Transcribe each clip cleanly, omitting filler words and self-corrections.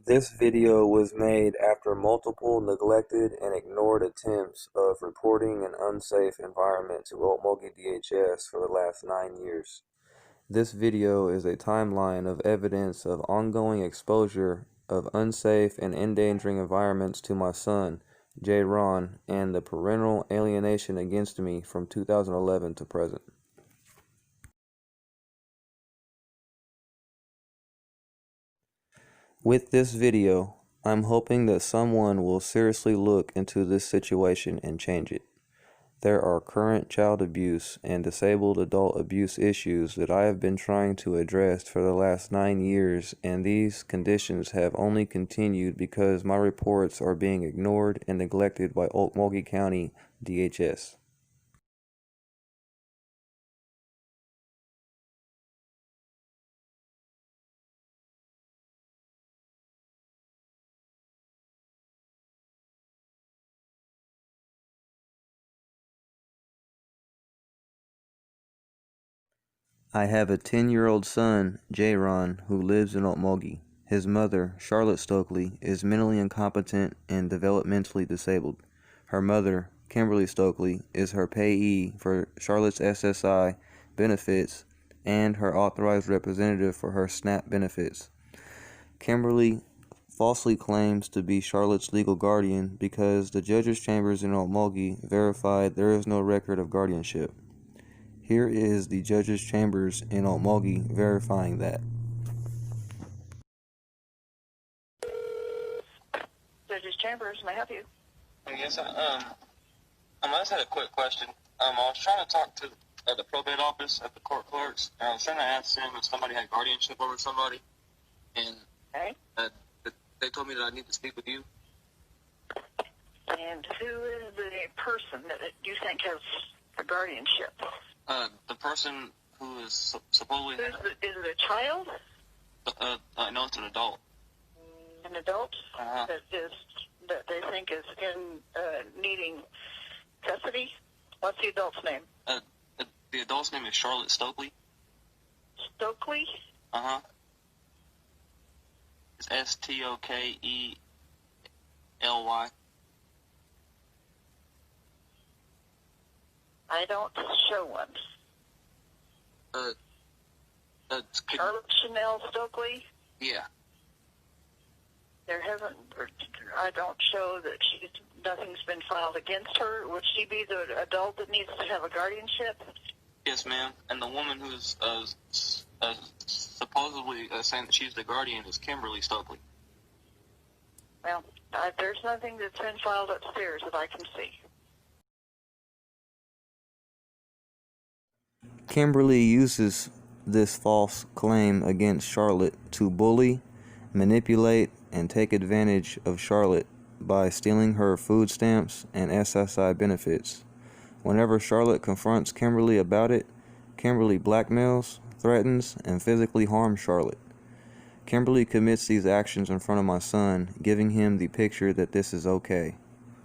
This video was made after multiple neglected and ignored attempts of reporting an unsafe environment to Okmulgee DHS for the last 9 years. This video is a timeline of evidence of ongoing exposure of unsafe and endangering environments to my son, J. Ron, and the parental alienation against me from 2011 to present. With this video, I'm hoping that someone will seriously look into this situation and change it. There are current child abuse and disabled adult abuse issues that I have been trying to address for the last 9 years, and these conditions have only continued because my reports are being ignored and neglected by Okmulgee County DHS. I have a 10-year-old son, J. Ron, who lives in Okmulgee. His mother, Charlotte Stokely, is mentally incompetent and developmentally disabled. Her mother, Kimberly Stokely, is her payee for Charlotte's SSI benefits and her authorized representative for her SNAP benefits. Kimberly falsely claims to be Charlotte's legal guardian because the judge's chambers in Okmulgee verified there is no record of guardianship. Here is the judge's chambers in Okmulgee verifying that. Judge's chambers, may I help you? Yes, I just had a quick question. I was trying to talk to the probate office at the court clerks, and I was trying to ask them if somebody had guardianship over somebody, and Okay. they told me that I need to speak with you. And who is the person that you think has a guardianship? The person who is supposedly... Is it a child? No, it's an adult. An adult Uh-huh. that they think is in needing custody? What's the adult's name? The adult's name is Charlotte Stokely. Stokely? Uh-huh. It's Stokley. I don't show one. Charlotte Chanel Stokely? Yeah. I don't show that nothing's been filed against her. Would she be the adult that needs to have a guardianship? Yes, ma'am. And the woman who's supposedly saying that she's the guardian is Kimberly Stokely. Well, there's nothing that's been filed upstairs that I can see. Kimberly uses this false claim against Charlotte to bully, manipulate, and take advantage of Charlotte by stealing her food stamps and SSI benefits. Whenever Charlotte confronts Kimberly about it, Kimberly blackmails, threatens, and physically harms Charlotte. Kimberly commits these actions in front of my son, giving him the picture that this is okay,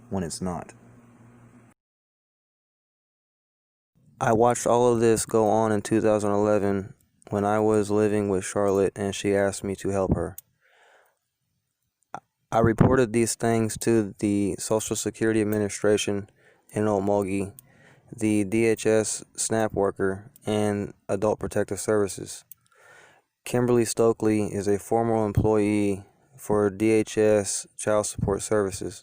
when it's not. I watched all of this go on in 2011 when I was living with Charlotte and she asked me to help her. I reported these things to the Social Security Administration in Okmulgee, the DHS SNAP worker, and Adult Protective Services. Kimberly Stokely is a former employee for DHS Child Support Services.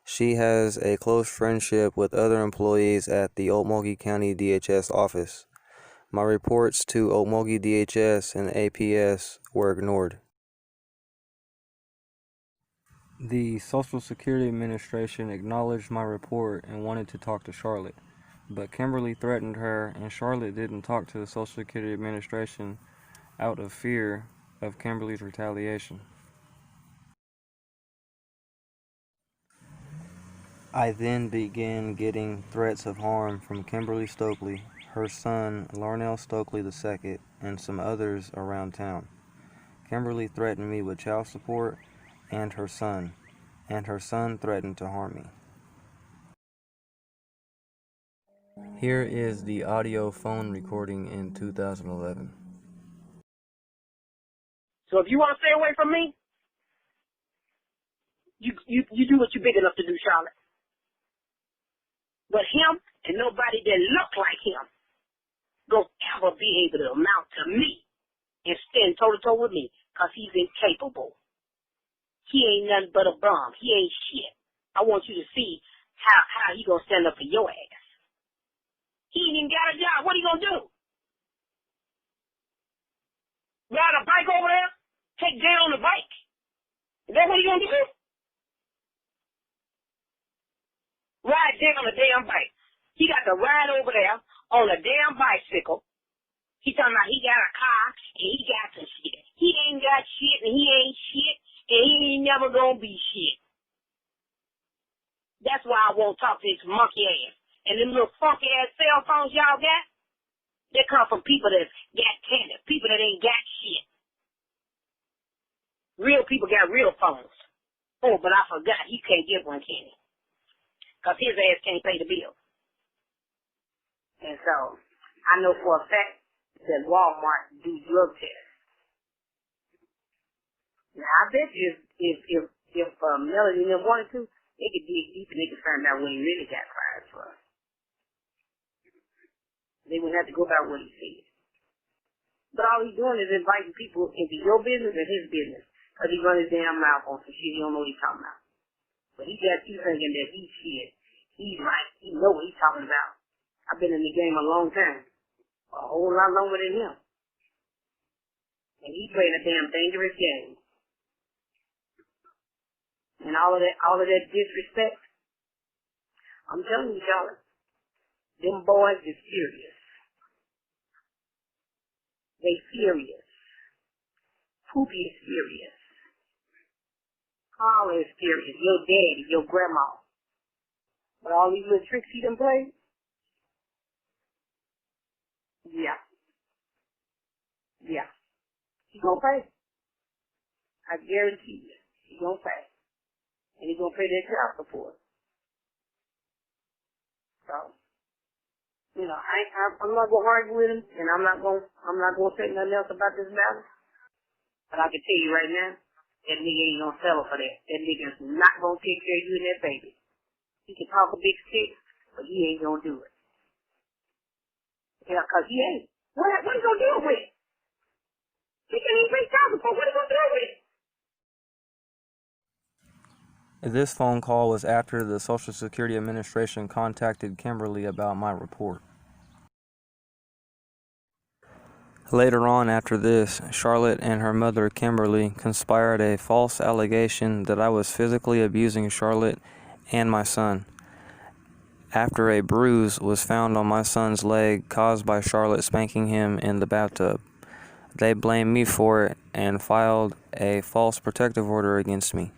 She has a close friendship with other employees at the Okmulgee County DHS office. My reports to Okmulgee DHS and APS were ignored. The Social Security Administration acknowledged my report and wanted to talk to Charlotte, but Kimberly threatened her and Charlotte didn't talk to the Social Security Administration out of fear of Kimberly's retaliation. I then began getting threats of harm from Kimberly Stokely, her son Larnell Stokely II, and some others around town. Kimberly threatened me with child support and her son threatened to harm me. Here is the audio phone recording in 2011. So if you want to stay away from me, You do what you're big enough to do, Charlotte. But him and nobody that look like him don't ever be able to amount to me and stand toe-to-toe with me because he's incapable. He ain't nothing but a bum. He ain't shit. I want you to see how he gonna stand up for your ass. He ain't even got a job. What he gonna do? Ride a bike over there? Take down the bike? Is that what he gonna do? Ride down the damn bike. He got to ride over there on a damn bicycle. He talking about he got a car and he got some shit. He ain't got shit and he ain't shit and he ain't never gonna be shit. That's why I won't talk to his monkey ass. And them little funky ass cell phones y'all got, they come from people that got tennis, people that ain't got shit. Real people got real phones. Oh, but I forgot he can't get one, can he? Because his ass can't pay the bill. And so, I know for a fact that Walmart do drug tests. Now, I bet you if Melody and them wanted to, they could dig deep and they could find out what he really got fired for. They wouldn't have to go by what he said. But all he's doing is inviting people into your business and his business. Because he run his damn mouth on some shit he don't know what he's talking about. But he got you thinking that he's shit. He's right. He know what he's talking about. I've been in the game a long time. A whole lot longer than him. And he playing a damn dangerous game. And all of that disrespect. I'm telling you, Charlotte, them boys is serious. They furious. Poopy is furious. Carla is furious. Your daddy, your grandma. But all these little tricks he done played? Yeah. Yeah. He gonna pay. I guarantee you. He gonna pay. And he gonna pay that child support. So, you know, I'm not gonna argue with him, and I'm not gonna say nothing else about this matter. But I can tell you right now, that nigga ain't gonna settle for that. That nigga's not gonna take care of you and that baby. He can talk a big stick, but he ain't gonna do it. Yeah, cause he ain't. What he gonna do with it? He can't even pay child support. What he gonna do with it? This phone call was after the Social Security Administration contacted Kimberly about my report. Later on after this, Charlotte and her mother Kimberly conspired a false allegation that I was physically abusing Charlotte and my son. After a bruise was found on my son's leg caused by Charlotte spanking him in the bathtub, they blamed me for it and filed a false protective order against me.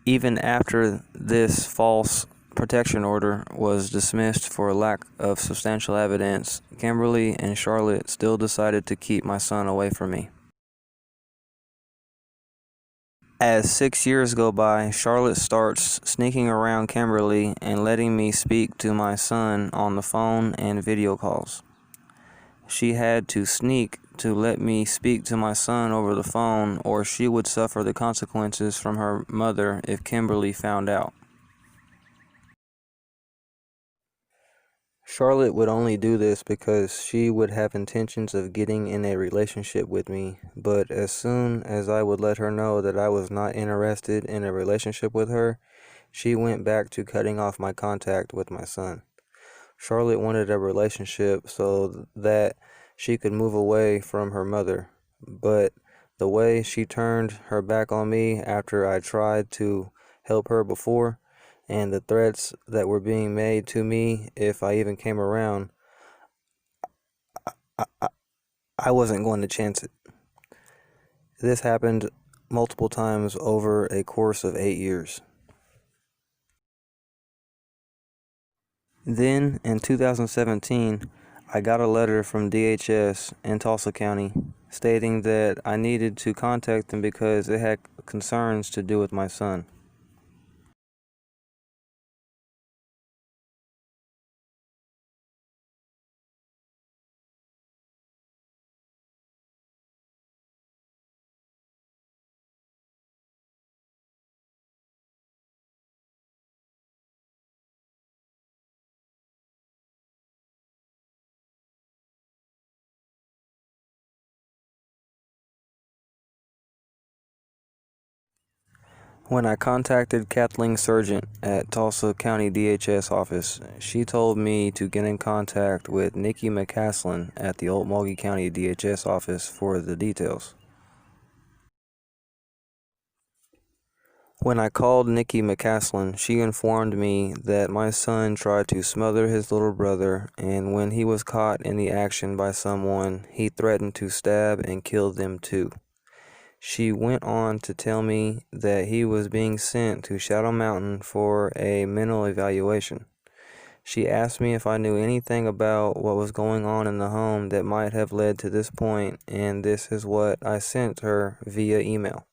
Even after this false protection order was dismissed for lack of substantial evidence, Kimberly and Charlotte still decided to keep my son away from me. As 6 years go by, Charlotte starts sneaking around Kimberly and letting me speak to my son on the phone and video calls. She had to sneak to let me speak to my son over the phone, or she would suffer the consequences from her mother if Kimberly found out. Charlotte would only do this because she would have intentions of getting in a relationship with me, but as soon as I would let her know that I was not interested in a relationship with her, she went back to cutting off my contact with my son. Charlotte wanted a relationship so that she could move away from her mother, but the way she turned her back on me after I tried to help her before, and the threats that were being made to me if I even came around, I wasn't going to chance it. This happened multiple times over a course of 8 years. Then, in 2017, I got a letter from DHS in Tulsa County stating that I needed to contact them because it had concerns to do with my son. When I contacted Kathleen Sargent at Tulsa County DHS office, she told me to get in contact with Nikki McCaslin at the Okmulgee County DHS office for the details. When I called Nikki McCaslin, she informed me that my son tried to smother his little brother, and when he was caught in the action by someone, he threatened to stab and kill them too. She went on to tell me that he was being sent to Shadow Mountain for a mental evaluation. She asked me if I knew anything about what was going on in the home that might have led to this point, and this is what I sent her via email.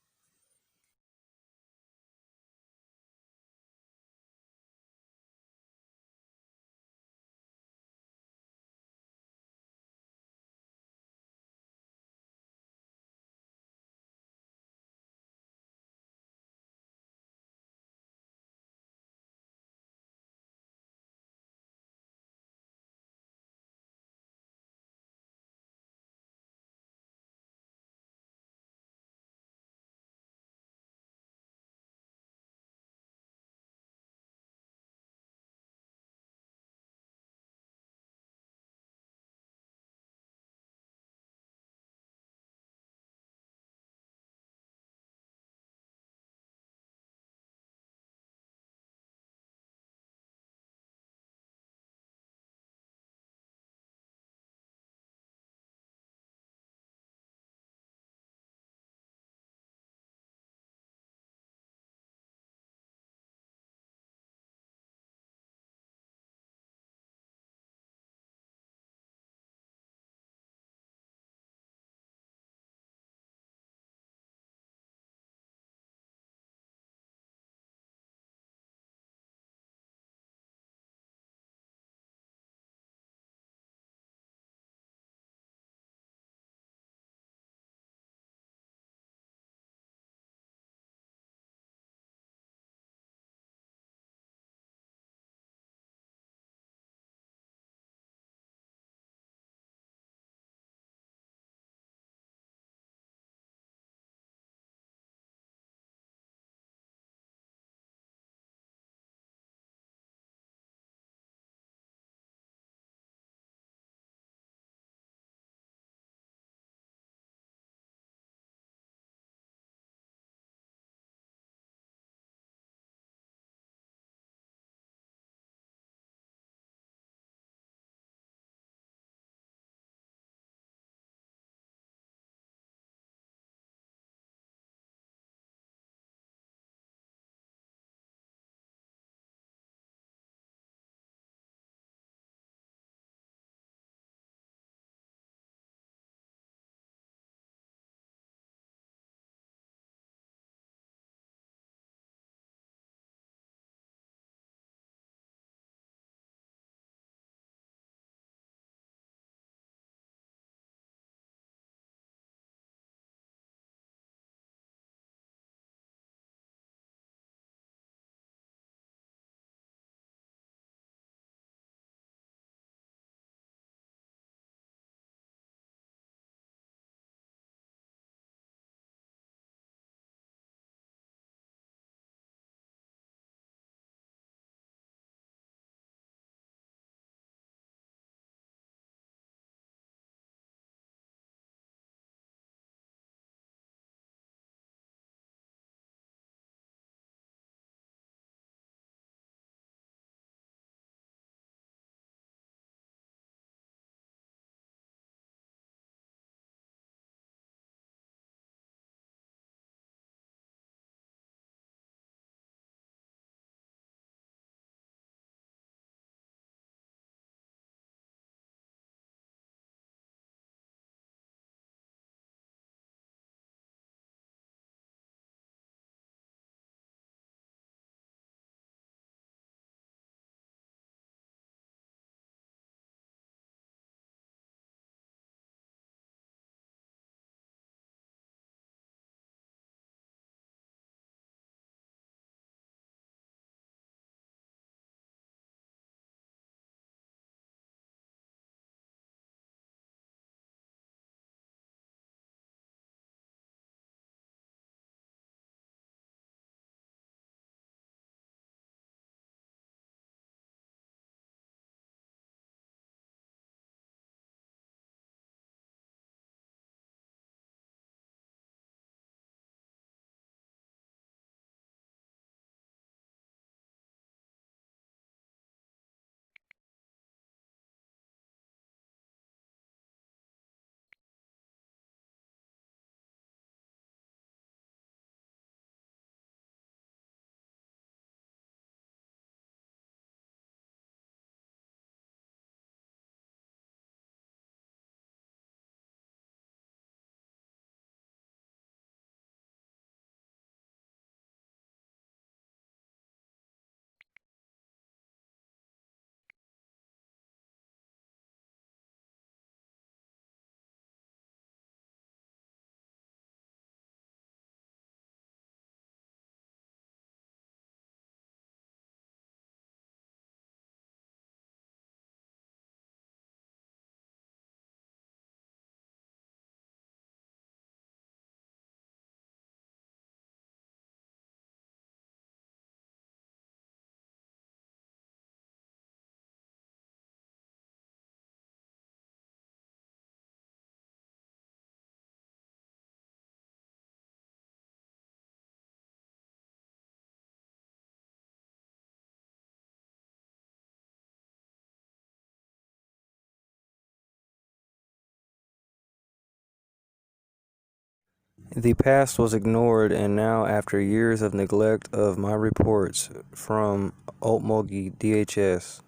The past was ignored, and now, after years of neglect of my reports from Otmulgee DHS,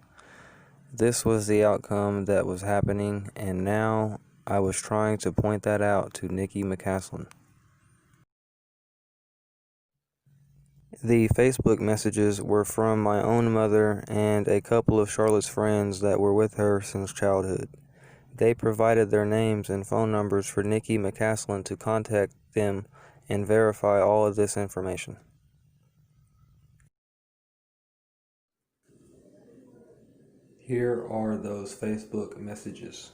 this was the outcome that was happening, and now I was trying to point that out to Nikki McCaslin. The Facebook messages were from my own mother and a couple of Charlotte's friends that were with her since childhood. They provided their names and phone numbers for Nikki McCaslin to contact them and verify all of this information. Here are those Facebook messages.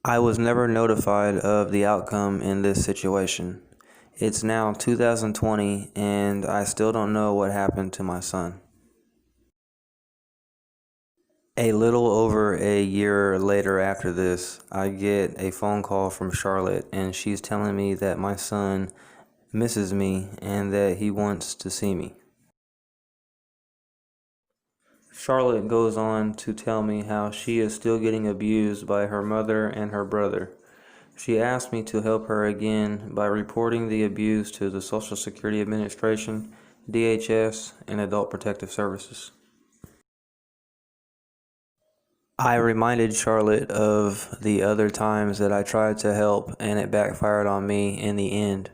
I was never notified of the outcome in this situation. It's now 2020 and I still don't know what happened to my son. A little over a year later after this, I get a phone call from Charlotte and she's telling me that my son misses me and that he wants to see me. Charlotte goes on to tell me how she is still getting abused by her mother and her brother. She asked me to help her again by reporting the abuse to the Social Security Administration, DHS, and Adult Protective Services. I reminded Charlotte of the other times that I tried to help and it backfired on me in the end,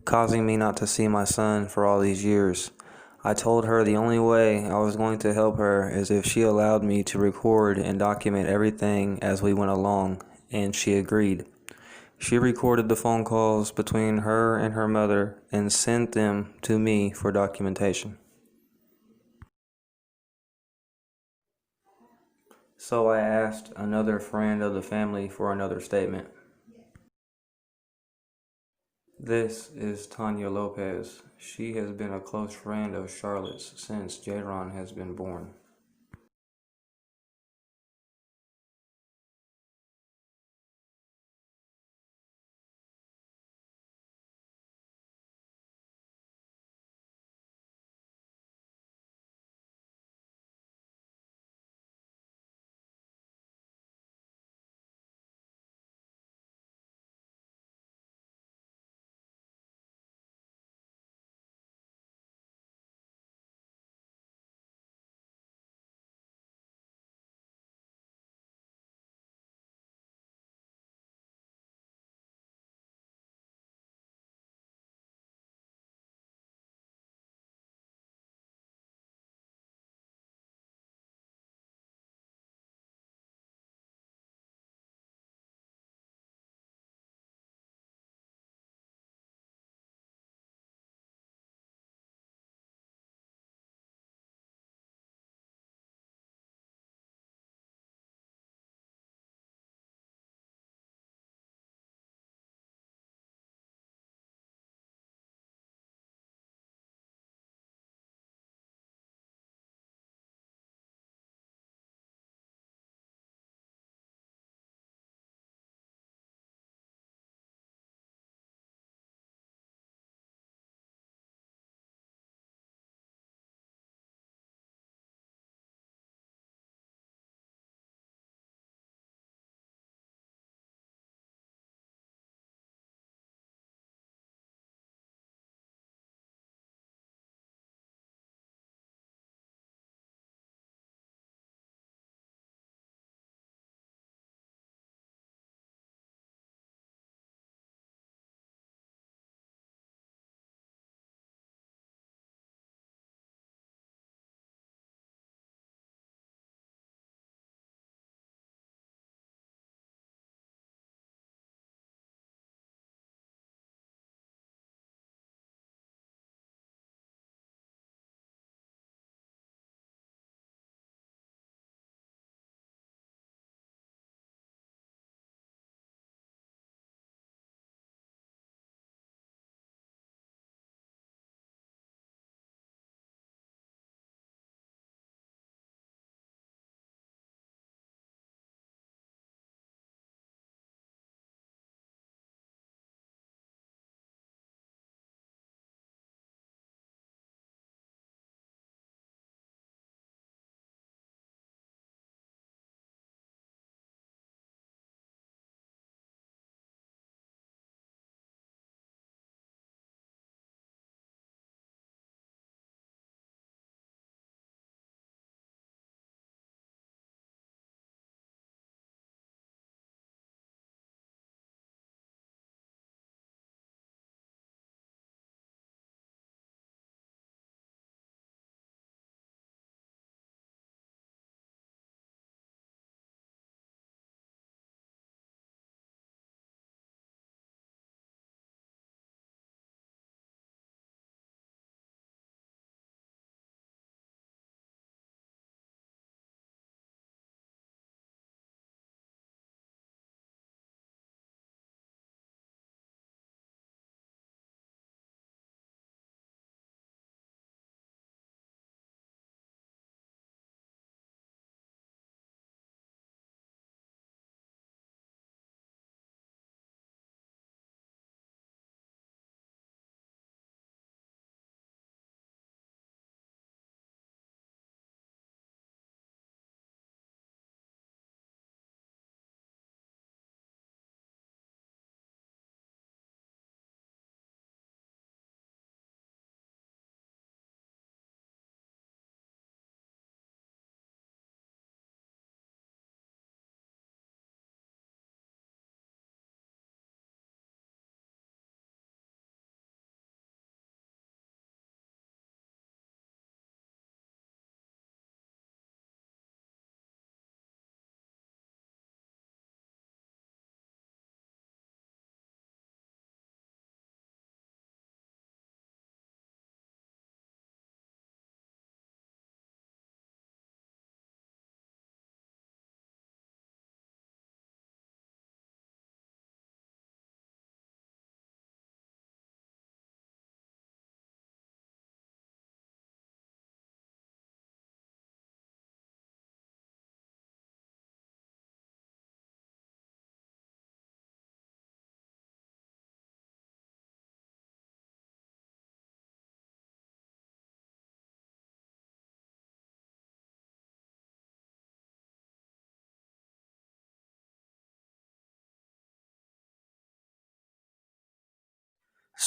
causing me not to see my son for all these years. I told her the only way I was going to help her is if she allowed me to record and document everything as we went along, and she agreed. She recorded the phone calls between her and her mother and sent them to me for documentation. So I asked another friend of the family for another statement. This is Tanya Lopez. She has been a close friend of Charlotte's since Jaron has been born.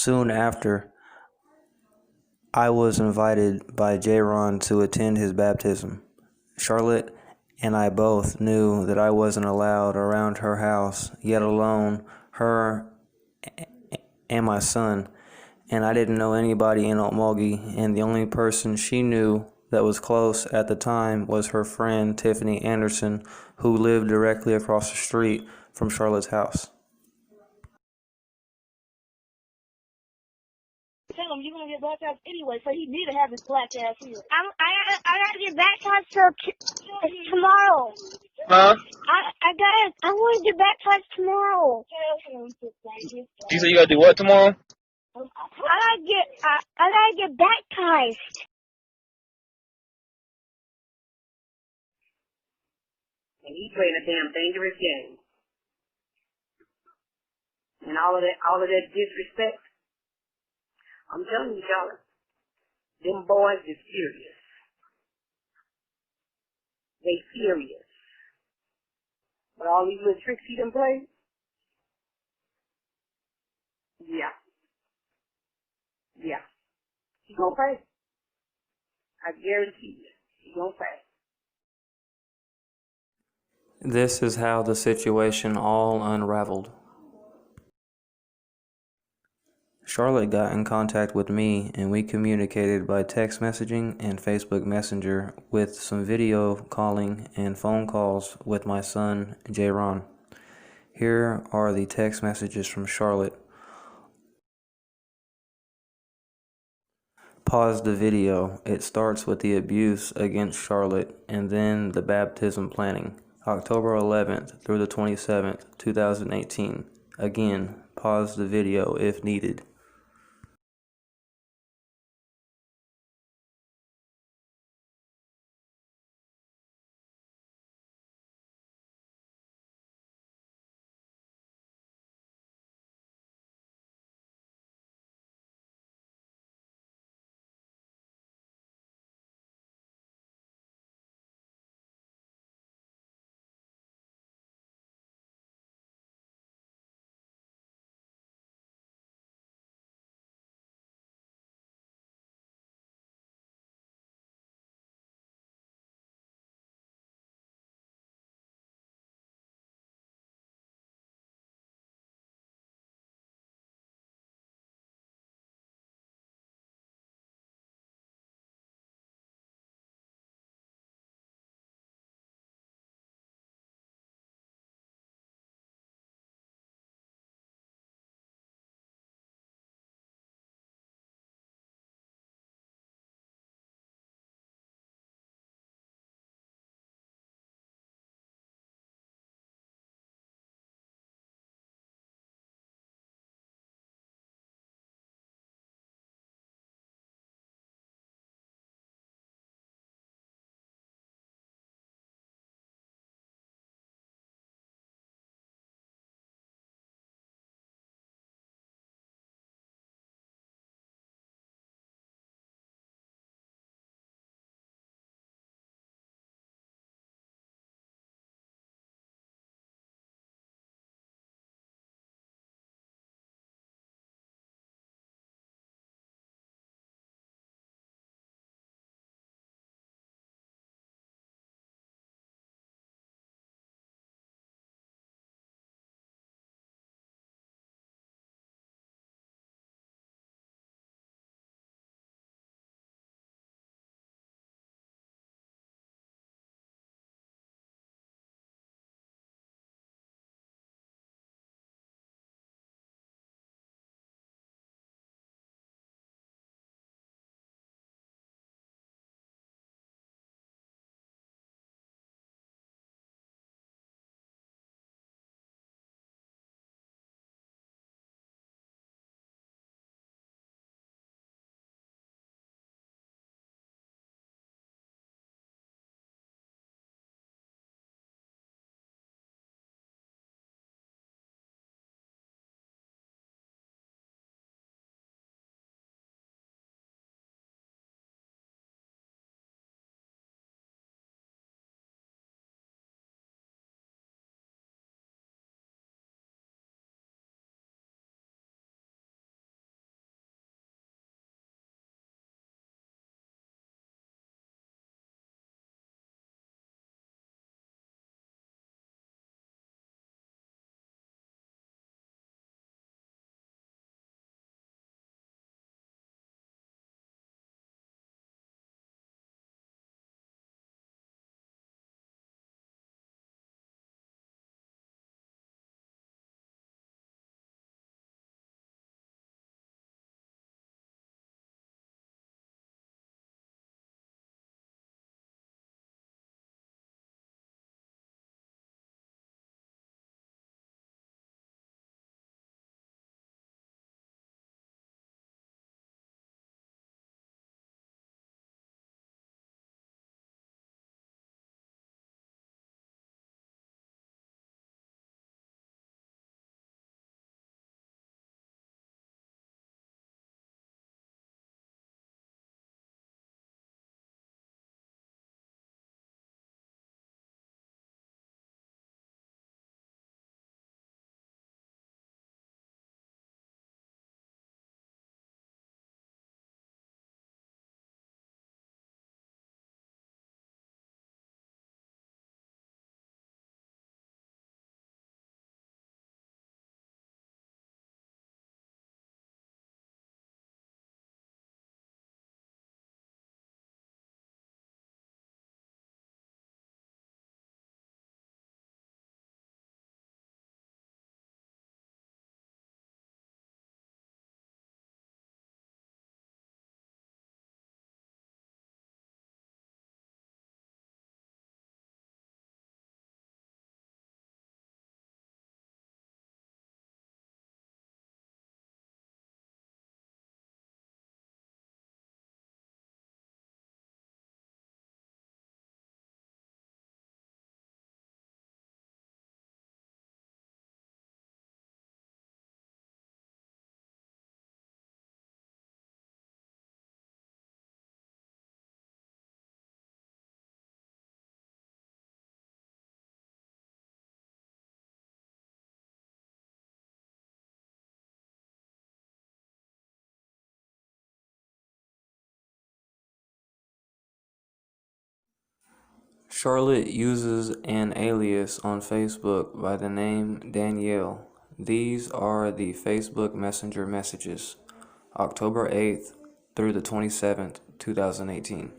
Soon after, I was invited by J-Ron to attend his baptism. Charlotte and I both knew that I wasn't allowed around her house, yet alone her and my son, and I didn't know anybody in Okmulgee, and the only person she knew that was close at the time was her friend Tiffany Anderson, who lived directly across the street from Charlotte's house. Tell him you're gonna get baptized anyway, so he need to have his black ass here. I gotta get baptized tomorrow. Huh? I want to get baptized tomorrow. You said you gotta do what tomorrow? I gotta get baptized. And he playing a damn dangerous game. And all of that disrespect. I'm telling you, Charlotte, them boys is serious. They serious. But all these little tricks he done played, yeah. He gonna pay. I guarantee you, he gonna pay. This is how the situation all unraveled. Charlotte got in contact with me and we communicated by text messaging and Facebook Messenger with some video calling and phone calls with my son, J-Ron. Here are the text messages from Charlotte. Pause the video. It starts with the abuse against Charlotte and then the baptism planning. October 11th through the 27th, 2018. Again, pause the video if needed. Charlotte uses an alias on Facebook by the name Danielle. These are the Facebook Messenger messages, October 8th through the 27th, 2018.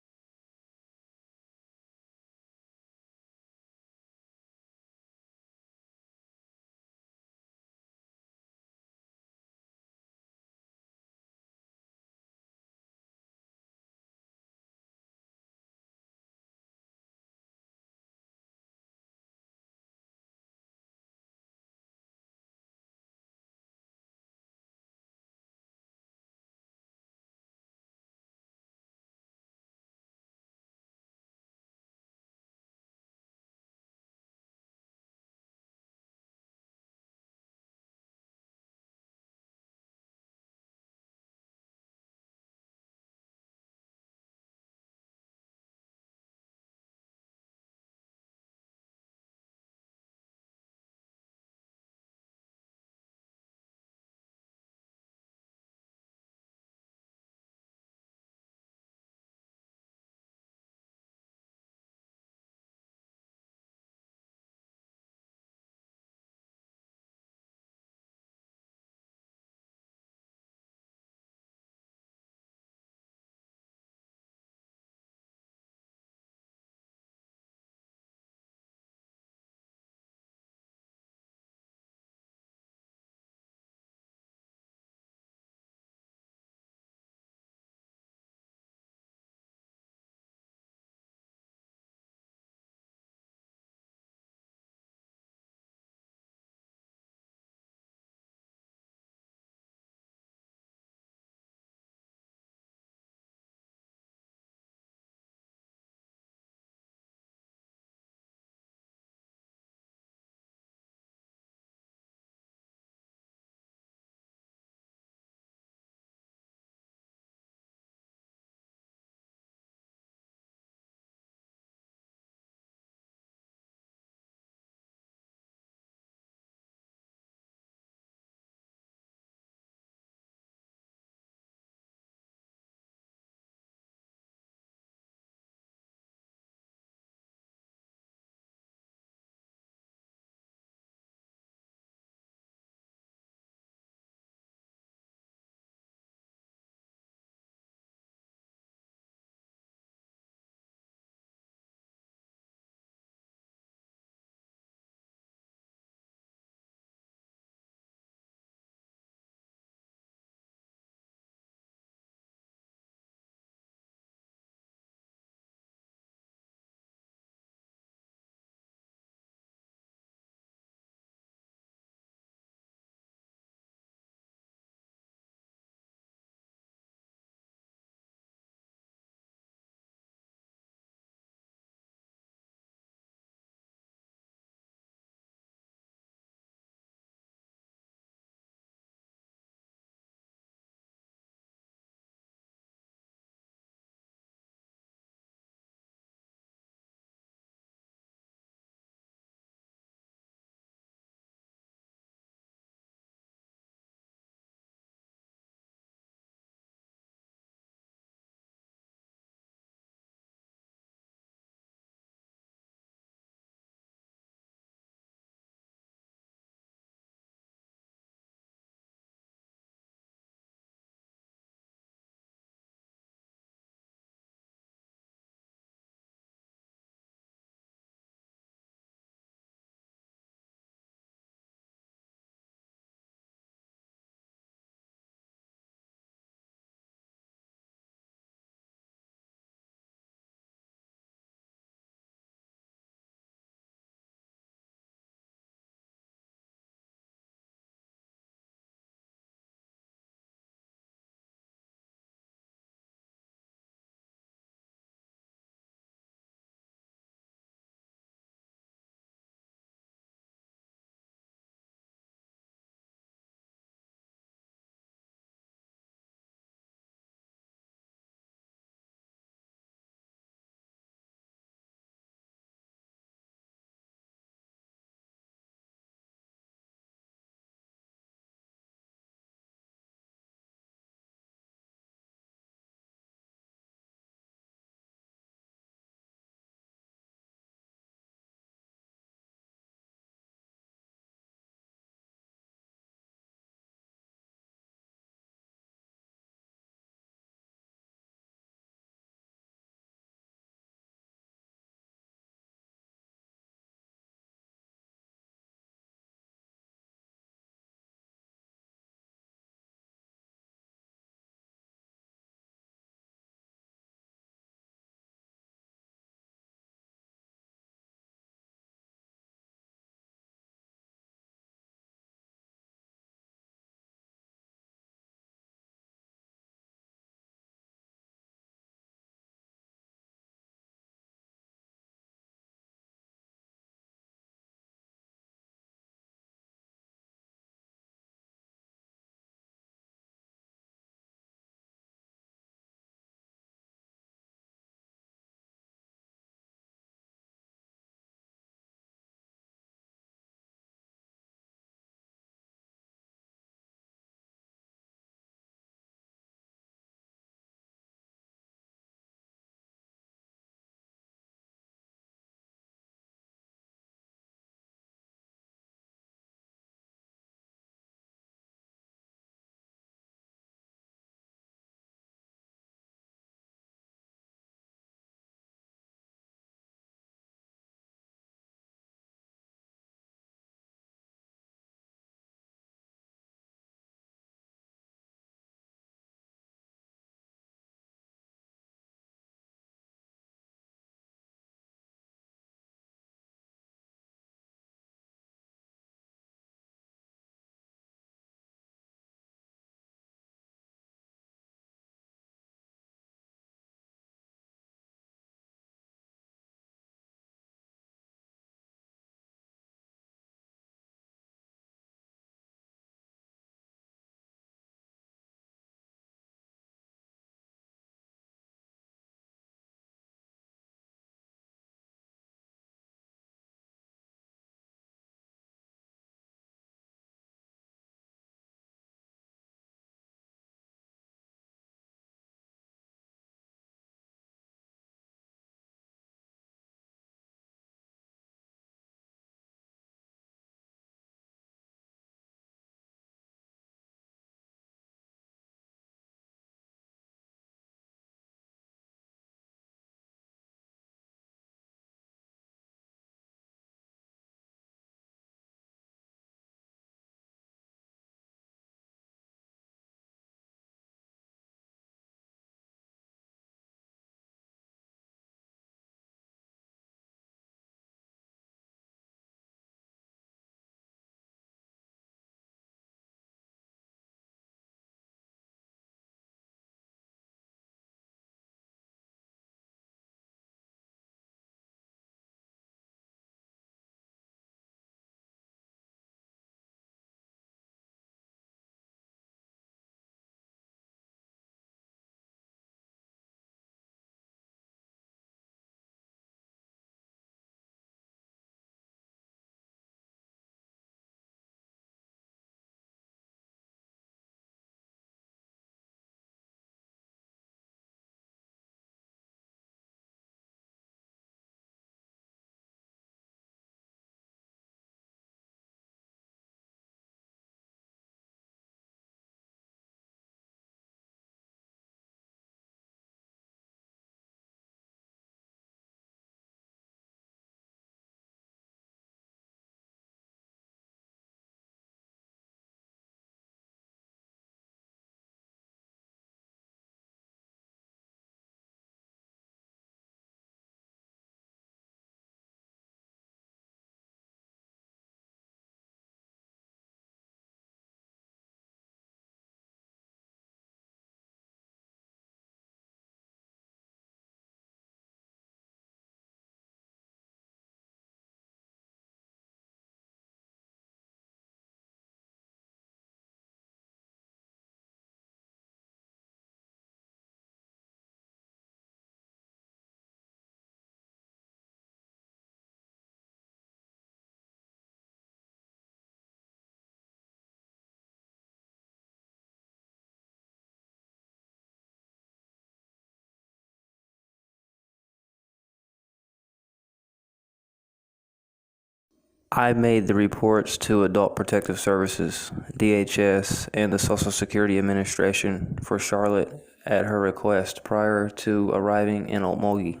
I made the reports to Adult Protective Services, DHS, and the Social Security Administration for Charlotte at her request prior to arriving in Okmulgee.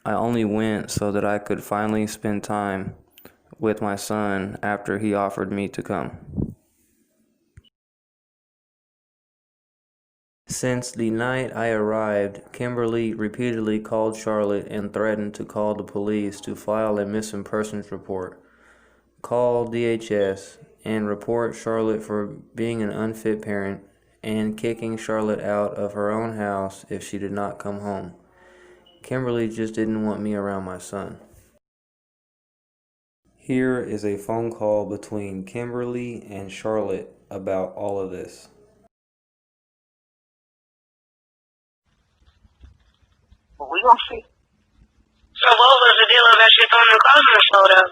I only went so that I could finally spend time with my son after he offered me to come. Since the night I arrived, Kimberly repeatedly called Charlotte and threatened to call the police to file a missing persons report, call DHS, and report Charlotte for being an unfit parent and kicking Charlotte out of her own house if she did not come home. Kimberly just didn't want me around my son. Here is a phone call between Kimberly and Charlotte about all of this. But we gonna see. So what was the deal about you throwing the clothes in the store though?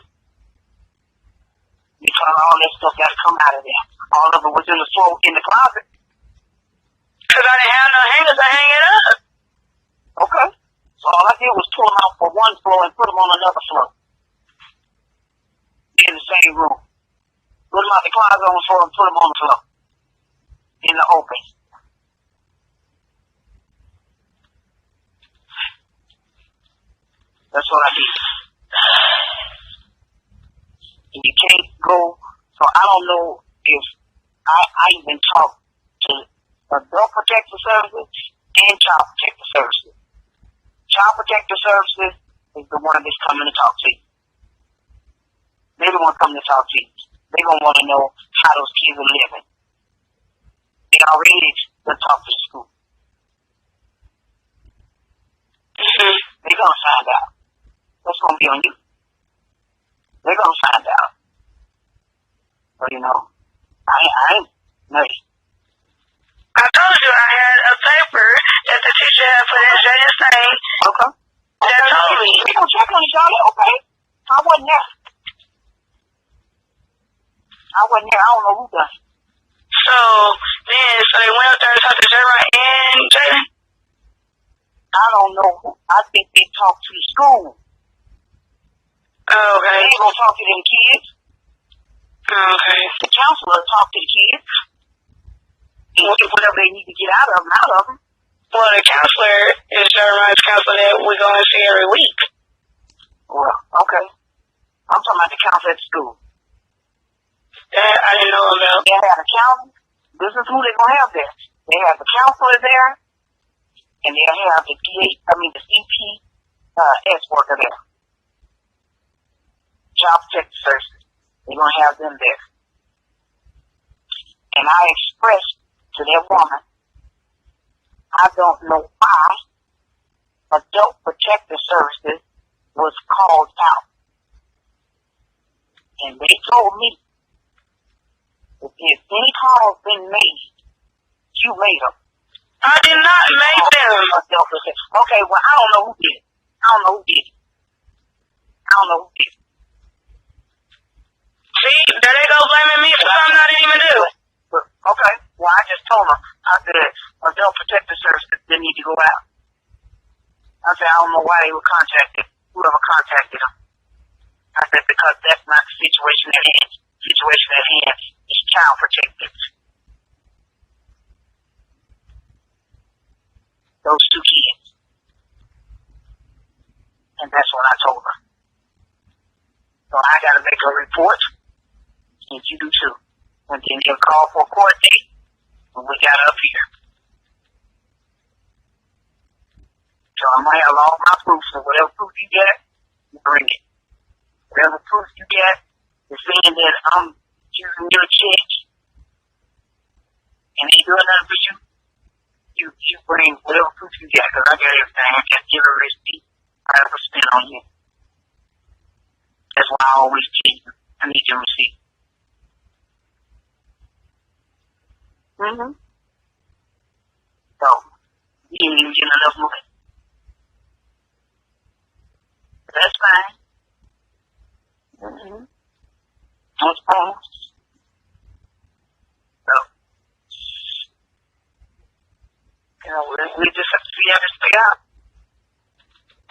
Because all that stuff got to come out of there. All of it was in the floor, in the closet. Cause I didn't have no hangers to hang it up. Okay. So all I did was pull them out for one floor and put them on another floor. In the same room. Put them out the closet on the floor and put them on the floor. In the open. That's what I did. And you can't go, so I don't know if I even talked to Adult Protective Services and Child Protective Services. Child Protective Services is the one that's coming to talk to you. They're the one coming to talk to you. They're going to want to know how those kids are living. They already done talked to the school. They're going to find out. That's going to be on you. They're going to find out. So, you know, I ain't nutty. I told you I had a paper that the teacher had put in Jay's thing. Okay. That told me. We going to check on each other, okay? I wasn't there. I don't know who done it. So they went up there and talked to J-Rod and Jayden? I don't know who. I think they talked to the school. Oh, okay. They ain't gonna talk to them kids. Okay. The counselor talk to the kids. And get whatever they need to get out of them. Well, the counselor is J-Rod's counselor that we go and see every week. Well, okay. I'm talking about the counselor at the school. That I didn't know about. They have a counselor. This is who they're gonna have there. They have the counselor there, and they'll have the CPS worker there. Child Protective Services. They're going to have them there. And I expressed to that woman, I don't know why Adult Protective Services was called out. And they told me, if any calls been made, you made them. I did not make them. Okay, well, I don't know who did it. See, there they go blaming me for something I didn't even do. Okay, well, I just told them, I said, Adult Protective Services didn't need to go out. I said, I don't know why they were contacted, whoever contacted them. I said, because that's not the situation at hand. The situation at hand is Child Protective. Those two kids. And that's what I told her. So I got to make a report, and you do too. And then they'll call for a court date when we got up here. So I'm going to have all my proof, so whatever proof you get, you bring it. Whatever proof you get is saying that I'm using your check and ain't doing nothing for you. You bring whatever proof you get, because I got everything. I got every receipt I ever spent on you. That's why I always tell you, I need your receipt. So, you didn't even get enough money. That's fine. That's fine. So, you know, we just have to see how this play out.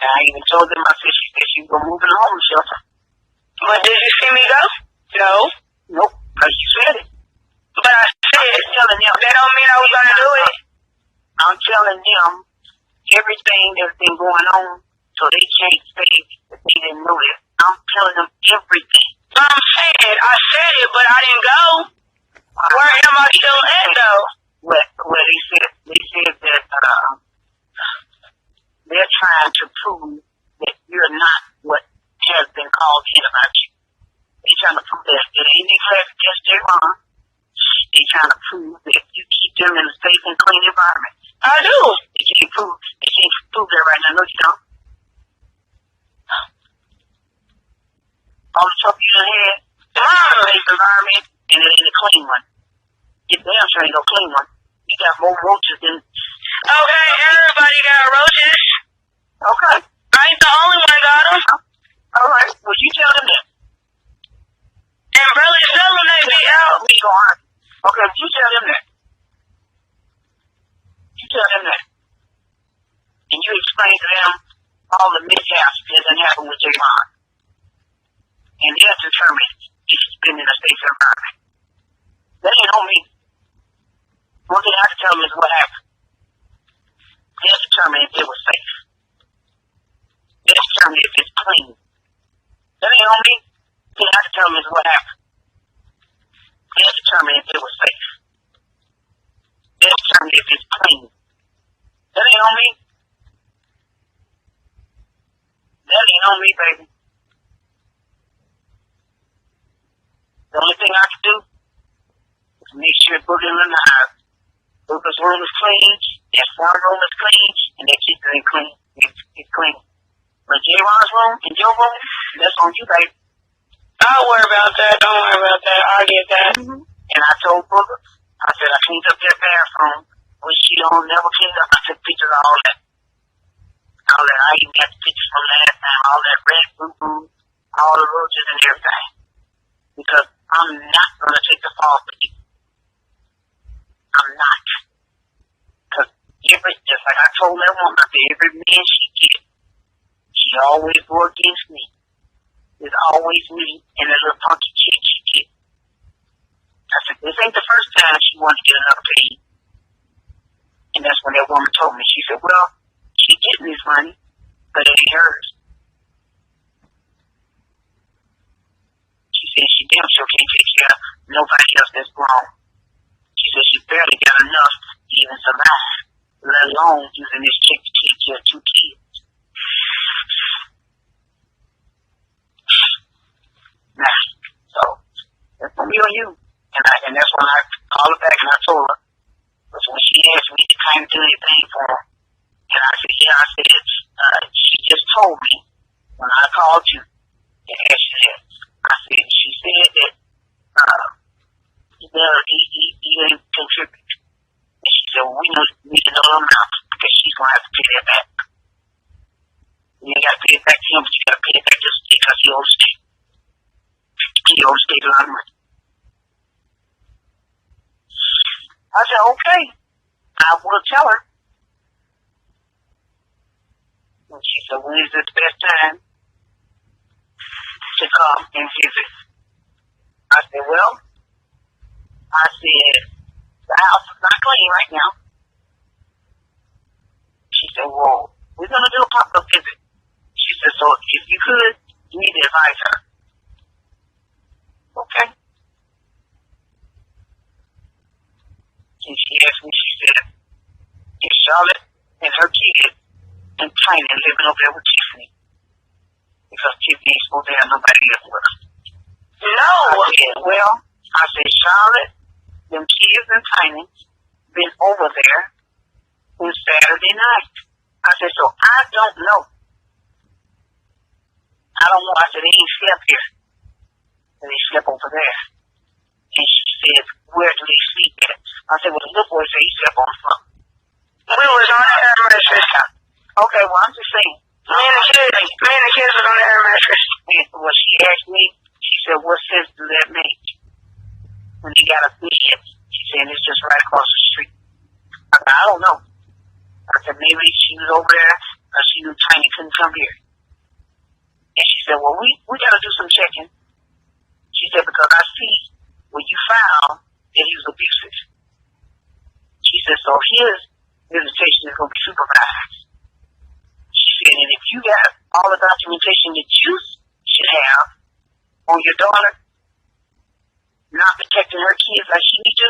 And I even told them, I said, she was going to move in the homeless shelter. But did you see me go? No. Nope, because you said it. But I said, telling them. that don't mean I was going to do it. I'm telling them everything that's been going on, so they can't say that they didn't know this. I'm telling them everything. I'm saying, I said it, but I didn't go. Where am I still at, though? Well, they said that they're trying to prove that you're not what has been called in about you. They're trying to prove that it ain't exactly just their wrong. They're trying to prove that you keep them in a safe and clean environment. I do. They can't prove that right now. No, you don't. All the trouble you done had, safe environment, and it ain't a clean one. It damn sure ain't no clean one. You got more roaches than... Okay, everybody got roaches. Okay. I ain't the only one got them. All right. Well, you tell them that. And really, some of them be out. We go on. Okay, you tell them that. You tell them that. And you explain to them all the mishaps that done happened with Javon. And they'll determine if he's been in a safe environment. That ain't on me. One thing I can tell them is what happened. They'll determine if it was safe. They'll determine if it's clean. That ain't on me. One thing I can tell them is what happened. They'll determine if it was safe. They'll determine if it's clean. That ain't on me. That ain't on me, baby. The only thing I can do is make sure Booger in the house. Booger's room is clean, that front room is clean, and that kitchen is clean. It's clean. But J-Ron's room and your room, that's on you, baby. Don't worry about that. Don't worry about that. I'll get that. Mm-hmm. And I told Booger, I said I cleaned up that bathroom, which she don't never cleaned up. I took pictures of all that. I even got the pictures from last time, all that red boo-boo, all the roaches and everything. Because I'm not going to take the fall for you. I'm not. Because just like I told that woman, I said, every man she gets, she always go against me. It's always me and that little punky chick she gets. I said, this ain't the first time she wanted to get another pay. And that's when that woman told me. She said, well, she getting this money, but it ain't hers. She said she damn sure can't take care of nobody else that's grown. She said she barely got enough to even survive, let alone using this chick to take care of 2 kids. Nah, so that's gonna be on you. And that's when I called her back and I told her. Because when she asked me to kind of do anything for her, and I said, yeah, I said, she just told me when I called you and asked you that. I said, she said that he didn't contribute. And she said, well, we need to know the amount because she's going to have to pay that back. You ain't got to pay it back to him, but you got to pay it back just because he owes state. He owes state a lot of money. I said, okay, I will tell her. And she said, when is the best time to come and visit? I said, well, the house is not clean right now. She said, well, we're going to do a pop-up visit. She said, so if you could, you need to advise her. Okay. And she asked me, she said, is Charlotte and her kids and Tiny living over there with Tiffany? Because Tiffany ain't supposed to have nobody else with her. No! I said, Charlotte, them kids and Tiny been over there on Saturday night. I said, so I don't know. I don't know. I said, they ain't slept here. And they slept over there. And she said, where do they sleep at? I said, well, the little boy said he slept on the floor. We was on the air mattress. Okay, well, I'm just saying. Me and the kids was on the air mattress. And when she asked me, she said, what sense does that make? When they got a bed, she said, it's just right across the street. I said, I don't know. I said, maybe she was over there because she knew Tiny couldn't come here. And she said, said, well, we got to do some checking. She said, because I see when you found that he was abusive. She said, so his visitation is going to be supervised. She said, and if you got all the documentation that you should have on your daughter not protecting her kids like she needs to,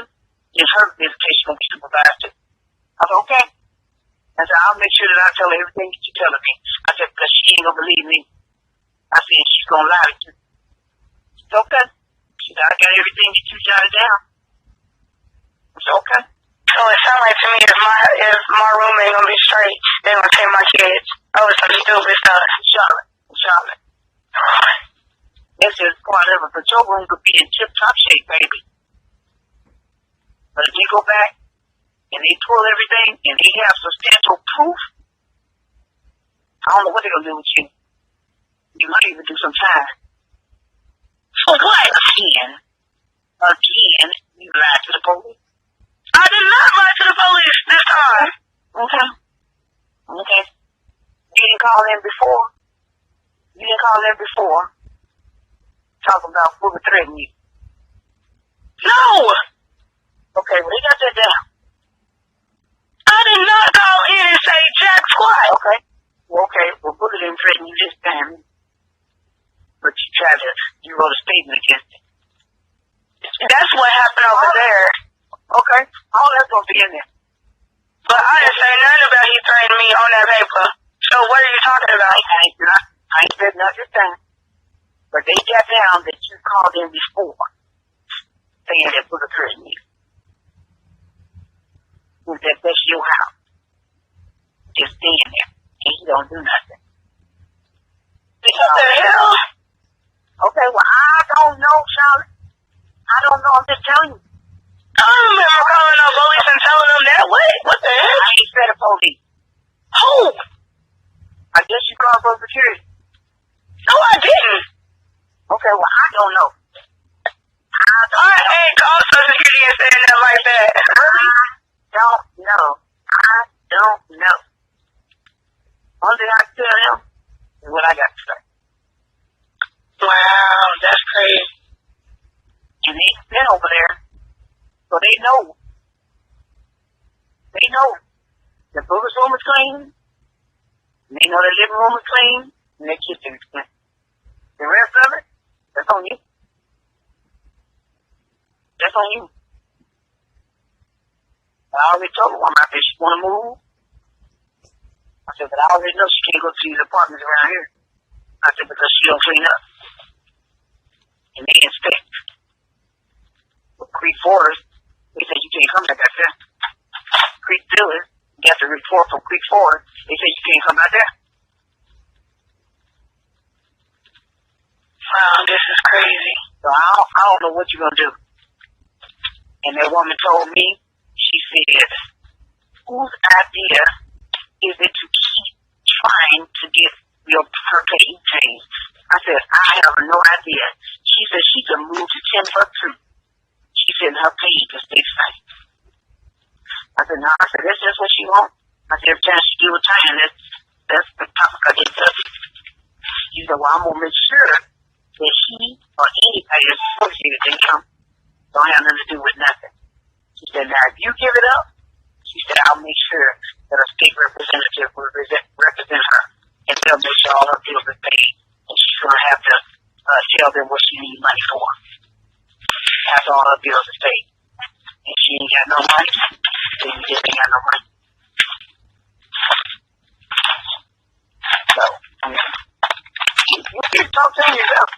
then her visitation will be supervised too. I said, okay. I said, I'll make sure that I tell her everything that you're telling me. I said, because she ain't going to believe me. I said, she's going to lie to you. She said, okay. She said, I got everything that you jotted down. I said, okay. So it sounds like to me if my roommate gonna be straight, they gonna take my kids. Oh, some stupid stuff. Charlotte. This is part of it, but your room could be in tip-top shape, baby. But if we go back and they pull everything and they have substantial proof, I don't know what they're gonna do with you. You might even do some time. For what? Again, you lied to the police. I did not lie to the police this time. Okay. You didn't call in before. Talking about who would threaten you. No! Okay, well, they got that down. I did not call in and say jack squat. Okay. Well, Booker didn't threaten you this time. But you wrote a statement against it. That's what happened over there. Okay. All that's going to be in there. But I didn't say nothing about he threatened me on that paper. So what are you talking about? I ain't said nothing thing. But they got down that you called in before, saying that Booker threatened you. That's your house. Just staying there. And he don't do nothing. What the hell? Okay, well, I don't know, Charlotte. I don't know. I'm just telling you. I don't remember calling the police and telling them that. What the hell? I ain't said a police. Who? I guess you called for security. No, I didn't. Okay, well, I don't know. I ain't called Social Security and said nothing like that. I don't know. Only thing I can tell them is what I got to say. Wow, that's crazy. And they've been over there, so they know. They know the Booker's room is clean. And they know their living room is clean, and their kitchen is clean. The rest of it, that's on you. That's on you. I already told her one out there she want to move. I said, but I already know she can't go to these apartments around here. I said, because she don't clean up. And they inspect. With Creek Forest, they said you can't come back out there. Creek Village, you got the report from Creek Forest, they said you can't come out there. Wow, this is crazy. So I don't know what you're going to do. And that woman told me, she said, whose idea is it to keep trying to get her pay changed? I said, I have no idea. She said she can move to Timbuktu. She said her pay can stay safe. I said, no, I said, that's just what she wants. I said, every time she do a time, that's the topic I get to. She said, well, I'm going to make sure that he or anybody that's associated with him don't have nothing to do with nothing. She said, now, if you give it up, she said, I'll make sure that a state representative will represent her, and they'll make sure all her bills are paid, and she's going to have to tell them what she needs money for after all her bills are paid. And she ain't got no money, then you just ain't got no money. So, you can talk to me yourself.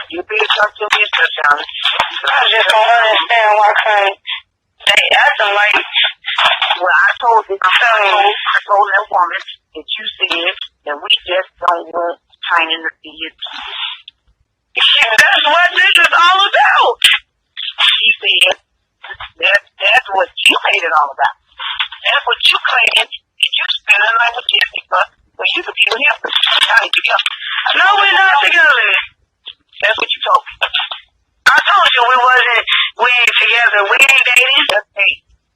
You better talk to me yourself, Charlie. I just don't understand why they acting like. Well, I told that woman that you said that we just don't want China to see it. Yeah, that's what this is all about. She said that's what you made it all about. That's what you claimed that you spending like with Jessica, but you could be with him. Johnny together. No, we're not together. That's what you told me. I told you we ain't together. We ain't dating.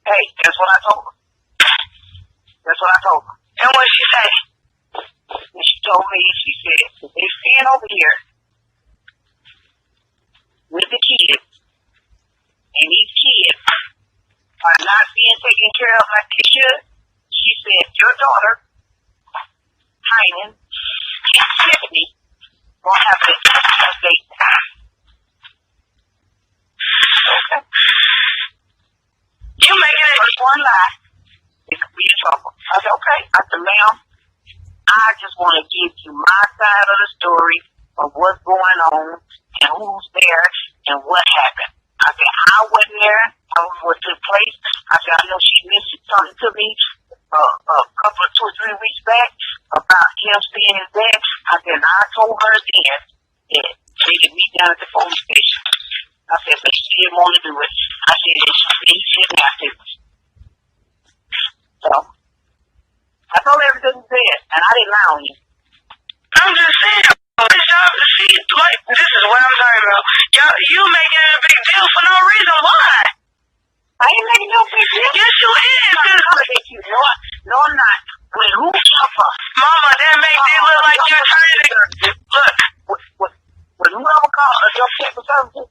Hey, that's what I told her. That's what I told her. And what she say? told me, she said, if they stand over here with the kids, and these kids are not being taken care of like they should, she said, your daughter, Hyman, and Tiffany will have a date. You making it with one lie, it could be in trouble. I said, okay. I said, ma'am, I just want to give you my side of the story of what's going on and who's there and what happened. I said, I wasn't there. I was what took place. I said, I know she mentioned something to me a couple of 2 or 3 weeks back about him seeing his dad. I said, and I told her then that they could meet down at the police station. I said, but she didn't want to do it. I said, he shouldn't have to. So, I told her everything was dead, and I didn't lie on you. I'm just saying, see, like, this is what I'm talking about. Y'all, you making it a big deal for no reason. Why? I ain't making no big deal. Yes, you is. No, I'm not. When who come up? Mama, that makes it look like you're turning it. Look. When whoever called your technical services,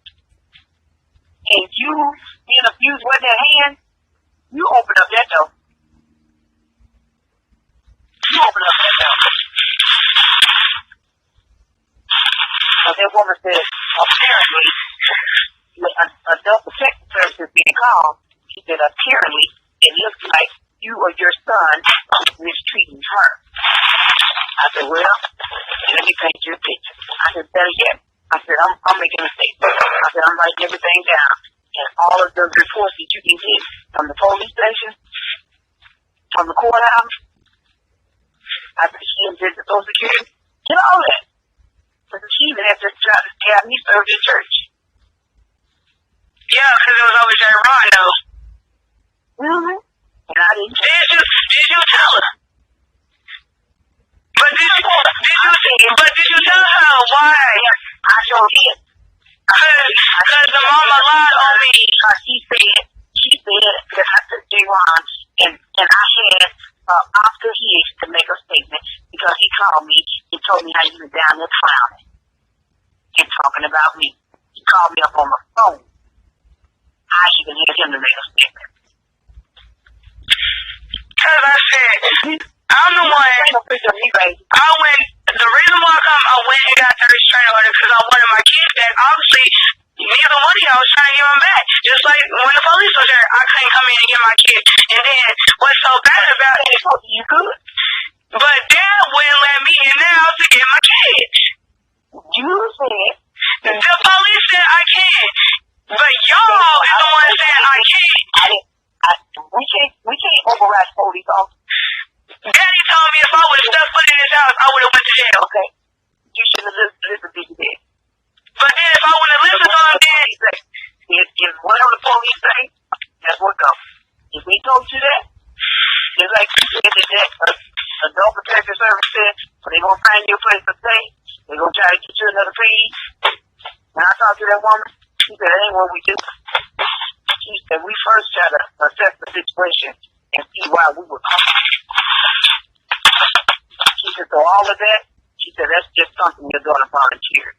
and you being abused with their hand, you open up that door. You open up that door. So that woman said, apparently, adult protective services being called, she said, apparently, it looks like you or your son are mistreating her. I said, well, let me paint you a picture. I said, better yet. I said, I'm making a statement. I said, I'm writing everything down. And all of the reports that you can get from the police station, from the courthouse, I said, she did the social security, get all that. Because she even had to try to have me serve in church. Yeah, because it was over J. Ron, though. Mm-hmm. And I didn't. Did you tell her? But did you tell her why? I sure did. Because the mama lied on me. She said that I took J-Ron and I had Oscar Higgs to make a statement because he called me and told me how you were down there frowning and talking about me. He called me up on the phone. I even had him to make a statement. Because I said, I'm the one. The reason why I went and got the restraining order because I wanted my kids back. Obviously, neither one of y'all was trying to give them back. Just like when the police was there, I couldn't come in and get my kids. And then what's so bad about it? You could. But Dad wouldn't let me in the house to get my kids. You said. The police said I can't. But y'all is the one saying I can't. We can't override police officers. Daddy told me if I would have stepped foot in his house, I would have went to jail. Okay. You should have listened to me. But then if I would have listened to him, then if whatever the police say, that's what goes. If we told you that, it's like you said that adult protective service said, so they're going to find you a place to stay. They're going to try to get you another page. When I talked to that woman, she said, that ain't what we do. She said, we first try to assess the situation and see why we were coming. She said, so all of that, she said, that's just something your daughter volunteered.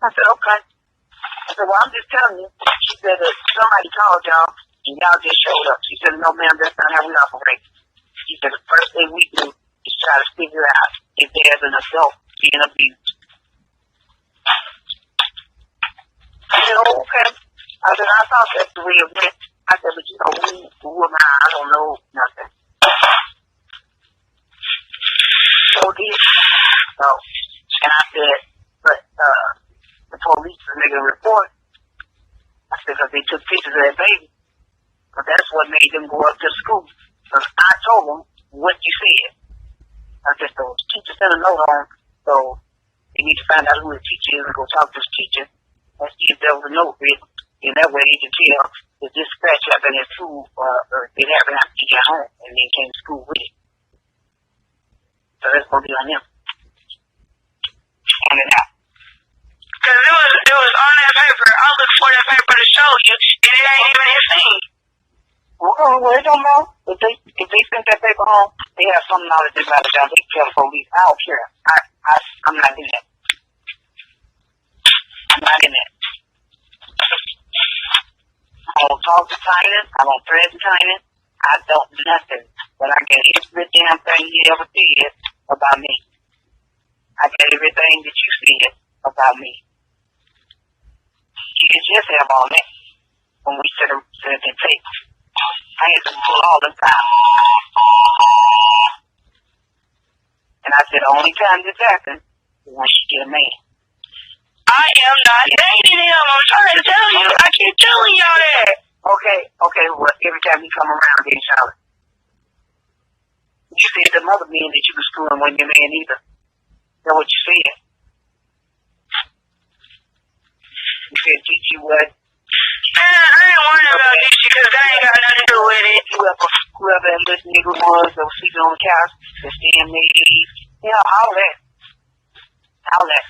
I said, okay. I said, well, I'm just telling you. She said that somebody called y'all and y'all just showed up. She said, no, ma'am, that's not how we operate. She said, the first thing we do is try to figure out if there's an adult being abused. I said, oh, okay. I said, I thought that's the way it went. I said, but you know, who am I? I don't know nothing. So did. So, and I said, but the police was making a report. I said, because they took pictures of that baby. But that's what made them go up to school. Because I told them what you said. I said, so the teacher sent a note on, so they need to find out who the teacher is and go talk to his teacher and see if there was a note written. And that way they can tell if this scratch happened at school or it happened after he got home and then came to school with it. So that's going to be on them. On it out. Because it was on that paper. I looked for that paper to show you, and it ain't even his thing. Well, it don't know. If they sent that paper home, they have some knowledge about it. They tell the police, I don't care. I'm not in that. I'm not in that. I don't talk to China. I don't threaten China. I don't nothing. But I get every damn thing he ever did about me. I got everything that you said about me. You can just have all that when we sit and tape. I had to pull all the time. And I said the only time this happens is when she get a man. I am not dating him. I'm trying to tell you. I keep telling y'all that. Okay, well, every time you come around here, Charlotte, you said the other men that you was screwing wasn't your man either. That's what you said. You said Gigi was. Man, I ain't worried about this because that ain't got nothing to do with it. Whoever this nigga was that was sleeping on the couch, the stand maybe, all that. All that.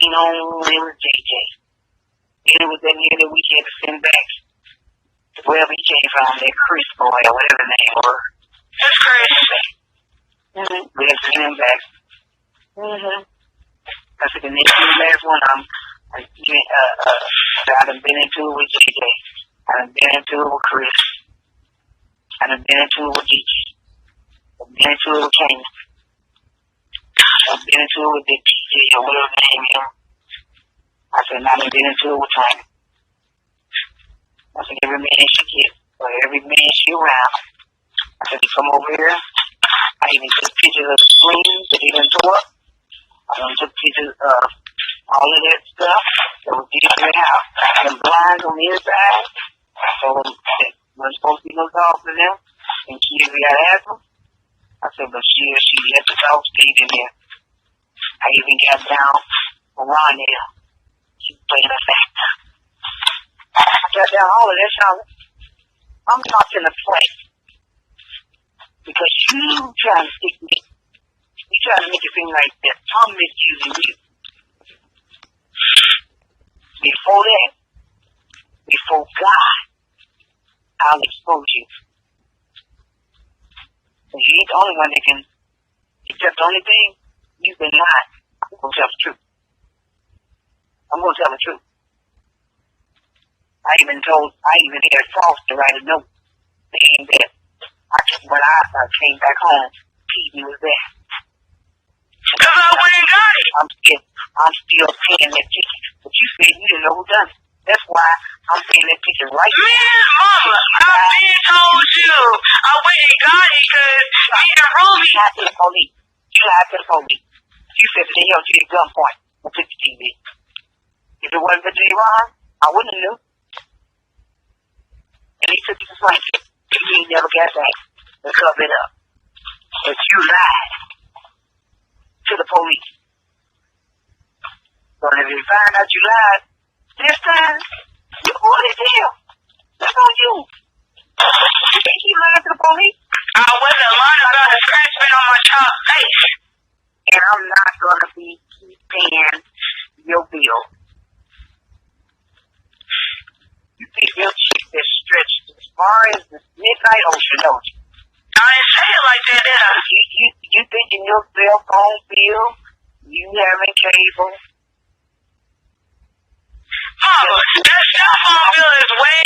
You know, it was JJ. And it was that nigga that we had to send back to wherever he came from, that Chris boy or whatever the name was. That's Chris. We had to send him back. I said, the last one, I done been into it with JJ. I done been into it with Chris. I done been into it with Gigi. I've been into it with Kane. I've been into it with the PJ or whatever the name is. I said, now I've been into it with China. I said, every man she gets, or every man she around. I said, you come over here. I even took pictures of the screens that he done tore up. I done took pictures of all of that stuff that was in the house. The blinds on the inside. So it was supposed to be no dogs in them. And Kimberly got asthma. I said, but she let the dog stay in there. I even got down around there. She played a factor. I got down all of that, Charlotte. I'm talking to play. Because you trying to stick me. You trying to make it seem like that I'm misusing you. Before that, before God, I'll expose you. And you ain't the only one that can, except the only thing, you've been lying. I'm going to tell the truth. I'm going to tell the truth. I even had Frost to write a note saying that when I came back home, Pete was there. Because I went and got it. I'm still paying that ticket. But you said you didn't know who done it. That's why I'm paying that ticket right now. Man, Mama, I've been told you. I went and got it because me and Ruby. You lied to the police. You said they held you at gunpoint and took the TV. If it wasn't for J. Ron, I wouldn't have knew. And he took you to Frankfurt. You never got back to cover it up. But you lied to the police. So if you find out you lied this time, you're going to jail. That's on you. You think you lied to the police? I wasn't lying about the scratch been on my child's face. And I'm not going to be paying your bill. You think your chick is stretched as far as the midnight ocean, don't you? I didn't say it like that, did I? You thinking your cell phone bill, you having cable. Mama, that cell phone bill is way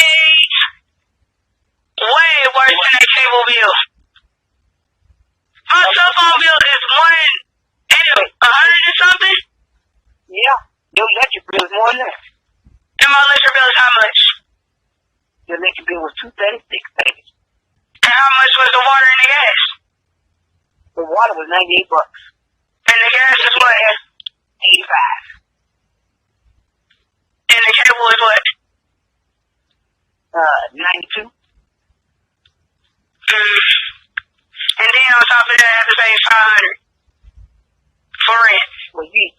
worse than that cable bill. My cell phone bill is $100 and something. Yeah, your electric bill is more than that. And my electric bill is how much? Your electric bill was $236, baby. And how much was the water and the gas? The water was $98. And the gas is what? 85. And the cable is what? 92. And then on top of that, I have to pay $500 for rent. Well, you ain't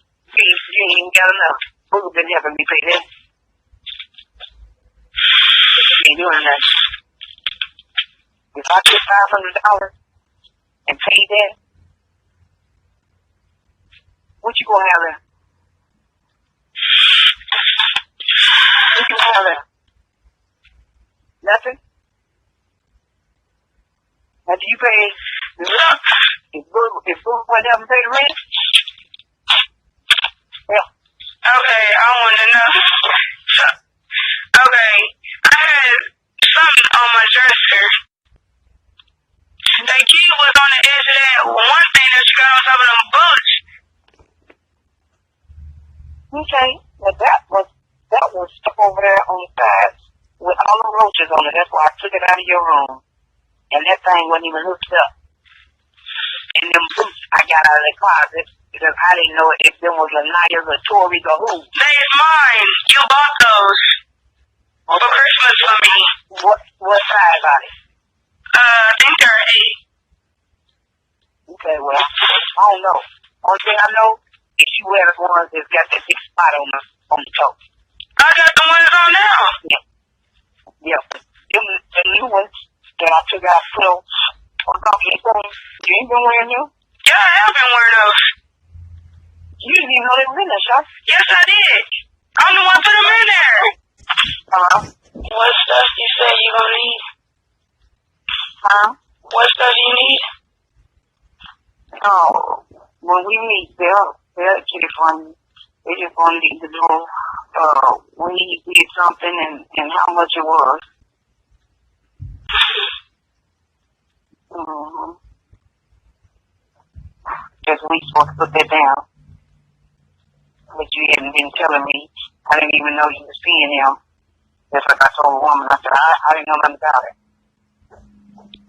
even got enough. Booger been helping me pay that. You ain't doing that. If I get $500 and pay that, what you gonna have there? What you gonna have there? Nothing? do you pay? If Boo went up and pay the rent? Yeah. Okay, I want to know. So, okay, I had something on my dresser. The key was on the edge of that one thing that you got on top of them books. Okay. Well, that was stuck over there on the side with all the roaches on it. That's why I took it out of your room. And that thing wasn't even hooked up. And them boots I got out of the closet because I didn't know if them was Lania's or Tori's or who. They's mine. You bought those for Christmas for me. What size are they? I think they're 8. Okay, well, I don't know. Only thing I know is you wear the ones that's got that big spot on the toe. I got the ones on now. Yeah. Them the new ones that I took out put on top of your thing. You ain't been wearing them? Yeah, I have been wearing those. You didn't even know they were in there, shop. Yes, I did. I'm the one put them in there. Hello? What stuff you say you gonna need? Huh? What stuff you need? Oh, when we meet, they'll get it from you. They just want to need to know when he did something and how much it was. Mm-hmm. Just we supposed to put that down. But you hadn't been telling me. I didn't even know you were seeing him. Just like I told a woman, I said, I didn't know nothing about it.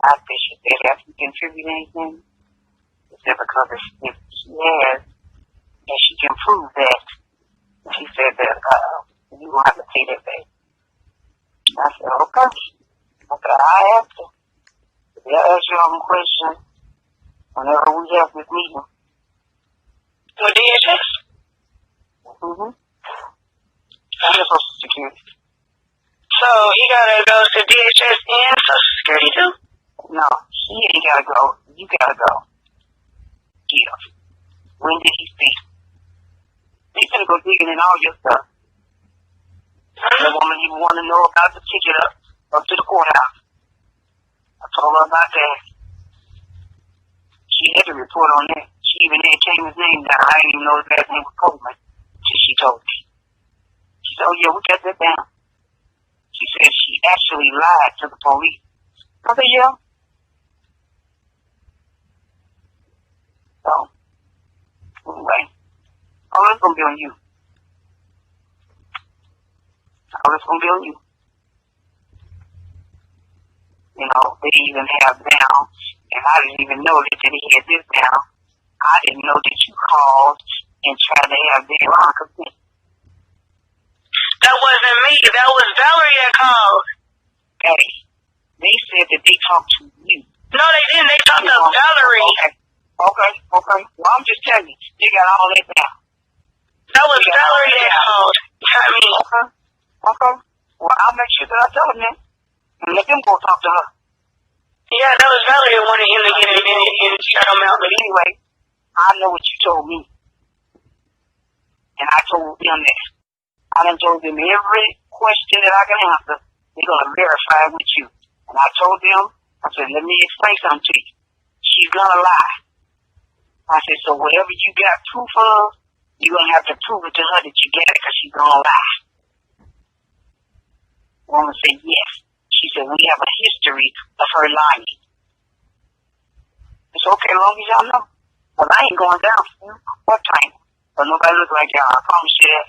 I said, she said, have you contributed anything? She said, because if she has, and she can prove that, she said that you will have to pay that back. I said, okay. I said, I have to. They'll ask you all a question whenever we have this meeting. With DHS? Mm-hmm. I'm the Social Security. So he gotta go to DHS and Social Security too? No, he ain't gotta go. You gotta go. Yeah. When did he speak? He's gonna go digging in all your stuff. The woman even want to know about the ticket up to the courthouse. I told her about that. She had to report on that. She even had Tamer's name down. I didn't even know his last name was Coleman till she told me. She said, oh yeah, we got that down. She said she actually lied to the police. I said, yeah. So, anyway, all that's gonna be on you. All that's gonna be on you. You know, they even have down, and I didn't even know that he had this down. I didn't know that you called and tried to have their consent. That wasn't me. That was Valerie that called. Hey, they said that they talked to you. No, they didn't. They talked to Valerie. Okay. Well, I'm just telling you, they got all that down. That was Valerie that called. Not me. Okay. Well, I'll make sure that I tell them that. And let them go talk to her. Yeah, that was Valerie that wanted him to get him in and shut him out. But anyway, I know what you told me. And I told them that. I done told them every question that I can answer, they're going to verify with you. And I told them, I said, let me explain something to you. She's going to lie. I said, so whatever you got proof of, you're going to have to prove it to her that you get it because she's going to lie. The woman said, yes. She said, we have a history of her lying. It's okay as long as y'all know. But I ain't going down for you. What time? But nobody look like y'all. I promise you that.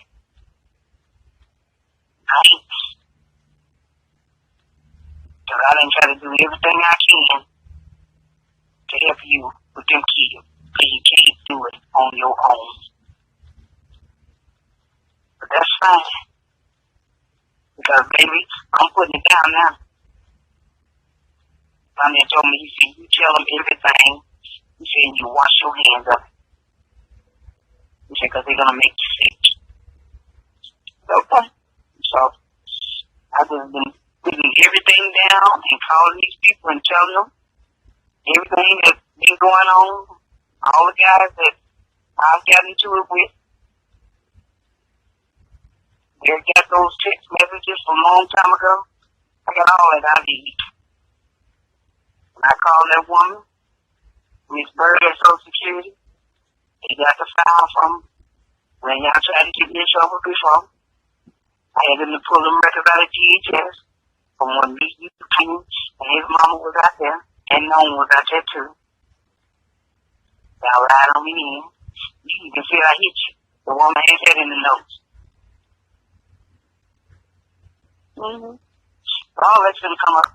I ain't. Because I done try to do everything I can to help you with them kids. Because you can't do it on your own. But that's fine. Because, baby, I'm putting it down now. Sonny told me, he said, you tell them everything. He said, you wash your hands of it. He said, because they're going to make you sick. Okay. So, I've just been putting everything down and calling these people and telling them everything that's been going on, all the guys that I've gotten into it with. They got those text messages from a long time ago. I got all that I need. When I called that woman, Miss Bird at Social Security, they got the file from when y'all tried to get me in trouble before. I had them to pull them records out of GHS from when Miss King and his mama was out there, and Noam was out there too. Y'all lied on me in. You can feel I hit you. The woman had that in the notes. All that's gonna come up.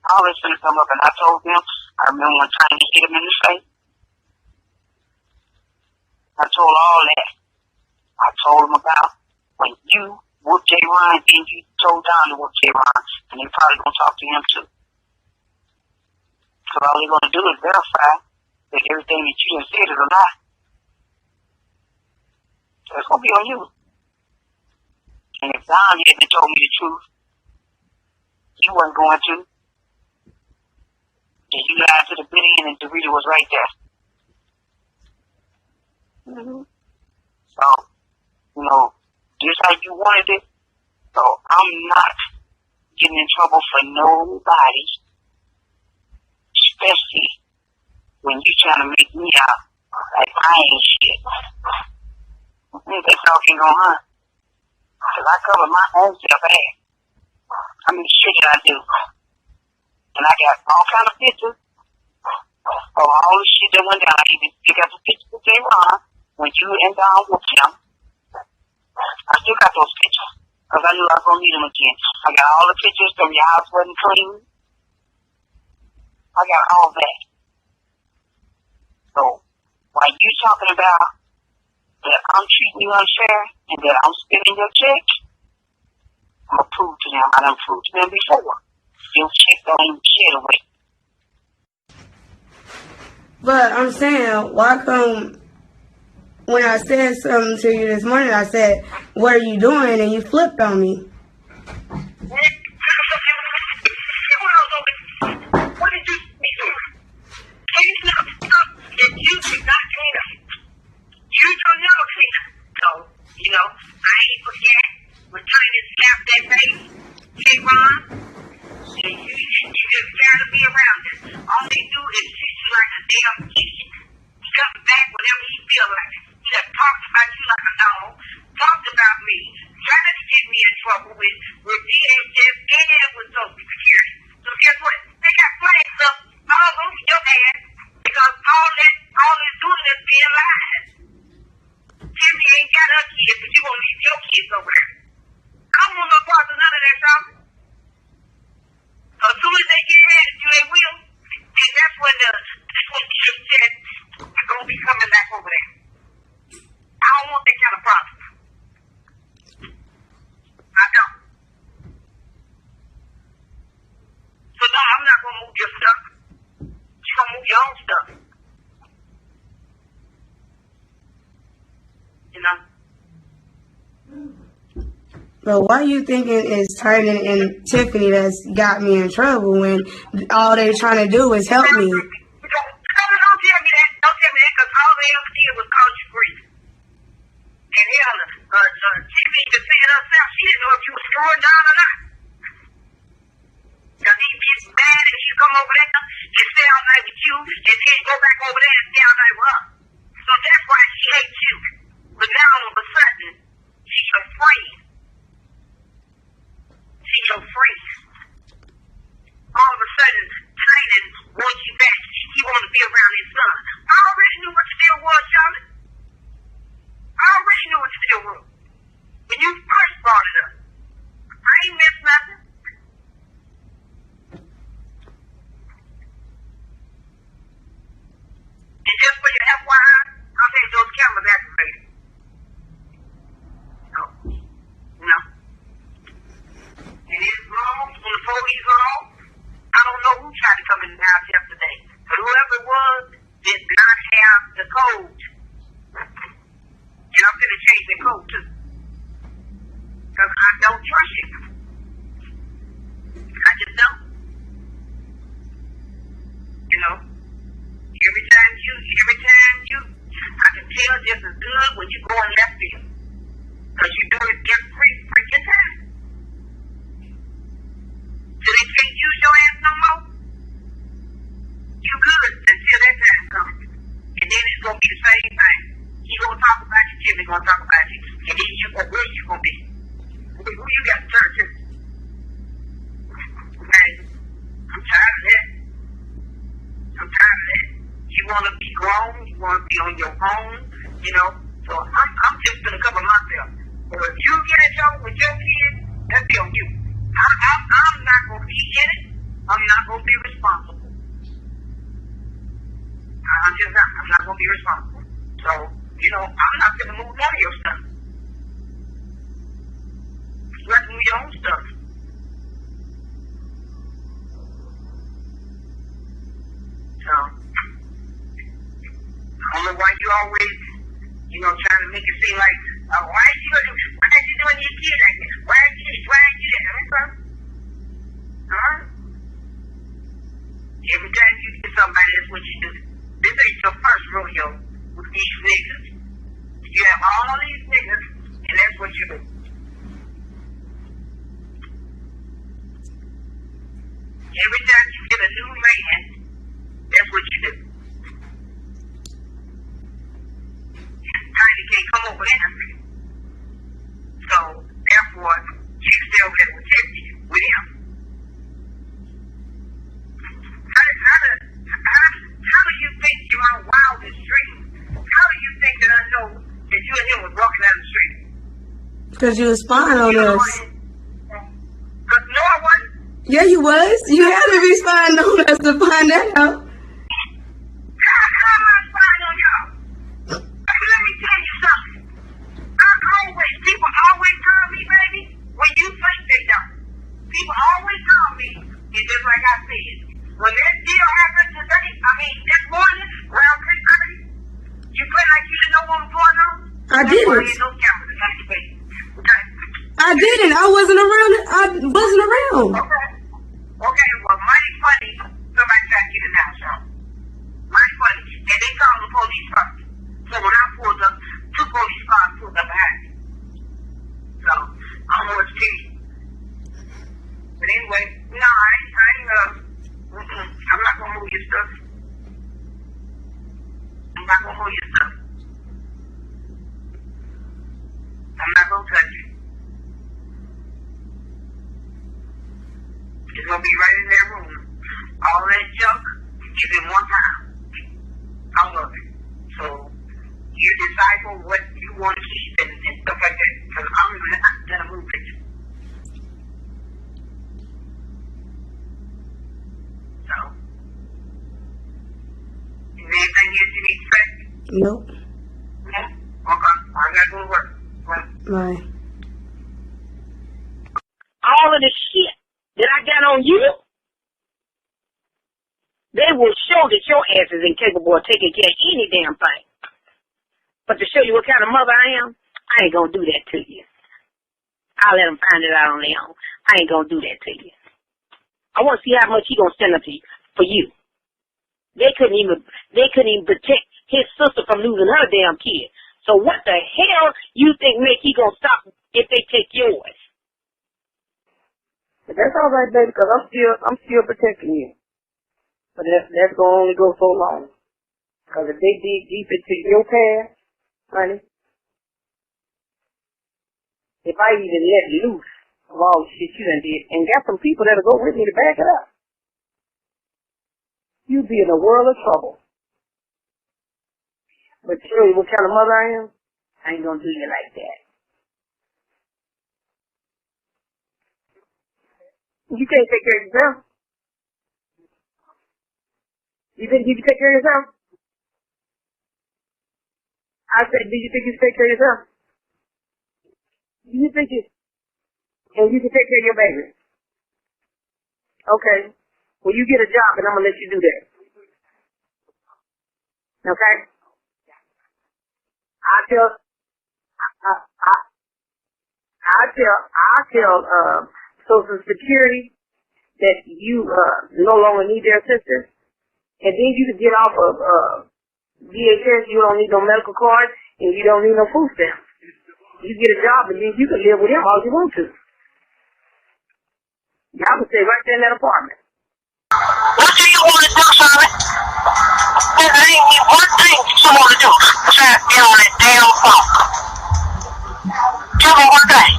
All that's gonna come up, and I told them, I remember one time they hit him in the face. I told all that. I told them about when you whooped J. Ron and you told Don to whoop J. Ron, and they probably gonna talk to him too. So all they're gonna do is verify that everything that you just said is a lie. So it's gonna be on you. And if Don hadn't told me the truth, he wasn't going to. And you lied to the bitter end, and Dorita was right there. So, just like you wanted it. So I'm not getting in trouble for nobody, especially when you trying to make me out like I ain't shit. That's all can go on. Because I cover my own self ass. I mean, shit that I do. And I got all kind of pictures of all the shit that went down. I even pick up the pictures of J. Ron when you and Don whooped him. I still got those pictures. Because I knew I was going to need them again. I got all the pictures from your house wasn't clean. I got all that. So, while you talking about that I'm treating you unfair and that I'm spending your check, I'm going to prove to them. I done proved to them before. Your check don't even shit away. But I'm saying, why come when I said something to you this morning, I said, what are you doing? And you flipped on me. What did you be doing? Cleaning up stuff that you did not clean up. You don't never clean up. So, I ain't forget when Tiny slapped that face, J. Ron, and you just gotta be around it. All they do is treat you like a damn idiot. He comes back whenever he feels like it. He just talks about you like a dog, talks about me, trying to get me in trouble with DHS and with Social Security. So guess what? They got plenty of stuff all over your ass because all it's doing is being lied. Timmy ain't got her kids, but you gonna leave your kids over there. I don't want no part of none of that, y'all. As soon as they get ready to, they will. And that's when Kim said, I'm gonna be coming back over there. I don't want that kind of problem. I don't. So no, I'm not gonna move your stuff. You're gonna move your own stuff. But why you thinking it's Tynan and Tiffany that's got me in trouble when all they're trying to do is help me? Don't tell me that. Don't tell me that because all they ever did was cause you grief. And hell, Tiffany could say it herself. She didn't know if you were screwing down or not. Because he gets mad and you come over there and stay all night with you and then go back over there and stay all night with her. So that's why she hates you. But now all of a sudden, she's afraid. She's afraid. All of a sudden, Tynan wants you back. He wants to be around his son. I already knew what the deal was, Charlotte. I already knew what the deal was. When you first brought it up. I ain't missed nothing. And just for your FYI, I'll take those cameras activated. No. And it's wrong, when the police wrong, I don't know who tried to come in the house yesterday. But whoever it was did not have the code. And I'm going to change the code too. Because I don't trust you. I just don't. Every time you, I can tell just as good when you go in left field. Because you do it every freaking time. So they can't use your ass no more? Kimberly gonna talk about you. And then you, where you gonna be? Who you got to turn to? Okay? I'm tired of that. I'm tired of that. You want to be grown. You want to be on your own. You know. So I'm just gonna cover myself. But if you get in trouble with your kids, that's on you. I'm not gonna be in it. I'm not gonna be responsible. I'm just not. I'm not gonna be responsible. So you know, I'm not gonna move none of your stuff. You have to move your own stuff. So I don't know why you always, you know, trying to make it seem like, why is you doing your kid like this? Why is you this? Why is you that? Huh? Every time you get somebody, that's what you do. This ain't your first rodeo with these niggas. You have all these niggas, and that's what you do. Every time you get a new man, that's what you do. You can't come over there. So, therefore, you still get protected with him. How do you think you're on wildest dream? How do you think that I know that you and him was walking down the street? Because you was spying on us. Because no, I wasn't. Yeah, you was. You had to be spying on us to find that out. How am I spying on y'all? Let me tell you something. People always call me, baby, when you think they don't. People always call me, and just like I said, when that deal happened today, this morning, around 3:30, you feel like you didn't know what was going on? I didn't. I didn't. I wasn't around. Okay, well, mighty funny, somebody tried to get it out, y'all. Mighty funny. And they called the police first. So when I pulled up, 2 police cars pulled up behind me. So, I don't know what to tell you. But anyway, no, I'm not gonna move your stuff. I'm not gonna move your stuff. I'm not gonna touch it. It's gonna be right in that room. All that junk is in one time. All of it. So, you decipher what you want to keep and stuff like that. Because I'm not gonna move it. So, is there anything else you need to say? Nope. No? Okay. I gotta go to work. Right. All of the shit that I got on you, they will show that your ass is incapable of taking care of any damn thing. But to show you what kind of mother I am, I ain't gonna do that to you. I'll let them find it out on their own. I ain't gonna do that to you. I want to see how much he gonna stand up to you, for you. They couldn't even protect his sister from losing her damn kid. So what the hell you think make he gonna stop if they take yours? But that's all right, baby, because I'm still protecting you. But that's gonna only go so long. Because if they dig deep into your past, honey, if I even let loose of all the shit you done did, and got some people that'll go with me to back it up, you'd be in a world of trouble. But tell you what kind of mother I am, I ain't gonna do you like that. You can't take care of yourself. You think you can take care of yourself? I said, do you think you can take care of yourself? Do you think and you can take care of your baby? Okay. Well, you get a job and I'm gonna let you do that. Okay? I tell Social Security that you no longer need their assistance, and then you can get off of DHS. You don't need no medical card, and you don't need no food stamps. You get a job, and then you can live with them all you want to. Y'all can stay right there in that apartment. What do you want to do, Charlotte? There ain't one thing you want to do besides get on that damn phone. Tell me one thing.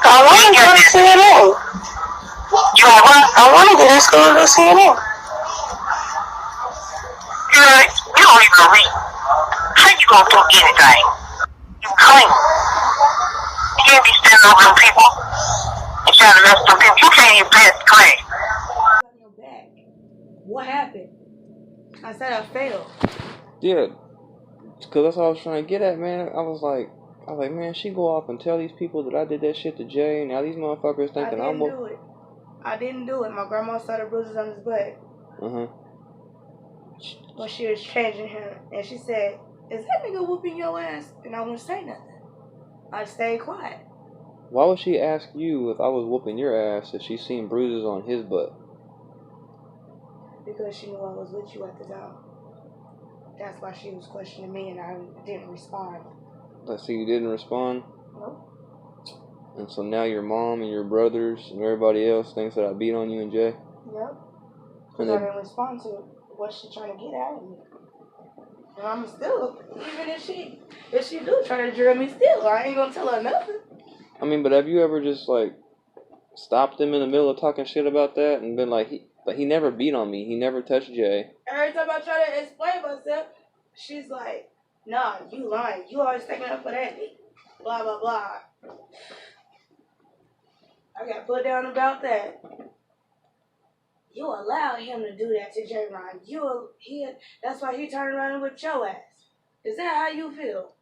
I want to go to CNN. You want what? I want to go to school to CNN. You don't even read. How you gonna do anything? You clean. You can't be standing over them people and trying to mess with them people. You can't even pass the class. What happened? I said I failed. Yeah, because that's what I was trying to get at, man. I was like, man, she go off and tell these people that I did that shit to Jay. Now these motherfuckers thinking I'm... I didn't do it. My grandma saw the bruises on his butt. When she was changing him. And she said, is that nigga whooping your ass? And I wouldn't say nothing. I stayed quiet. Why would she ask you if I was whooping your ass if she seen bruises on his butt? Because she knew I was with you at the time. That's why she was questioning me and I didn't respond. So you didn't respond? Nope. And so now your mom and your brothers and everybody else thinks that I beat on you and Jay? Yep. Because I didn't respond to what she trying to get out of me. And I'm still, even if she do try to drill me still, I ain't gonna tell her nothing. I mean, but have you ever just like stopped him in the middle of talking shit about that and been like, he never beat on me, he never touched Jay? Every time I try to explain myself, she's like, nah, you lying. You always taking up for that. Blah, blah, blah. I got put down about that. You allowed him to do that to J. Ron. That's why he turned around and whipped your ass. Is that how you feel?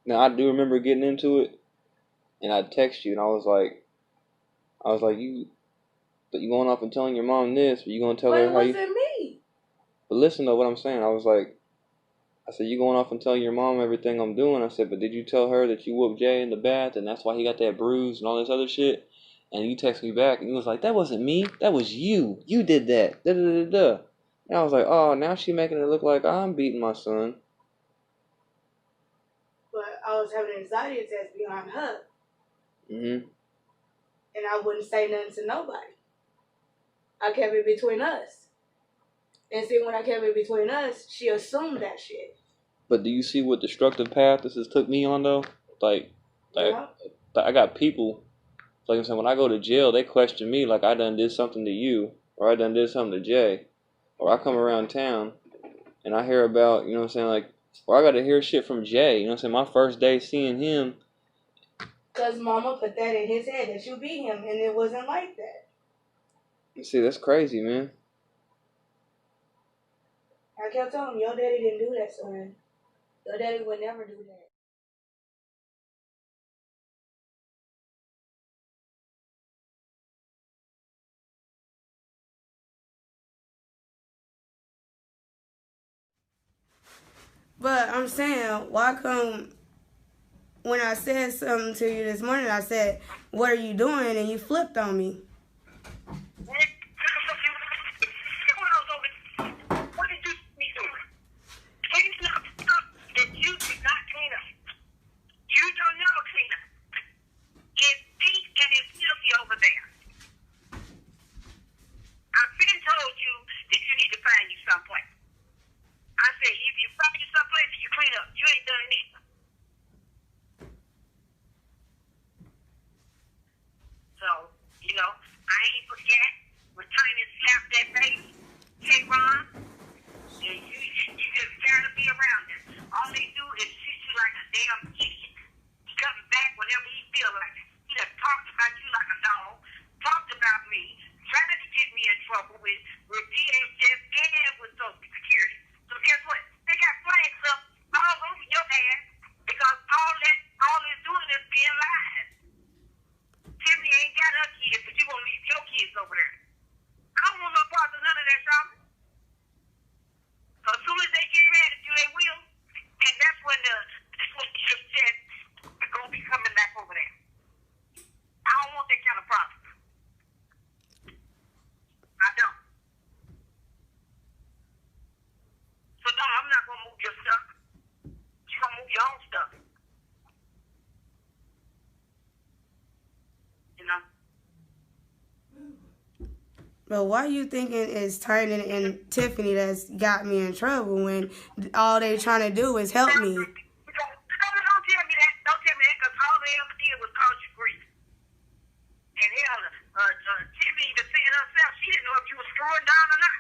Now, I do remember getting into it, and I text you, and I was like, you going off and telling your mom this, but you gonna tell her how you... But it wasn't me. But listen to what I'm saying. I said, you going off and telling your mom everything I'm doing. I said, but did you tell her that you whooped Jay in the bath, and that's why he got that bruise and all this other shit? And you text me back, and you was like, that wasn't me. That was you. You did that. Da-da-da-da. And I was like, oh, now she making it look like I'm beating my son. But I was having an anxiety attack behind her. And I wouldn't say nothing to nobody. I kept it between us. And see, when I kept it between us, she assumed that shit. But do you see what destructive path this has took me on, though? Like Yeah. I got people... Like I'm saying, when I go to jail, they question me like I done did something to you, or I done did something to Jay, or I come around town and I hear about, you know what I'm saying, like, or I got to hear shit from Jay, you know what I'm saying, my first day seeing him. Because mama put that in his head that you beat him, and it wasn't like that. You see, that's crazy, man. I kept telling him, your daddy didn't do that, son. Your daddy would never do that. But I'm saying, why come when I said something to you this morning, I said, what are you doing? And you flipped on me. What did you me do? Clean up stuff that you did not clean up. You don't never clean up. It's Pete and his filthy over there. I've been told you that you need to find you someplace. I said, if you find you someplace, you clean up. You ain't done it. So, I ain't forget when Tiny slapped that baby, J-Ron, and you just gotta be around them. All they do is treat you like a damn idiot. He comes back whenever he feel like it. He done talked about you like a dog, talked about me, tried to get me in trouble with DHS and with Social Security. So guess what? They got flags up all over your ass because all it's doing is being lied. Tiffany ain't got her kids, but you gonna leave your kids over there. I don't want no part of none of that, y'all. So as soon as they get mad at you, they will. And that's when the success is gonna be coming back over there. I don't want that kind of problem. I don't. So no, I'm not gonna move your stuff. You're gonna move your own stuff. But why you thinking it's Turner and Tiffany that's got me in trouble when all they trying to do is help me? Don't tell screw it down or not.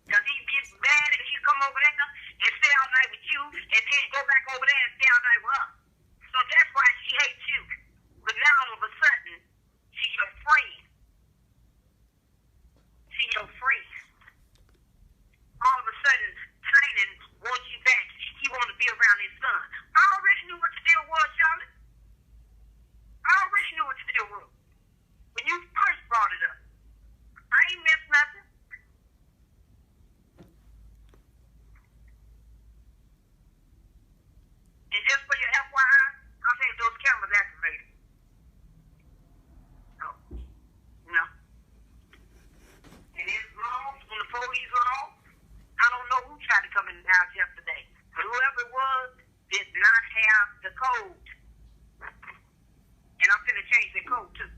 Because he gets mad if he come over there and stay all night with you, and then go back over there and stay all night with her. So that's why she hates you. But now all of a sudden, she's your friend. She's your friend. All of a sudden, Tynan wants you back. He wants to be around his son. I already knew what the deal was, Charlotte. I already knew what the deal was. When you first brought it up. I ain't missed nothing. And just for your FYI, I'll take those cameras activated. So, you know. And it's long, when the police are off, I don't know who tried to come in the house yesterday. But whoever it was did not have the code. And I'm going to change the code too.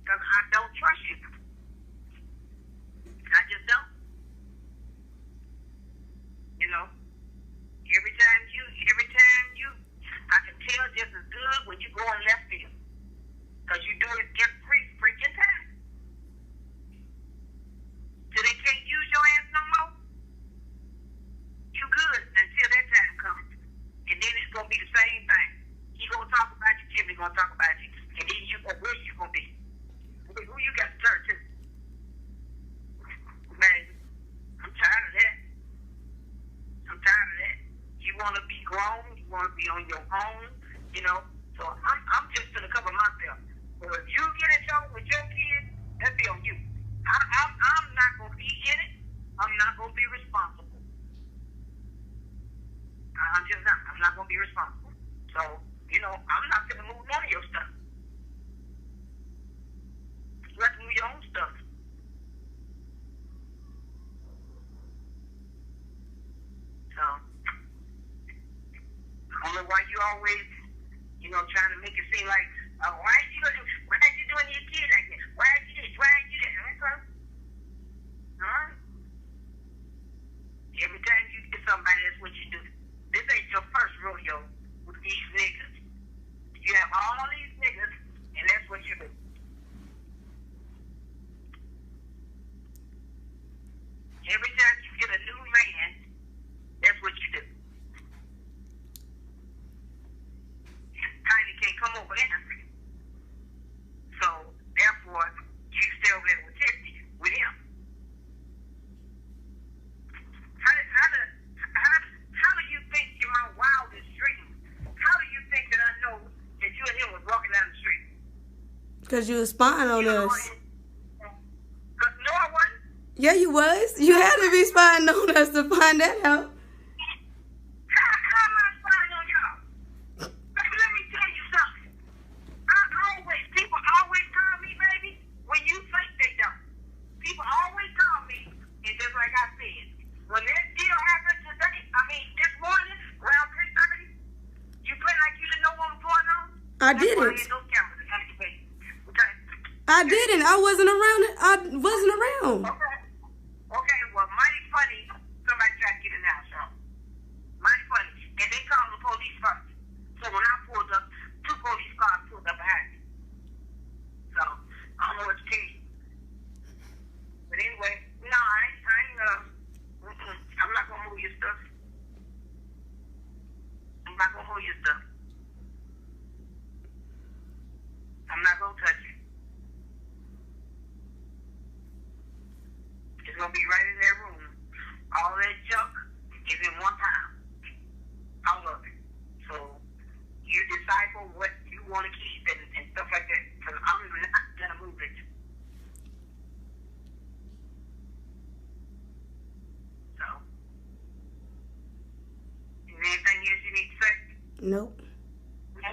Because I don't trust you. I just don't. You know, every time you, I can tell just as good when you go on left field. Because you do it every freaking time. So they can't use your ass no more. You good until that time comes. And then it's going to be the same thing. He going to talk about you, Kimberly going to talk about you. And then you, where you going to be? Who you got to turn to? Man, I'm tired of that. I'm tired of that. You want to be grown. You want to be on your own. You know. So I'm just going to cover myself. But if you get in trouble with your kids, that'll be on you. I'm not going to be in it. I'm not going to be responsible. I'm just not. I'm not going to be responsible. So, you know, I'm not going to move none of your stuff. You have to move your own stuff. So, I don't know why you always, you know, trying to make it seem like, why is you doing your kid like this? Why is you this? Why is you that? Okay. Alright? Every time you get somebody, that's what you do. This ain't your first rodeo with these niggas. You have all these niggas, and that's what you do. Every time you get a new man, that's what you do. Tiny can't come over there. So, therefore, you stay over there with him. How do you think in my wildest dreams, how do you think that I know that you and him was walking down the street? Because you was spying on us. No, I wasn't. Yeah, you was. You had to be spying on us to find that out. How am I spying on y'all? Baby, let me tell you something. People always call me, baby, when you think they don't. People always call me, and just like I said, when that deal happened today, this morning, around 3:30, you play like you didn't know what was going on? I didn't. Those cameras activated. Okay? I didn't. I wasn't around. Okay, well, mighty funny, somebody tried to get in the house, y'all. Mighty funny. And they called the police first. So when I pulled up, 2 police cars pulled up behind me. So, I don't know what to tell you. But anyway, no, I'm not going to move your stuff. I'm not going to hold your stuff. I'm not going to touch it. It's going to be right in that room. All that junk is in one pile. All of it. So, you decipher what you want to keep and stuff like that. Because I'm not going to move it. So, is there anything else you need to say? Nope. No?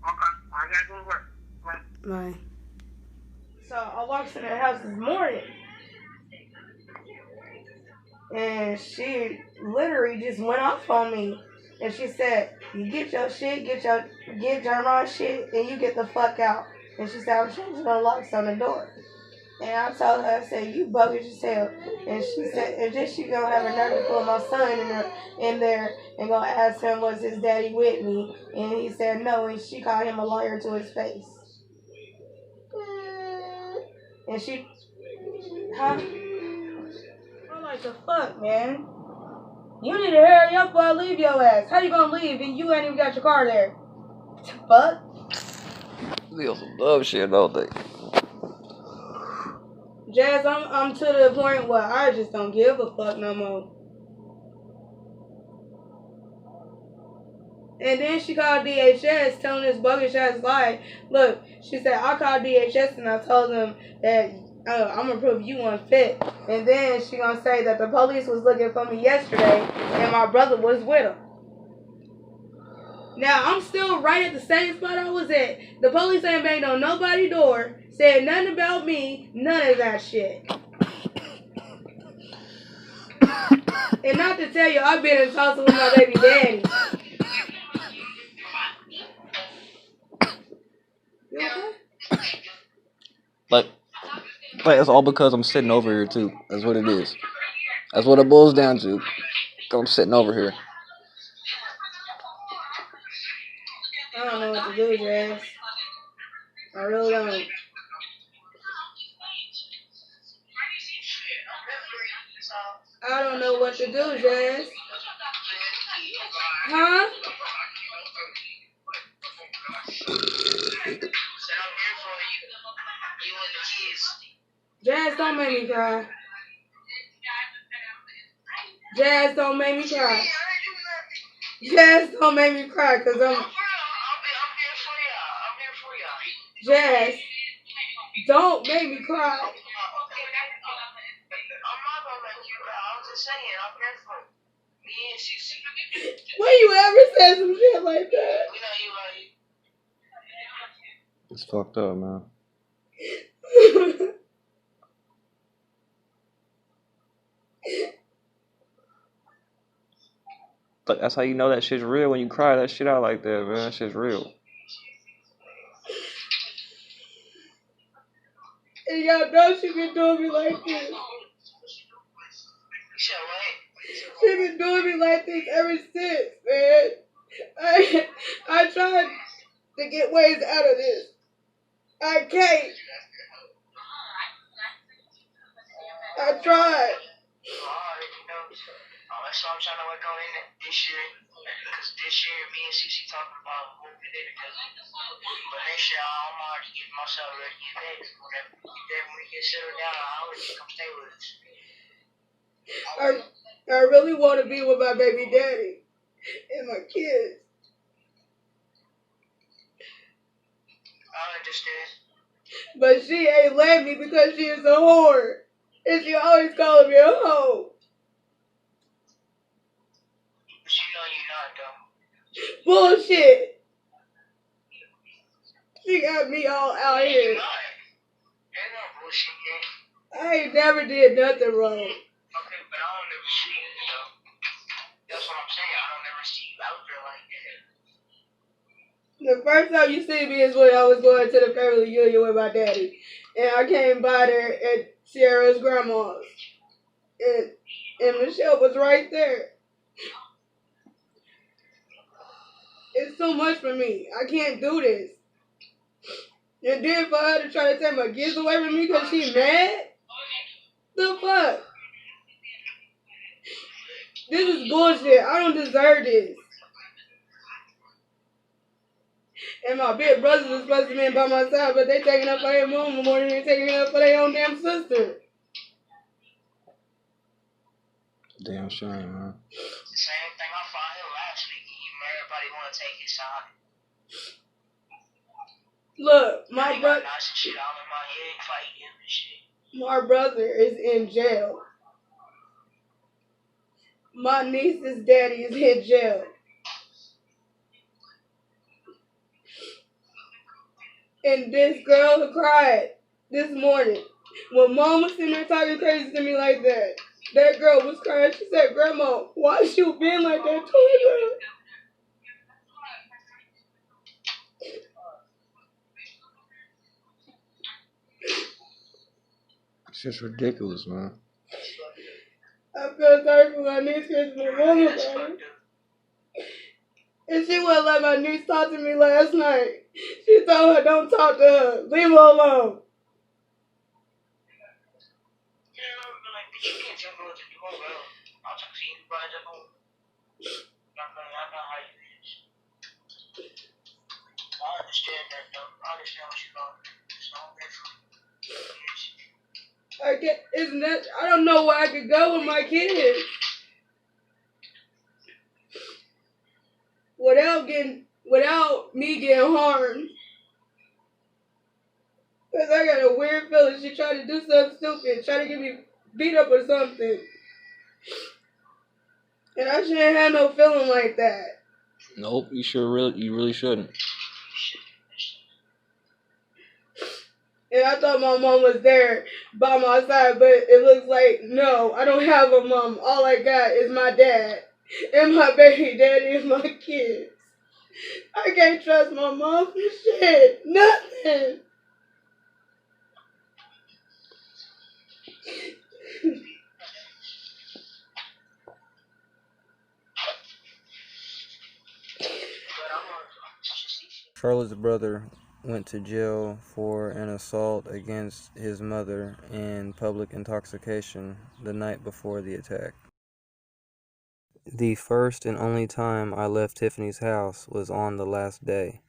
Okay. I got to go to work. Bye. So I walked in the house this morning, and she literally just went off on me. And she said, "You get your shit, get your wrong shit, and you get the fuck out." And she said, "I'm changing the locks on the door." And I told her, I said, "You bogus as hell." And she said, and then she gonna have a nerve to pull my son in there and gonna ask him, was his daddy with me? And he said no, and she called him a liar to his face. And she, huh? I'm like, the fuck, man? You need to hurry up before I leave your ass. How you gonna leave and you ain't even got your car there? Fuck. We on some love shit all day. Jazz, I'm to the point where I just don't give a fuck no more. And then she called DHS telling this bogus ass lie. Look, she said, I called DHS and I told them that I'm going to prove you unfit. And then she going to say that the police was looking for me yesterday and my brother was with them. Now, I'm still right at the same spot I was at. The police ain't banged on nobody's door, said nothing about me, none of that shit. And not to tell you, I've been in Tulsa with my baby daddy. You okay? Like it's all because I'm sitting over here too. That's what it is. That's what it boils down to. I'm sitting over here. I don't know what to do, Jazz. I really don't. I don't know what to do, Jazz. Huh? Jazz, don't make me cry. Jazz, don't make me cry. Jazz, don't make me cry, because I'm... Jazz, don't make me cry. When you ever said some shit like that? It's fucked up, man. But that's how you know that shit's real, when you cry that shit out like that, man. That shit's real. And y'all know she been doing me like this. She been doing me like this ever since, man. I tried to get ways out of this. I can't. I tried. That's what I'm trying to work on in this year. Because this year, me and Cece talking about moving in together. But next year, I'm already getting myself ready to get back. Whenever we get settled down, I always come stay with us. I really want to be with my baby daddy and my kids. I understand. But she ain't let me because she is a whore. And she always calling me a hoe. But you know you're not, though. Bullshit. She got me all out here. You're not. Ain't no bullshit, man. I ain't never did nothing wrong. Okay, but I don't never see you, though. That's what I'm saying. I don't never see you out there like that. The first time you see me is when I was going to the family reunion with my daddy. And I came by there at Sierra's grandma's. And Michelle was right there. It's too much for me. I can't do this. And then for her to try to take my kids away from me because she's mad? The fuck? This is bullshit. I don't deserve this. And my big brothers are supposed to be by my side, but they taking up for their mama more than they taking up for their own damn sister. Damn shame, man. Same thing I found him last week. Everybody want to take his side. Look, my brother. Shit all in my head, fight him and shit. My brother is in jail. My niece's daddy is in jail. And this girl who cried this morning, when mom was sitting there talking crazy to me like that, that girl was crying. She said, Grandma, why you been like that towards her? It's just ridiculous, man. I feel sorry for my niece because my mama about it. And she wouldn't let my niece talk to me last night. She told her, don't talk to her. Leave her alone. I don't know where I could go with my kids without me getting harmed. Cause I got a weird feeling she tried to do something stupid, try to get me beat up or something. And I shouldn't have no feeling like that. Nope, you really shouldn't. And I thought my mom was there by my side, but it looks like, no, I don't have a mom. All I got is my dad. And my baby daddy and my kids. I can't trust my mom for shit. Nothing. Charlotte's brother went to jail for an assault against his mother and public intoxication the night before the attack. The first and only time I left Tiffany's house was on the last day,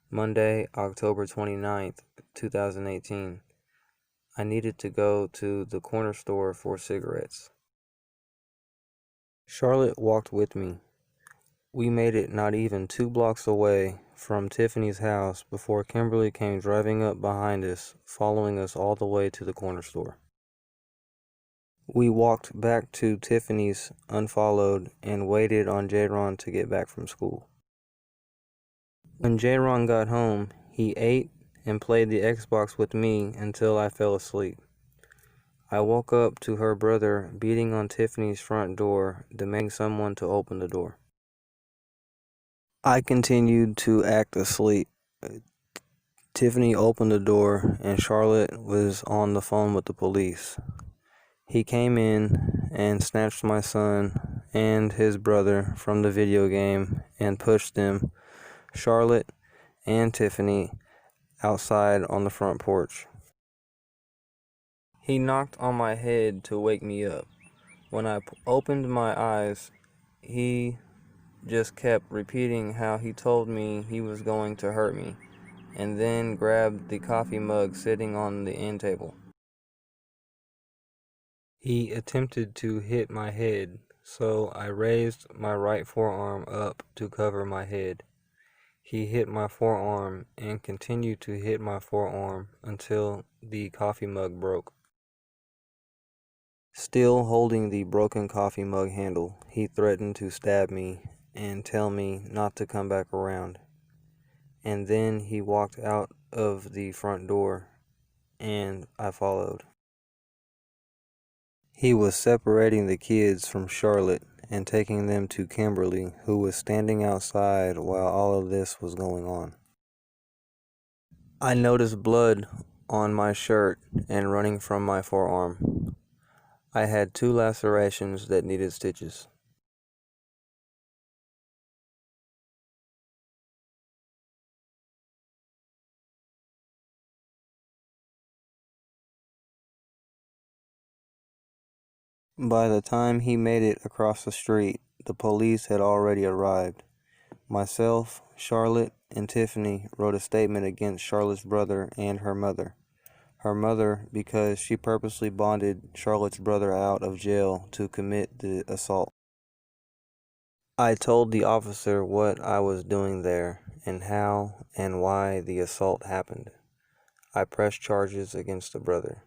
Monday, October 29th, 2018. I needed to go to the corner store for cigarettes. Charlotte walked with me. We made it not even 2 blocks away from Tiffany's house before Kimberly came driving up behind us, following us all the way to the corner store. We walked back to Tiffany's unfollowed and waited on J-Ron to get back from school. When J-Ron got home, he ate and played the Xbox with me until I fell asleep. I woke up to her brother beating on Tiffany's front door, demanding someone to open the door. I continued to act asleep. Tiffany opened the door and Charlotte was on the phone with the police. He came in and snatched my son and his brother from the video game and pushed them, Charlotte and Tiffany, outside on the front porch. He knocked on my head to wake me up. When I opened my eyes, he just kept repeating how he told me he was going to hurt me, and then grabbed the coffee mug sitting on the end table. He attempted to hit my head, so I raised my right forearm up to cover my head. He hit my forearm and continued to hit my forearm until the coffee mug broke. Still holding the broken coffee mug handle, he threatened to stab me and tell me not to come back around. And then he walked out of the front door, and I followed. He was separating the kids from Charlotte and taking them to Kimberly, who was standing outside while all of this was going on. I noticed blood on my shirt and running from my forearm. I had 2 lacerations that needed stitches. By the time he made it across the street, the police had already arrived. Myself, Charlotte, and Tiffany wrote a statement against Charlotte's brother and her mother. Her mother, because she purposely bonded Charlotte's brother out of jail to commit the assault. I told the officer what I was doing there and how and why the assault happened. I pressed charges against the brother.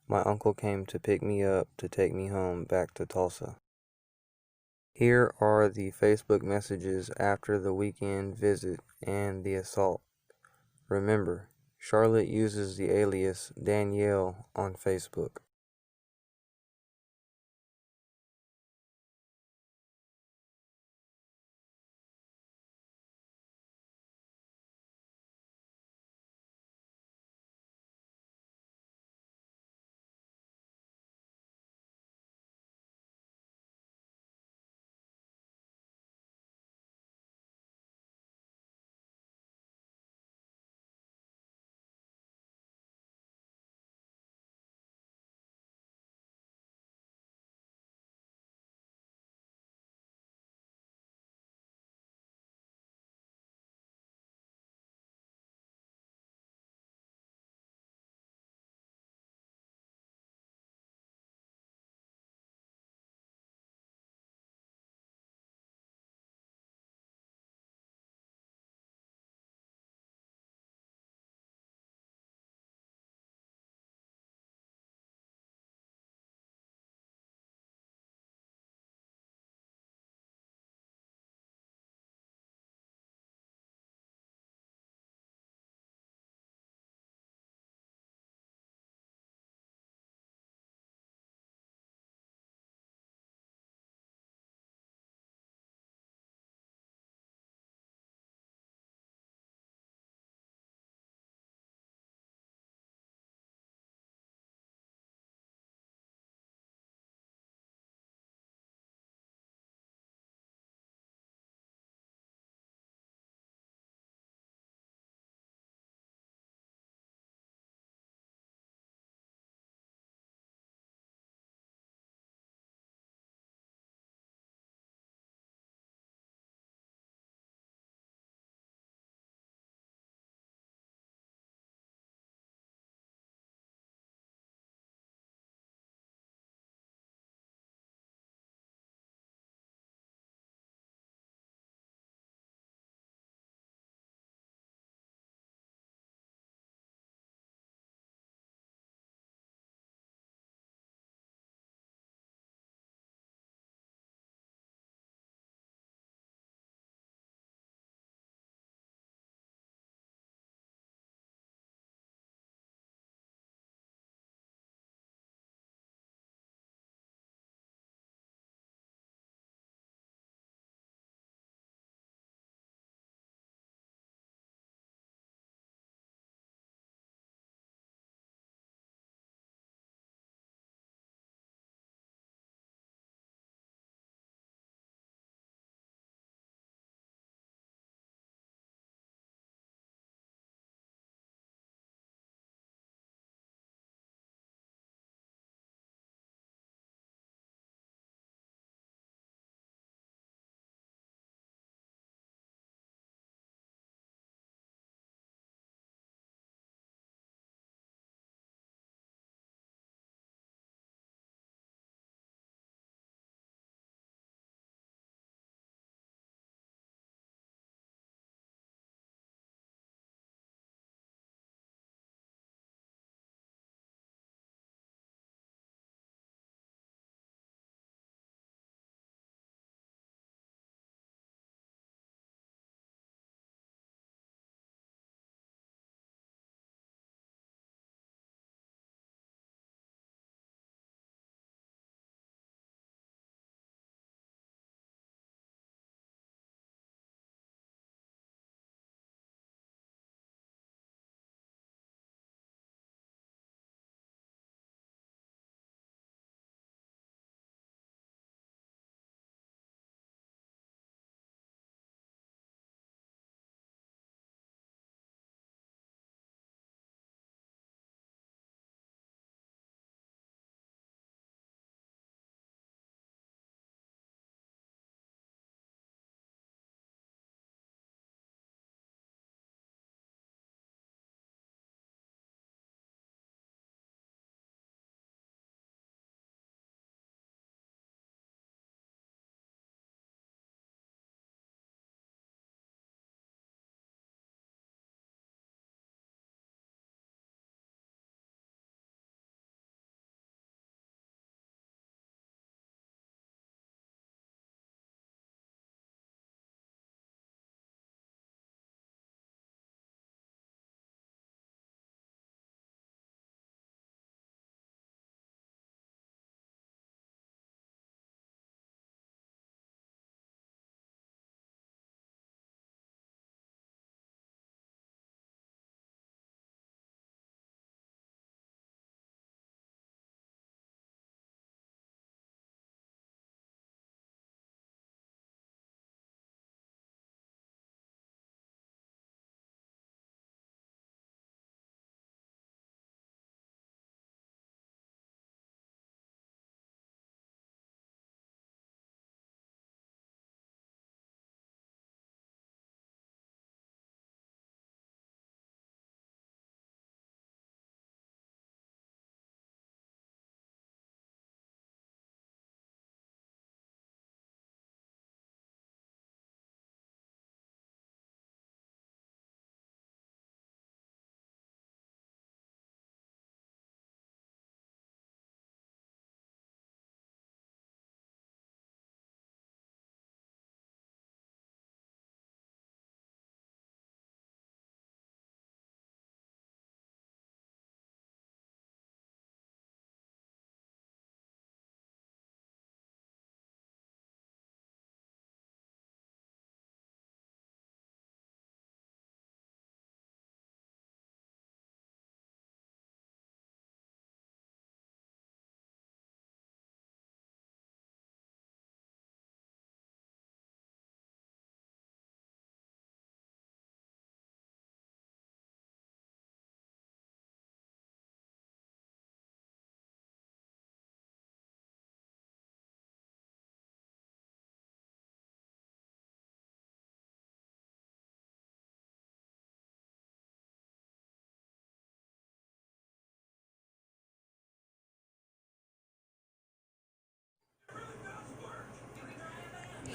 My uncle came to pick me up to take me home back to Tulsa. Here are the Facebook messages after the weekend visit and the assault. Remember, Charlotte uses the alias Danielle on Facebook.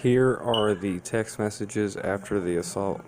Here are the text messages after the assault.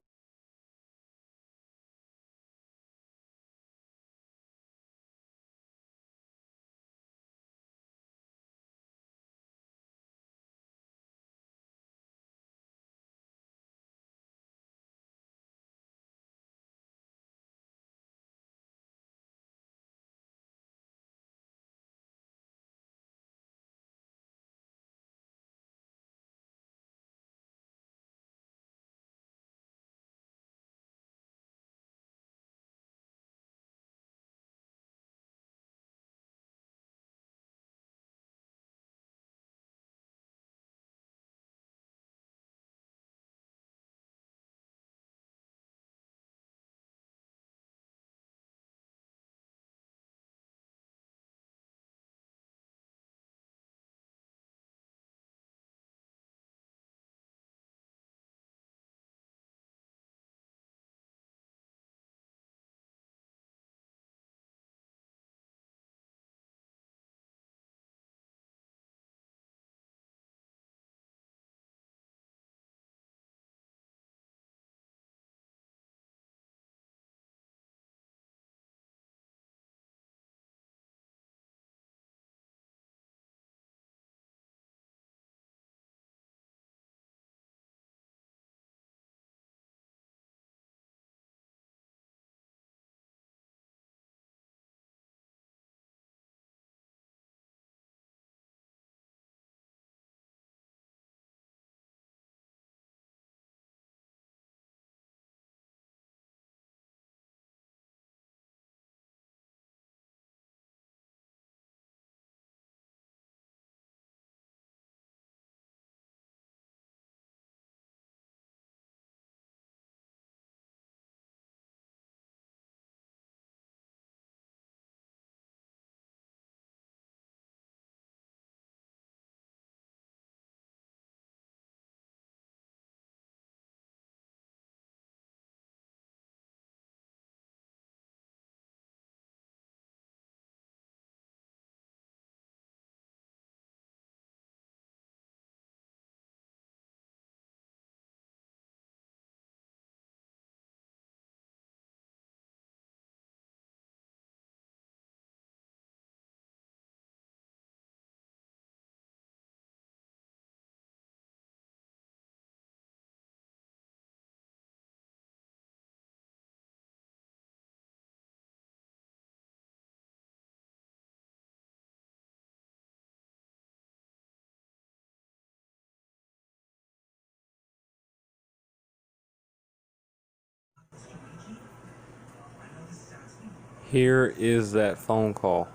Here is that phone call.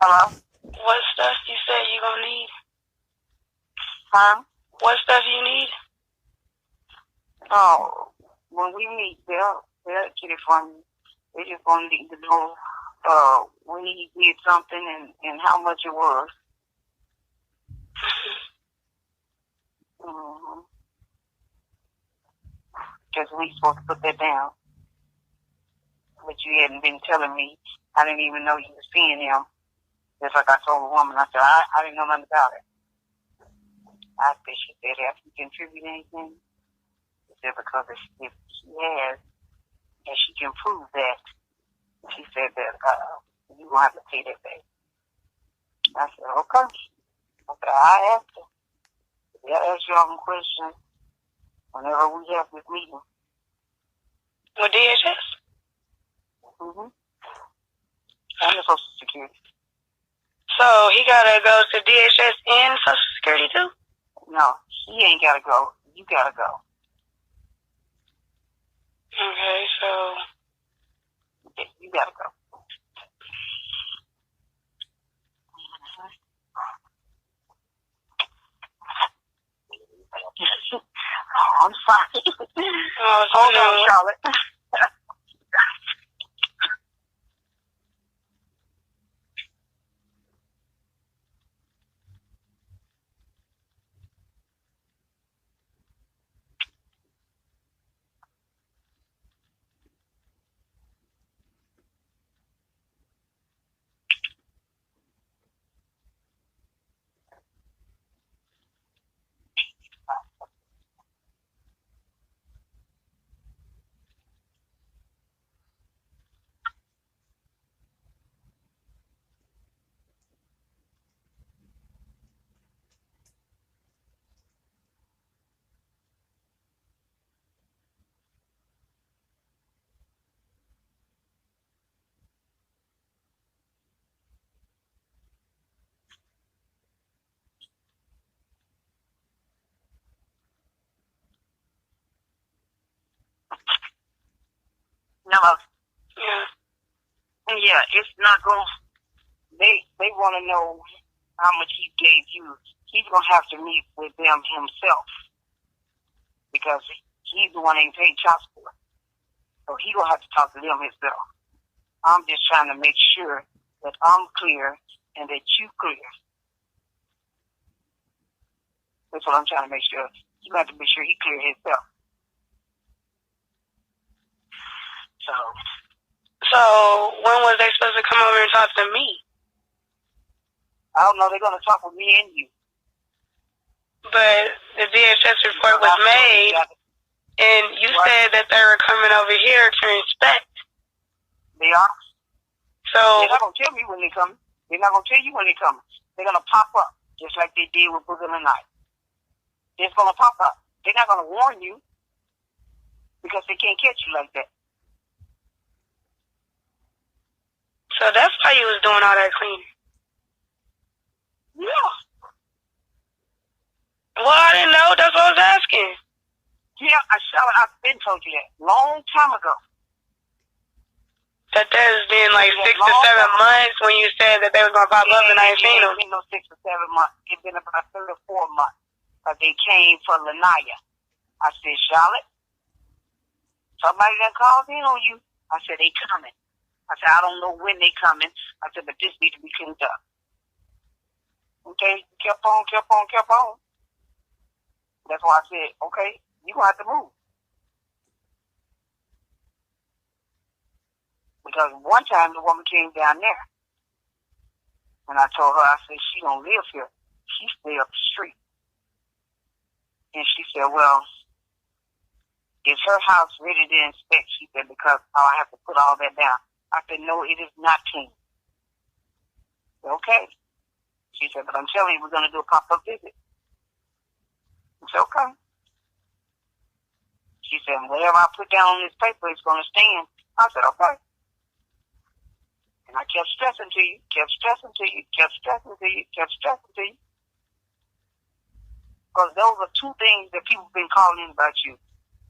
Hello? What stuff you said you gonna need? Huh? What stuff you need? Oh, when we meet, they'll get it from you. They just gonna need to know when he did something and how much it was. Mm-hmm. Because we supposed to put that down. But you hadn't been telling me. I didn't even know you were seeing him. Just like I told a woman, I said, I didn't know nothing about it. I said, she said, have you contributed anything? She said, because if she has, and she can prove that, she said that you will have to pay that back. I said, okay. I said, I asked her. I'll ask y'all some questions whenever we have this meeting. With DHS? Mm-hmm. And the Social Security. So he gotta go to DHS and Social Security too? No, he ain't gotta go. You gotta go. Okay, so Yeah, you gotta go. Oh, I'm sorry. Hold on, Charlotte. Hello. Yeah. Yeah, it's not going. They want to know how much he gave you. He's gonna have to meet with them himself because he's the one ain't paid child support. So he gonna have to talk to them himself. I'm just trying to make sure that I'm clear and that you clear. That's what I'm trying to make sure. You have to make sure he clear himself. So when was they supposed to come over and talk to me? I don't know. They're gonna talk with me and you. But the DHS report was made, and you said that they were coming over here to inspect. They are. So they're not gonna tell me when they come. They're not gonna tell you when they come. They're gonna pop up just like they did with Booger and Night. It's gonna pop up. They're not gonna warn you because they can't catch you like that. So that's why you was doing all that cleaning. Yeah. Well, I didn't know. That's what I was asking. Yeah, I've been told you that long time ago. That there's been like 6 to 7 months when you said that they was gonna pop up and I ain't seen them. It ain't been no 6 or 7 months. It's been about 3 or 4 months. But they came for Lanaya. I said, Charlotte, somebody that called in on you. I said, they coming. I said, I don't know when they coming. I said, but this needs to be cleaned up. Okay, kept on. That's why I said, okay, you gonna have to move. Because one time the woman came down there, and I told her, I said, she don't live here. She stay up the street. And she said, well, is her house ready to inspect? She said, because I have to put all that down. I said, no, it is not clean. Okay. She said, but I'm telling you, we're going to do a pop-up visit. I said, okay. She said, whatever I put down on this paper is going to stand. I said, okay. And I kept stressing to you. Because those are two things that people have been calling in about you.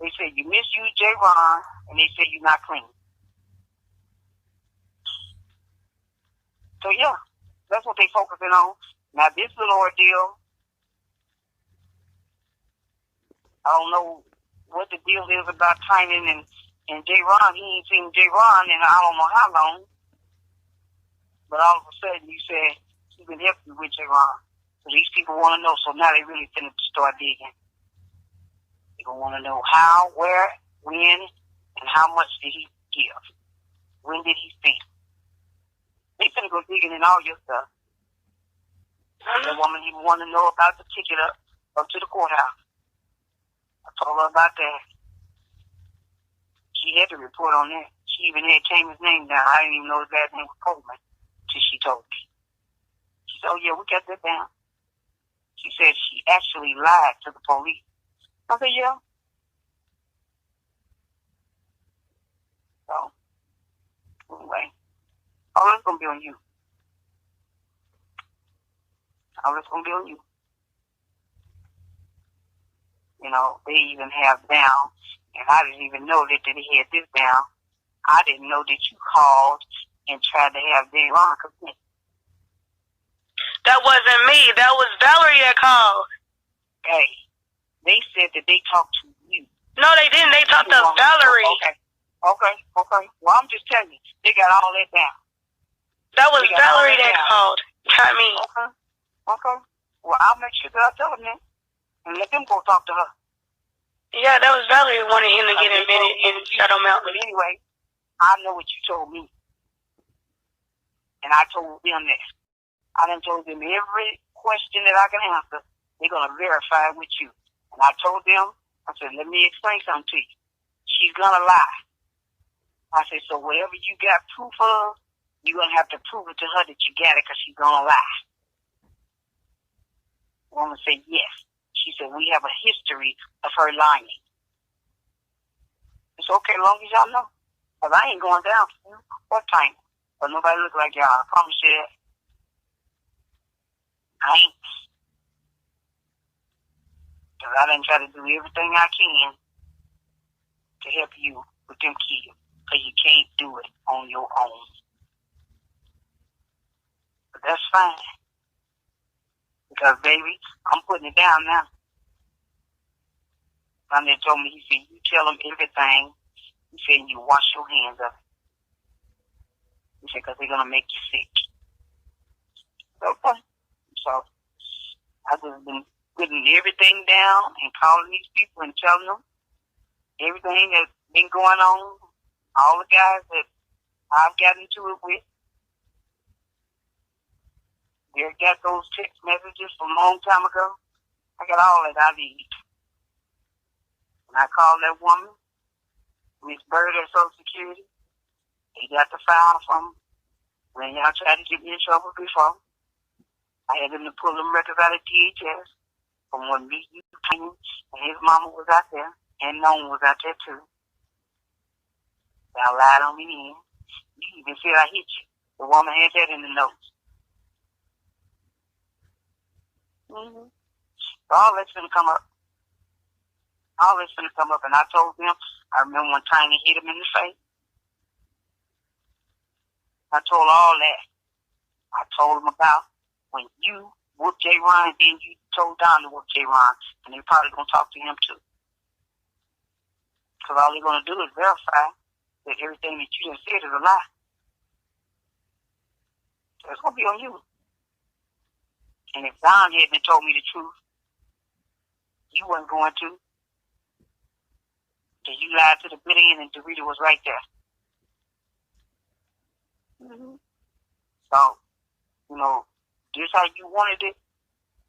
They say you misuse J. Ron, and they say you're not clean. So, yeah, that's what they're focusing on. Now, this little ordeal, I don't know what the deal is about timing and J. Ron. He ain't seen J. Ron in I don't know how long. But all of a sudden, you said he been helping you with J. Ron. So these people want to know. So now they really finna start digging. They gonna want to know how, where, when, and how much did he give? When did he spend? They finna go digging in all your stuff. The woman even want to know about the ticket up to the courthouse. I told her about that. She had to report on that. She even had changed his name down. I didn't even know his last name was Coleman till she told me. She said, oh yeah, we got that down. She said she actually lied to the police. I said, yeah. So, anyway, all this going to be on you. All this going to be on you. You know, they even have down, and I didn't even know that they had this down. I didn't know that you called and tried to have J-Ron consent. That wasn't me. That was Valerie that called. Hey, they said that they talked to you. No, they didn't. They talked to Valerie. Okay. Well, I'm just telling you, they got all that down. That was Valerie that called. Not me. Okay. Well, I'll make sure that I tell them that and let them go talk to her. Yeah, that was Valerie who wanted him to get admitted in Shadow Mountain. But anyway, I know what you told me. And I told them that. I done told them every question that I can answer, they're going to verify with you. And I told them, I said, let me explain something to you. She's going to lie. I said, so whatever you got proof of, you're going to have to prove it to her that you got it because she's going to lie. The woman said, yes. She said, we have a history of her lying. It's okay as long as y'all know. Because I ain't going down for you or time. But nobody look like y'all. I promise you that. I ain't. Because I done try to do everything I can to help you with them kids. because you can't do it on your own. But that's fine. Because, baby, I'm putting it down now. Somebody told me, he said, you tell them everything. He said, you wash your hands of it. He said, because they're going to make you sick. Okay. So, I just been putting everything down and calling these people and telling them everything that's been going on, all the guys that I've gotten into it with. They got those text messages from a long time ago. I got all that I need. And I called that woman, Miss Bird at Social Security. They got the file from when y'all tried to get me in trouble before. I had them to pull them records out of DHS from when me, you, and his mama was out there, and Nolan was out there too. Y'all lied on me then. You even said I hit you. The woman had that in the notes. Mm-hmm. So all that's going to come up. All that's going to come up. And I told them, I remember one time they hit him in the face. I told all that. I told them about when you whooped J. Ron, and then you told Don to whoop J. Ron. And they're probably going to talk to him too. Because all they're going to do is verify that everything that you just said is a lie. So it's going to be on you. And if Don hadn't told me the truth, you wasn't going to. Because you lied to the bitter end and Dorita was right there. Mm-hmm. So, you know, this how you wanted it.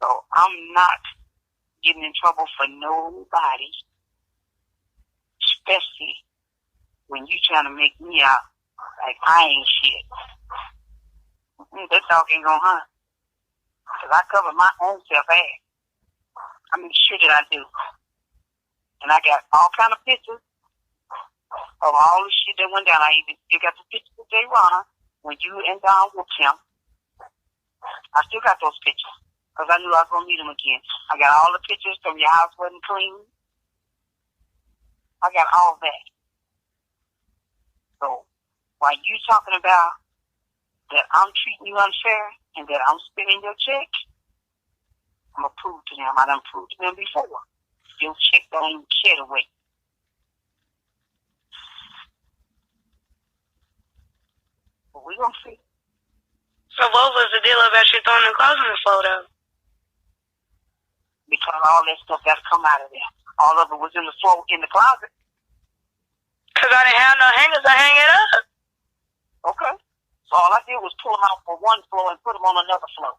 So I'm not getting in trouble for nobody, especially when you trying to make me out like I ain't shit. That dog ain't gonna hunt. Because I cover my own self-ass. I mean, shit that I do. And I got all kind of pictures of all the shit that went down. I even still got the pictures of J. Ron when you and Don whooped him. I still got those pictures. Because I knew I was going to meet him again. I got all the pictures from your house wasn't clean. I got all that. So, while you talking about that I'm treating you unfair and that I'm spending your check, I'm going to prove to them. I done proved to them before. Your check don't even care to wait. But we going to see. So what was the deal about you throwing the clothes on the floor, though? Because all that stuff got to come out of there. All of it was in the floor, in the closet. Because I didn't have no hangers to hang it up. Okay. So all I did was pull them out for one floor and put them on another floor.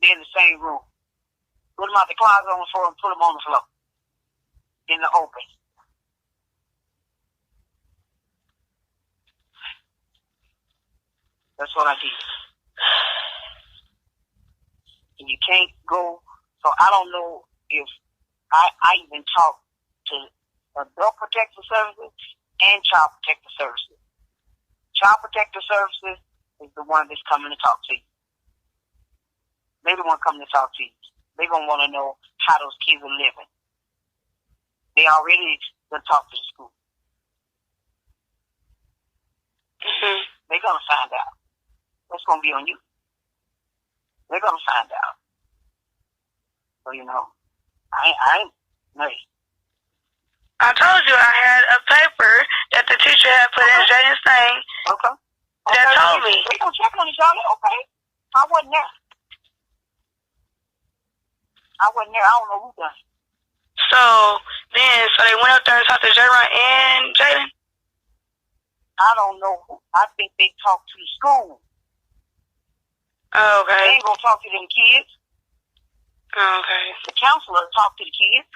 They're in the same room. Put them out the closet on the floor and put them on the floor. In the open. That's what I did. And you can't go. So I don't know if I even talk to Adult Protective Services and Child Protective Services. Child Protective Services is the one that's coming to talk to you. They're the one coming to talk to you. They're going to want to know how those kids are living. They already going to talk to the school. Mm-hmm. They're going to find out. That's going to be on you. They're going to find out. So, you know, I ain't, no. I told you I had a paper that the teacher had put in Jaden's thing. Okay. That told me. We don't check on each other, okay? I wasn't there. I don't know who done it. So they went up there and talked to J-Ron and Jaden? I don't know who. I think they talked to the school. Oh, okay. They ain't gonna talk to them kids. Oh, okay. The counselor talk to the kids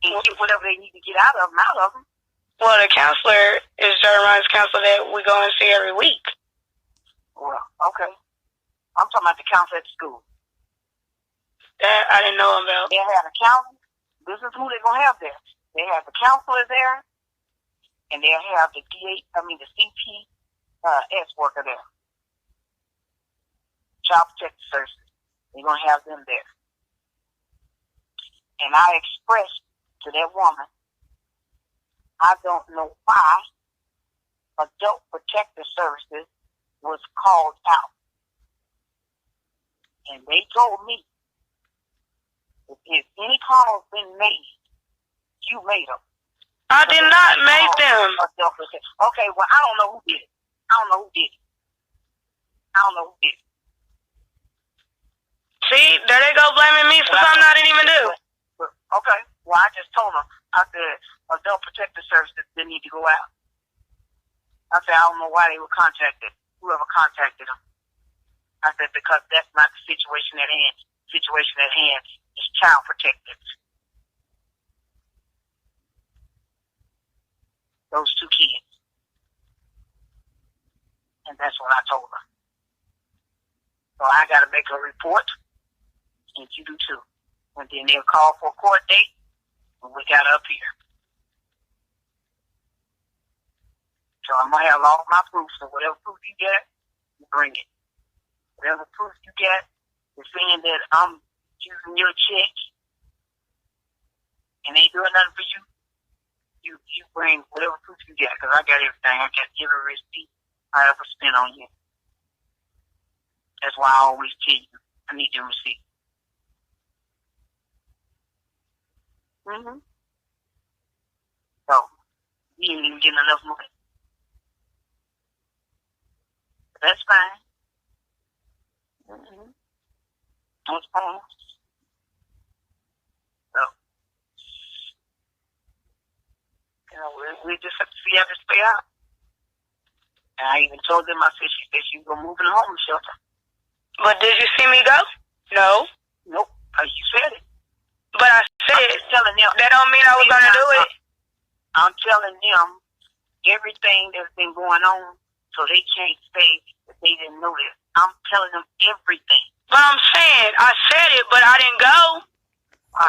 and get whatever they need to get out of them. Well, the counselor is J-Ron's counselor that we go and see every week. Well, okay. I'm talking about the counselor at the school. That I didn't know about. They have a counselor. This is who they're gonna have there. They have the counselor there, and they'll have the the CPS worker there. Child Protective Services. They're gonna have them there. And I expressed to that woman, I don't know why Adult Protective Services was called out. And they told me, if any calls been made, you made them. I did not make them. Okay, well, I don't know who did it. I don't know who did it. See, there they go blaming me for something I didn't even do. Okay, well, I just told them. I said, Adult Protective Services didn't need to go out. I said, I don't know why they were contacted. Whoever contacted them. I said, because that's not the situation at hand. The situation at hand is child protective. Those two kids. And that's what I told her. So I got to make a report, and you do too. And then they'll call for a court date, and we got up here. So I'm going to have all my proof. So whatever proof you get, you bring it. Whatever proof you get is saying that I'm using your check and ain't doing nothing for you, you bring whatever proof you get, because I got everything. I got every receipt I ever spent on you. That's why I always tell you, I need your receipt. So, you ain't even getting enough money. That's fine. That's fine. So, you know, we just have to see how this play out. And I even told them, I said, she said she was going to move in a homeless shelter. But did you see me go? No. Nope. You said it. But I said, telling them, that don't mean I was going to do it. I'm telling them everything that's been going on, so they can't say that they didn't know this. I'm telling them everything. But I'm saying, I said it, but I didn't go.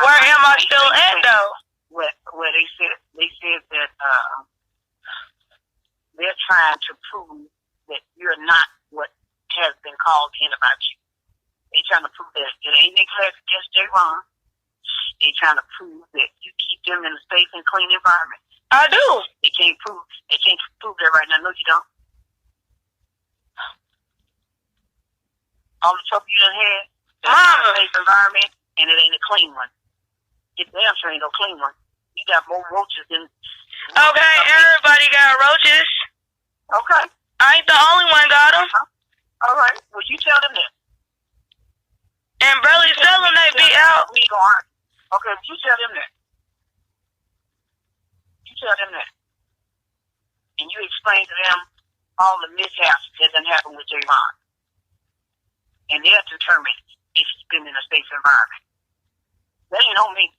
Where am I still at, though? Well, they said that they're trying to prove that you're not what has been called in about you. They're trying to prove that it ain't their class against J. Ron. They're trying to prove that you keep them in a safe and clean environment. I do. They can't prove that right now. No, you don't. All the trouble you done had, Mama, a safe environment, and it ain't a clean one. It damn sure ain't no clean one. You got more roaches than. Okay, everybody got roaches. Okay. I ain't the only one got them. All right. Well, you tell them that. And Burley's telling them they be out. We go on. Okay, you tell them that. You tell them that. And you explain to them all the mishaps that done happened with Javon. And they'll determine if he's been in a safe environment. That ain't on me.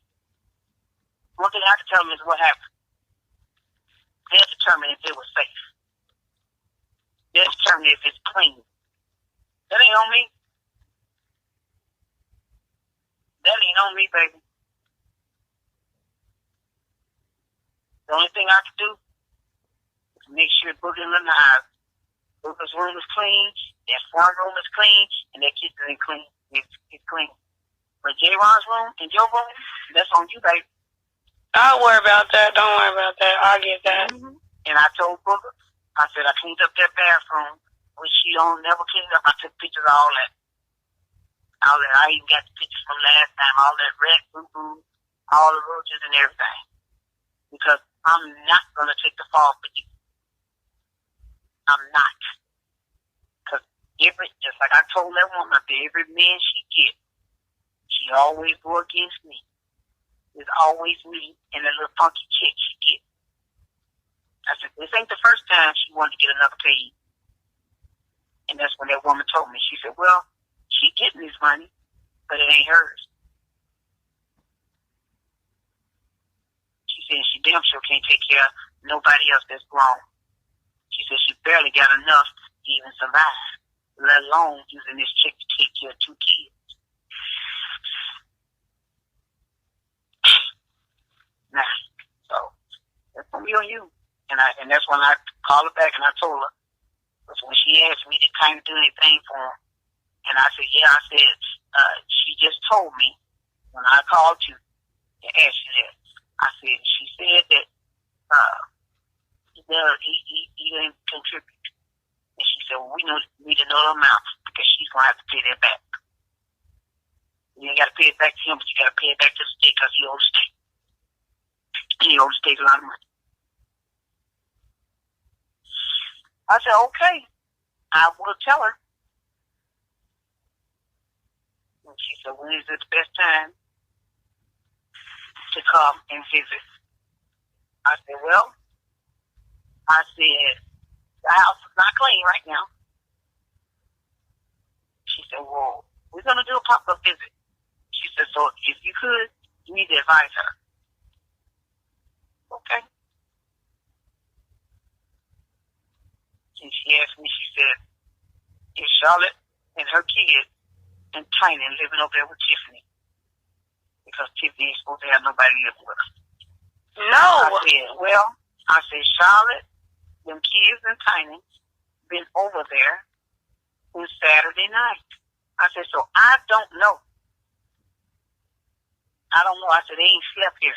One thing I can tell them is what happened. They'll determine if it was safe. They'll determine if it's clean. That ain't on me. That ain't on me, baby. The only thing I can do is make sure Booger and Lanai, Booger's room is clean, that front room is clean, and that kitchen is clean. It's clean. But J-Ron's room and your room, that's on you, baby. I'll worry about that. Don't worry about that. I'll get that. And I told Booger, I said I cleaned up that bathroom, which she don't never clean up. I took pictures of all that. I even got the pictures from last time, all that rat boo-boo, all the roaches and everything. Because I'm not going to take the fall for you. I'm not. Because just like I told that woman, every man she gets, she always go against me. It's always me and the little funky chick she gets. I said, this ain't the first time she wanted to get another page. And that's when that woman told me. She said, well, she getting this money, but it ain't hers. She said she damn sure can't take care of nobody else that's grown. She said she barely got enough to even survive, let alone using this chick to take care of 2 kids. Nah, so that's gonna be on you. And that's when I called her back and I told her. Because when she asked me to kind of do anything for her, and I said, yeah, I said, she just told me when I called you to ask you that. I said, she said that He didn't contribute. And she said, well, we need to know the amount because she's going to have to pay that back. You ain't got to pay it back to him, but you got to pay it back to the state because he owes the state. He owes the state a lot of money. I said, okay, I will tell her. And she said, when is it the best time to come and visit? I said, well, the house is not clean right now. She said, well, we're going to do a pop-up visit. She said, so if you could, you need to advise her. Okay. And she asked me, she said, is Charlotte and her kids and Tiny living over there with Tiffany? Because Tiffany ain't supposed to have nobody living with her. No. I said, Charlotte, them kids and Tiny been over there on Saturday night. I said, so I don't know. I said, they ain't slept here.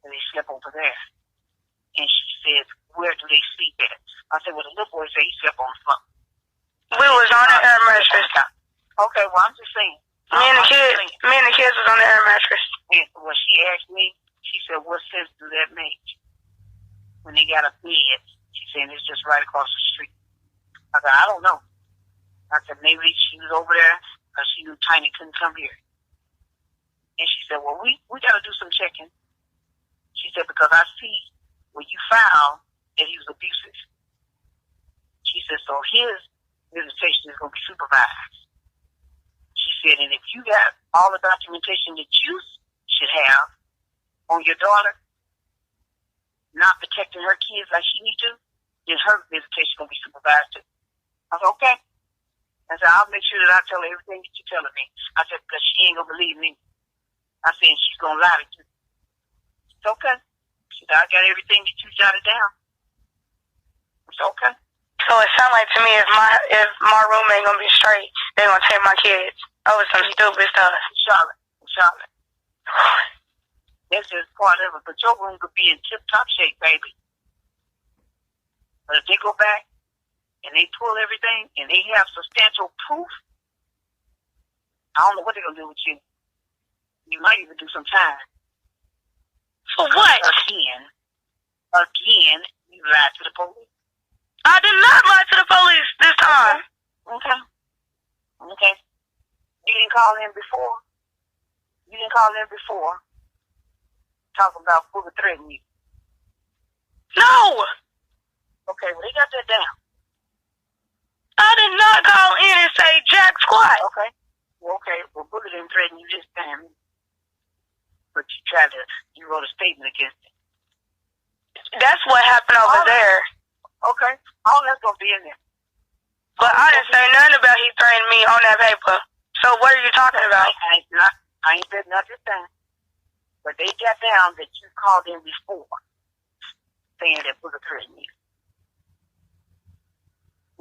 They slept over there. And she said, where do they sleep at? I said, well, the little boy said he slept on the floor. We was on the air mattress. Okay, well, I'm just saying. Me and the kids was on the air mattress. And when she asked me, she said, what sense do that make? When they got a bed, she said, it's just right across the street. I said, I don't know. I said, maybe she was over there because she knew Tiny couldn't come here. And she said, well, we got to do some checking. She said, because I see when you filed that he was abusive. She said, so his visitation is going to be supervised. She said, and if you got all the documentation that you should have on your daughter not protecting her kids like she needs to, then her visitation is going to be supervised too. I said, okay. I said, I'll make sure that I tell her everything that you're telling me. I said, because she ain't going to believe me. I said, she's going to lie to you. It's okay. She said, I got everything that you jotted down. It's okay. So it sounds like to me if my roommate gonna be straight, they gonna take my kids over some stupid stuff. Charlotte. That's just part of it. But your room could be in tip-top shape, baby. But if they go back and they pull everything and they have substantial proof, I don't know what they're gonna do with you. You might even do some time. For what? Again, you lied to the police. I did not lie to the police this time. Okay. You didn't call in before. Talking about Booger threatening you. No. Okay, well, they got that down. I did not call in and say jack squat. Okay. Well, Booger didn't threaten you this time. But you wrote a statement against it. That's what happened over there. Okay. All that's going to be in there. But I didn't say nothing about he threatened me on that paper. So what are you talking about? I ain't said nothing this time. But they got down that you called in before saying that Booger threatened you.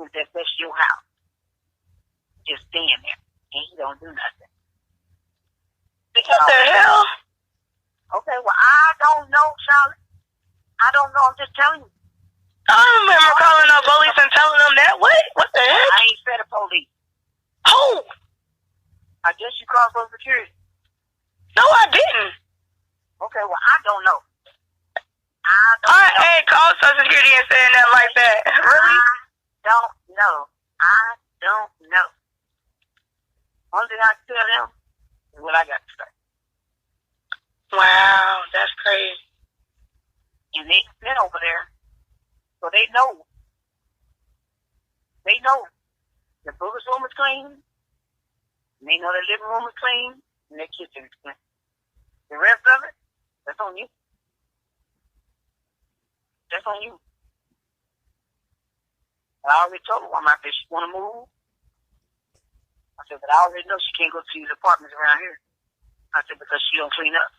That's your house. Just stand there. And he don't do nothing. What the hell? Okay, well, I don't know, Charlie. I don't know. I'm just telling you. I don't remember calling the police and telling them that. What the heck? I ain't said the police. Who? I guess you called Social Security. No, I didn't. Okay, well, I don't know. I ain't called Social Security and saying that like that. Really? I don't know. Only thing I can tell them is what I got to say. Wow, that's crazy. And they've been over there, so they know. They know the Booger's room is clean, and they know their living room is clean, and their kitchen is clean. The rest of it, that's on you. That's on you. I already told her one I said she want to move. I said, but I already know she can't go to these apartments around here. I said, because she don't clean up.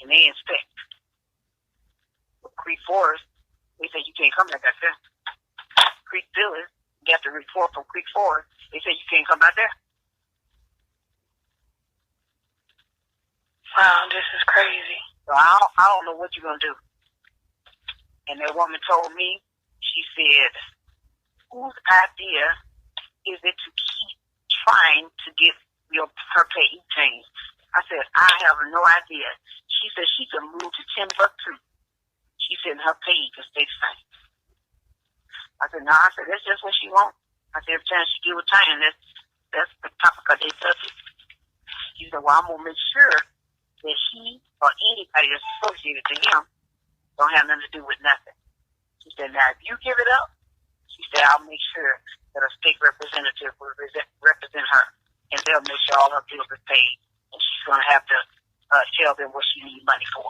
And they inspect. Creek Forest, they say you can't come back out there. Creek Village, got the report from Creek Forest, they say you can't come out there. Wow, this is crazy. So I don't know what you're going to do. And that woman told me, she said, whose idea is it to keep trying to get her pay changed? I said, I have no idea. She said she could move to Timbuktu. She said her pay could stay the same. I said, no, I said, that's just what she wants. I said, every time she give a time, that's the topic of their subject. She said, well, I'm going to make sure that he or anybody that's associated to him don't have nothing to do with nothing. She said, now, if you give it up, she said, I'll make sure that a state representative will represent her, and they'll make sure all her bills are paid, and she's going to have to tell them what she needs money for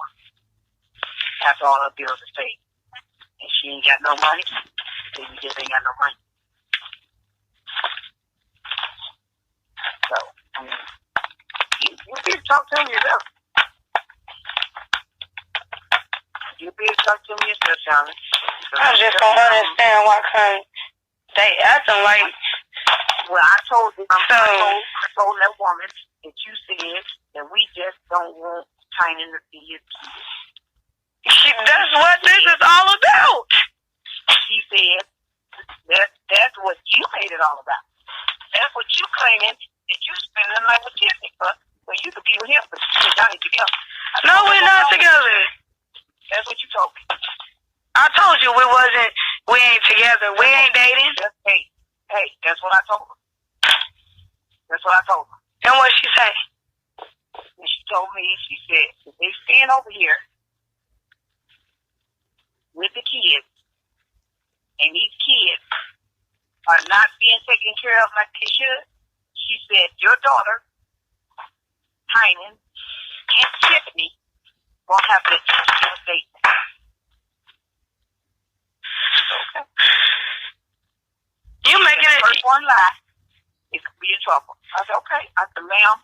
after all her bills are paid. And she ain't got no money, then you just ain't got no money. So, I mean, you be to talk to him yourself. You be to talk to him yourself, Charlie. I just don't understand why can't they acting like. Well, I told that woman that you said that we just don't want Tynan to be his kid. That's what this is all about. She said that's what you made it all about. That's what you claiming that you spending the night with Tiffany for, where you could be with him, but y'all ain't together. No, we're not together. That's what you told me. I told you we ain't together. We ain't dating. Hey, that's what I told her. That's what I told her. And what she say? And she told me, she said, if they stand over here with the kids, and these kids are not being taken care of like they should, she said, your daughter, Tynan, and Tiffany won't have to give a statement. Okay. You making it. First one lie, it could be in trouble. I said, okay. I said, ma'am,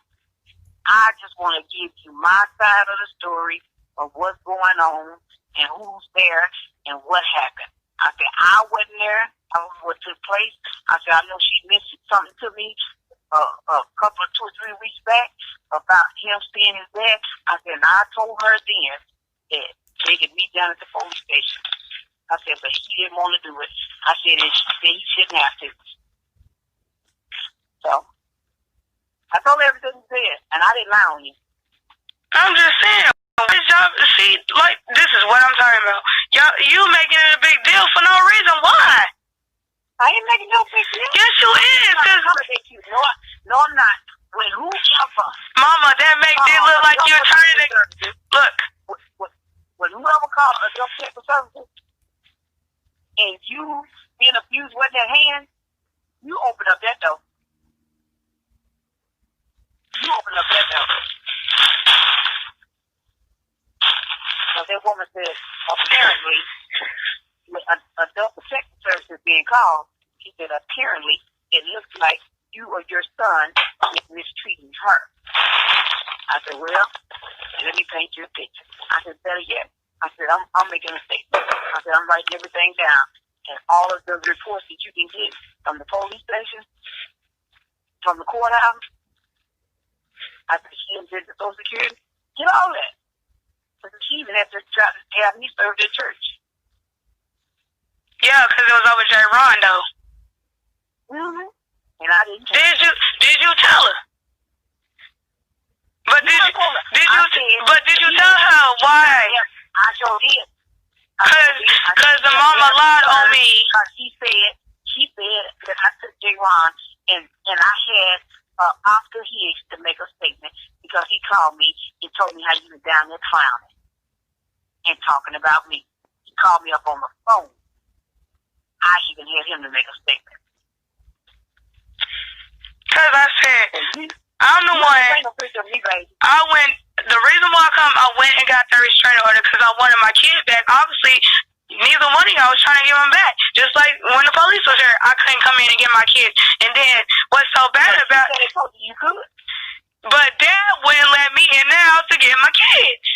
I just want to give you my side of the story of what's going on and who's there and what happened. I said, I wasn't there. I don't know what took place. I said, I know she mentioned something to me a couple of 2 or 3 weeks back about him seeing his dad. I said, and I told her then that they could meet down at the police station. I said, but he didn't want to do it. I said, and she said he shouldn't have to. So, I told her everything he said, and I didn't lie on you. I'm just saying, see, like, this is what I'm talking about. You making it a big deal for no reason. Why? I ain't making no big deal. Yes, you is. No, I'm not. When whoever. Mama, that makes it look like you're turning it. Look. When whoever called adult protective services, and you being abused with that hand, you open up that door. You open up that door. So that woman said, apparently, when adult protective services being called, she said, apparently, it looks like you or your son is mistreating her. I said, well, let me paint you a picture. I said, better yet. I said, I'm making a statement. I said, I'm writing everything down. And all of the reports that you can get from the police station, from the courthouse, I said, she did the Social Security, get all that. But she even had to try to have me serve at church. Yeah, because it was over J. Ron, though. Mm-hmm. And I didn't. Did you tell her? But did you tell her why? I sure did. Because the mama lied on me. She said that I took J. Ron and I had Oscar Higgs to make a statement because he called me and told me how you were down there clowning and talking about me. He called me up on the phone. I even had him to make a statement. Because I said, I'm the one. The reason why I went and got the restraining order because I wanted my kids back. Obviously, neither one of y'all was trying to give them back. Just like when the police was there, I couldn't come in and get my kids. And then what's so bad about it? You could. But Dad wouldn't let me in the house to get my kids.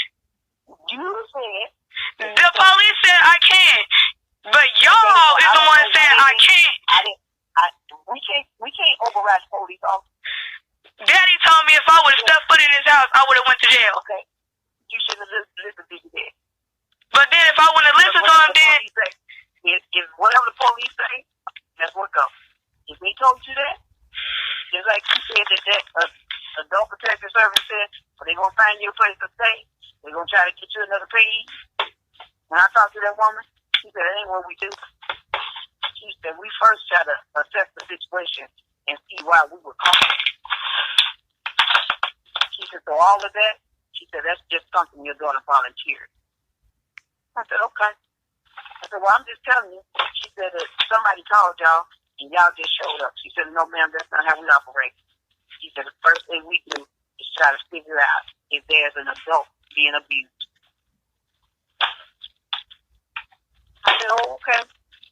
You said. The police said I can't. But y'all is the one saying I can't. We can't override police officers. Daddy told me if I would have stepped foot in his house, I would have went to jail. Okay. You shouldn't have listened to that. But then if I wouldn't have listened to him, then if whatever the police say, that's what goes. If he told you that, just like you said that adult protective service said, well, they're gonna find you a place to stay. They're gonna try to get you another page. When I talked to that woman, she said, that ain't what we do. She said, we first try to assess the situation and see why we were called. She said, so all of that, she said, that's just something your daughter volunteered. I said, okay. I said, well, I'm just telling you. She said that somebody called y'all and y'all just showed up. She said, no, ma'am, that's not how we operate. She said, the first thing we do is try to figure out if there's an adult being abused. I said, oh, okay.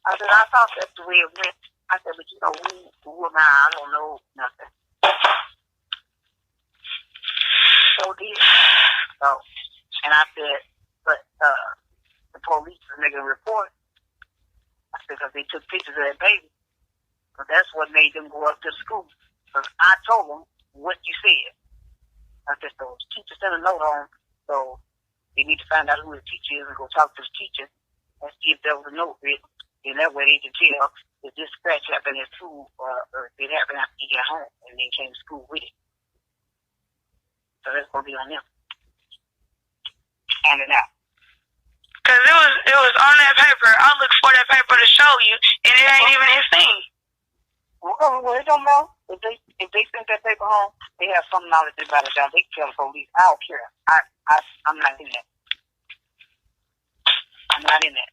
I said, I thought that's the way it went. I said, but you know, who am I? I don't know nothing. So did. So, and I said, but the police was making a report. I said, because they took pictures of that baby. So that's what made them go up to the school. Because I told them what you said. I said, so the teacher sent a note on, so they need to find out who the teacher is and go talk to the teacher and see if there was a note written. And that way they can tell if this scratch happened at school or if it happened after you got home and then came to school with it. So that's going to be on them. Hand it out. Because it was on that paper. I looked for that paper to show you, and it ain't even his thing. Well, it don't matter. If they sent that paper home, they have some knowledge about it. They can tell the police. I don't care. I'm not in that. I'm not in that.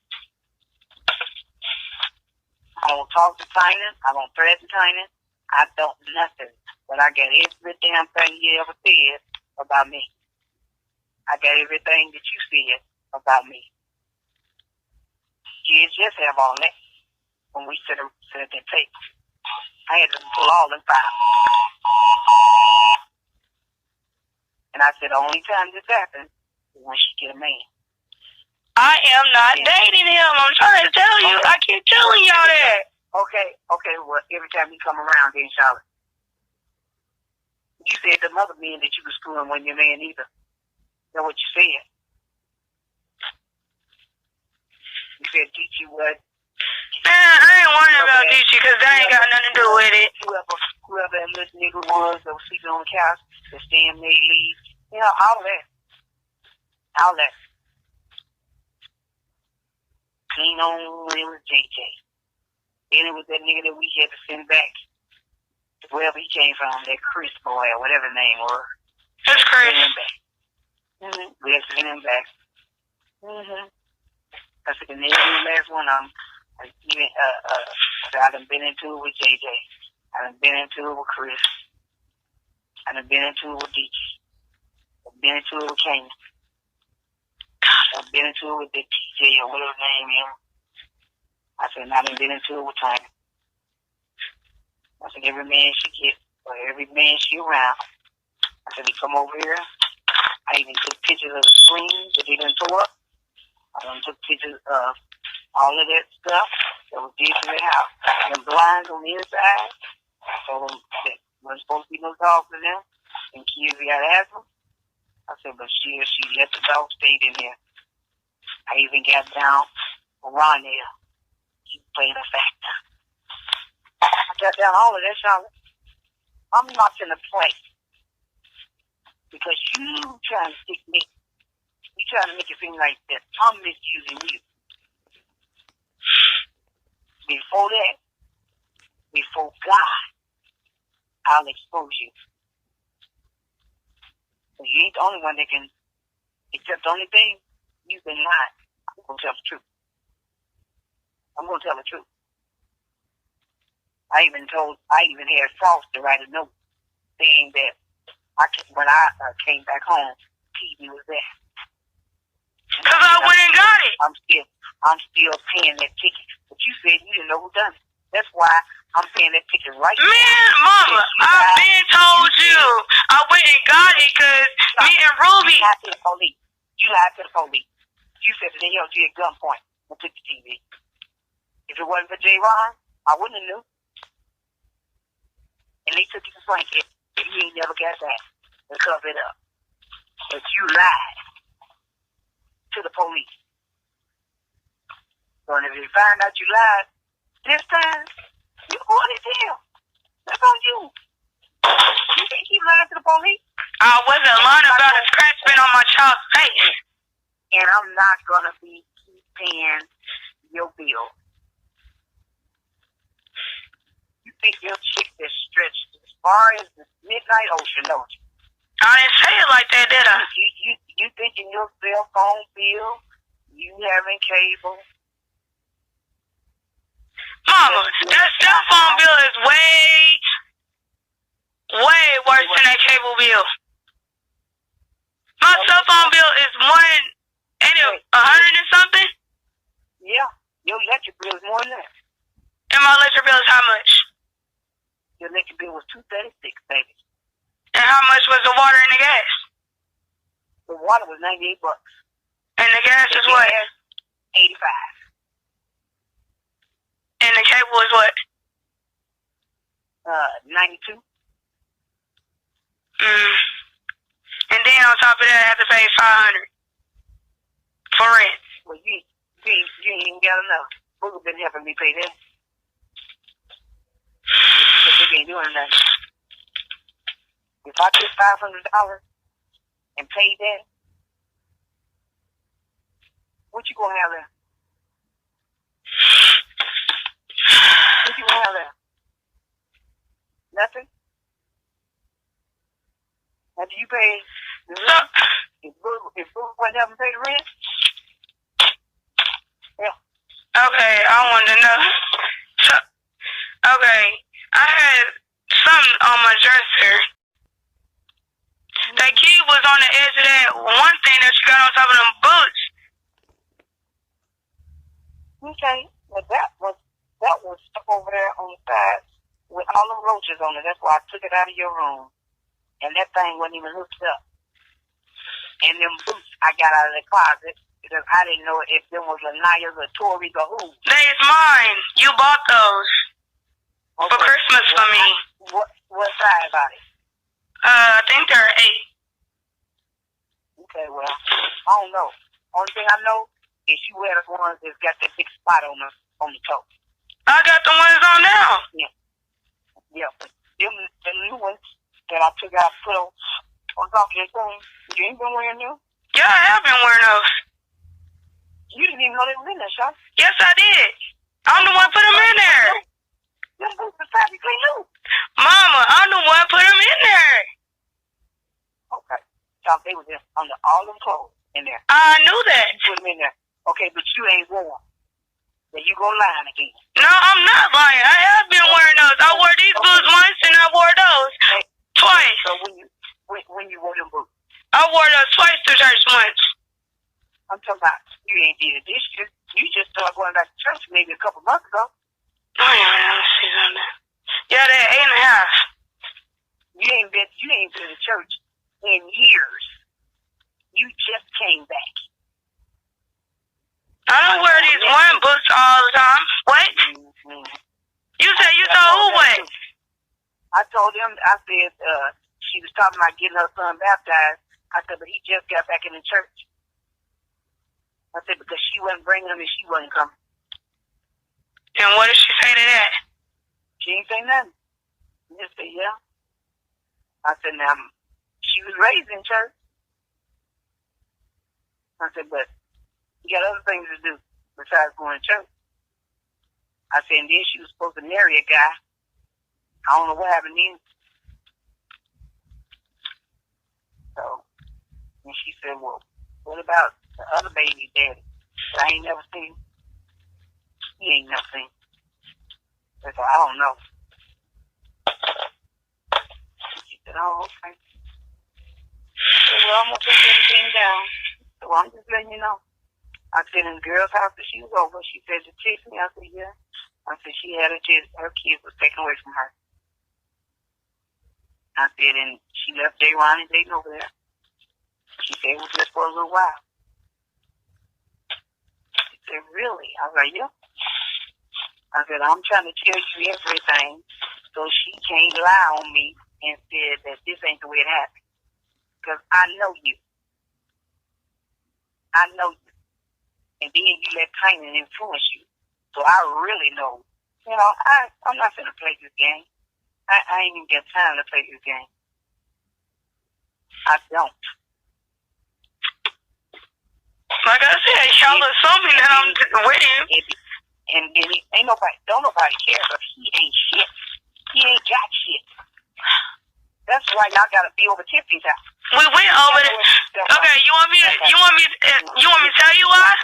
I don't talk to Tynan. I don't threaten Tynan. I don't nothing. But I got every damn thing you ever said about me. I got everything that you said about me. You just have all that when we sit at that table. I had to pull all them files. And I said, the only time this happens is when she get a man. I am not dating him. I'm trying to tell you. I keep telling y'all that. Okay. Well, every time you come around, then Charlotte, you said the other men that you was screwing wasn't your man either. That's what you said. You said Dicey was. Man, I ain't worrying about Dicey because that ain't got nothing to do with it. Whoever that little nigga was that was sleeping on the couch, that Stan made leave. You know, all that. All that. Clean on when it was JJ. Then it was that nigga that we had to send back to wherever he came from, that Chris boy or whatever his name was. It's Chris. We had to send him back. I said, and then the last one, I done been into it with JJ. I done been into it with Chris. I done been into it with DG. I've been into it with Kane. I've been into it with the TJ or whatever his name is. I said, and I done been into it with Tiny. I said, every man she gets, or every man she around. I said, he come over here. I even took pictures of the screen that they done tore up. I done took pictures of all of that stuff that was did to the house. And the blinds on the inside. I told them that wasn't supposed to be no dogs in there. And kids got asthma. I said, but she let the dog stay in there. I even got down on Ronell. He played a factor. I got down all of that, Charlotte. I'm not in a play. Because you trying to stick me. You trying to make it seem like that I'm misusing you. Before that, before God, I'll expose you. So you ain't the only one that can, except the only thing, you've been lying. I'm going to tell the truth. I'm going to tell the truth. I even had Frost to write a note saying that when I came back home, TV was there. Because I went and got it. I'm still paying that ticket. But you said you didn't know who done it. That's why I'm paying that ticket right now. Man, Mama, I've been told you. I went and got it because me and Ruby. You lied to the police. You lied to the police. You said that they held you at gunpoint and took the TV. If it wasn't for J. Ron, I wouldn't have knew. And they took you to Frankie. You ain't never got that to cover it up. But you lied. to the police. So if they find out you lied this time, you're going to jail. That's on you. You can't keep lying to the police. I wasn't lying about a scratch been on my child's face. And I'm not going to be paying your bill. You think your chick is stretched as far as the midnight ocean, don't you? I didn't say it like that, did I? You thinking your cell phone bill, you having cable. Mama, that cell phone bill is way worse than that cable bill. My cell phone bill is ain't it 100 and something? Yeah, your electric bill is more than that. And my electric bill is how much? Your electric bill was $236, baby. And how much was the water and the gas? The water was $98. And the gas is what? $85. And the cable is what? $92. And then on top of that, I have to pay $500 for rent. Well, you ain't even got enough. Booger been helping me pay that. Booger ain't doing nothing. If I took $500 and paid that, what you gonna have there? What you gonna have there? Nothing? After you pay the rent, if Booger went up and pay the rent? Yeah. Okay, I wanted to know. So, okay, I had something on my dresser. That key was on the edge of that one thing that you got on top of them boots. Okay, well that was stuck over there on the side with all the roaches on it. That's why I took it out of your room. And that thing wasn't even hooked up. And them boots I got out of the closet because I didn't know if them was Lanaya's or Tori's or who. They's mine. You bought those for Christmas for me. What size are they? I think they're 8. Okay, well, I don't know. Only thing I know is you wear the ones that's got that big spot on the toe. I got the ones on now. Yeah. Them the new ones that I took out put on top of your thing. You ain't been wearing them? Yeah, I have been wearing those. You didn't even know they were in there, Sean. Yes, I did. I'm the one put them in there. Them boots are practically new. Mama, I'm the one put them in there. Okay. So they were just under all them clothes in there. I knew that. You put them in there. Okay, but you ain't worn. Then you gonna lie again. No, I'm not lying. I have been wearing those. I wore these boots once and I wore those twice. So when you wore them boots? I wore those twice to church once. I'm talking about you ain't did it this year. You just started going back to church maybe a couple months ago. Oh yeah, let's see something. Yeah, they're 8.5. You ain't been to church in years. You just came back. I don't wear these one boots all the time. What? Mm-hmm. You said you told who what? I told him, I said, she was talking about getting her son baptized. I said, but he just got back in the church. I said, because she wasn't bringing him and she wasn't coming. And what did she say to that? She ain't say nothing. She just said, yeah. I said, now, she was raised in church. I said, but you got other things to do besides going to church. I said, and then she was supposed to marry a guy. I don't know what happened then. So, and she said, well, what about the other baby daddy that I ain't never seen? He ain't never seen. I said, I don't know. She said, oh, okay. I said, well, I'm going to take everything down. So I'm just letting you know. I said, in the girl's house that she was over, she said to text me. I said, yeah. I said, she had her kids was taken away from her. I said, and she left J-Ron and Dayton over there. She said it was just for a little while. She said, really? I was like, yeah. I said, I'm trying to tell you everything so she can't lie on me and say that this ain't the way it happened. Because I know you. I know you. And then you let kindness influence you. So I really know. You know, I'm not going to play this game. I ain't even got time to play this game. I don't. Like I said, y'all assuming that I'm with him. And then don't nobody care, but he ain't shit. He ain't got shit. That's why y'all gotta be over Tiffany's house. We went over there. Okay, you want me to tell you why?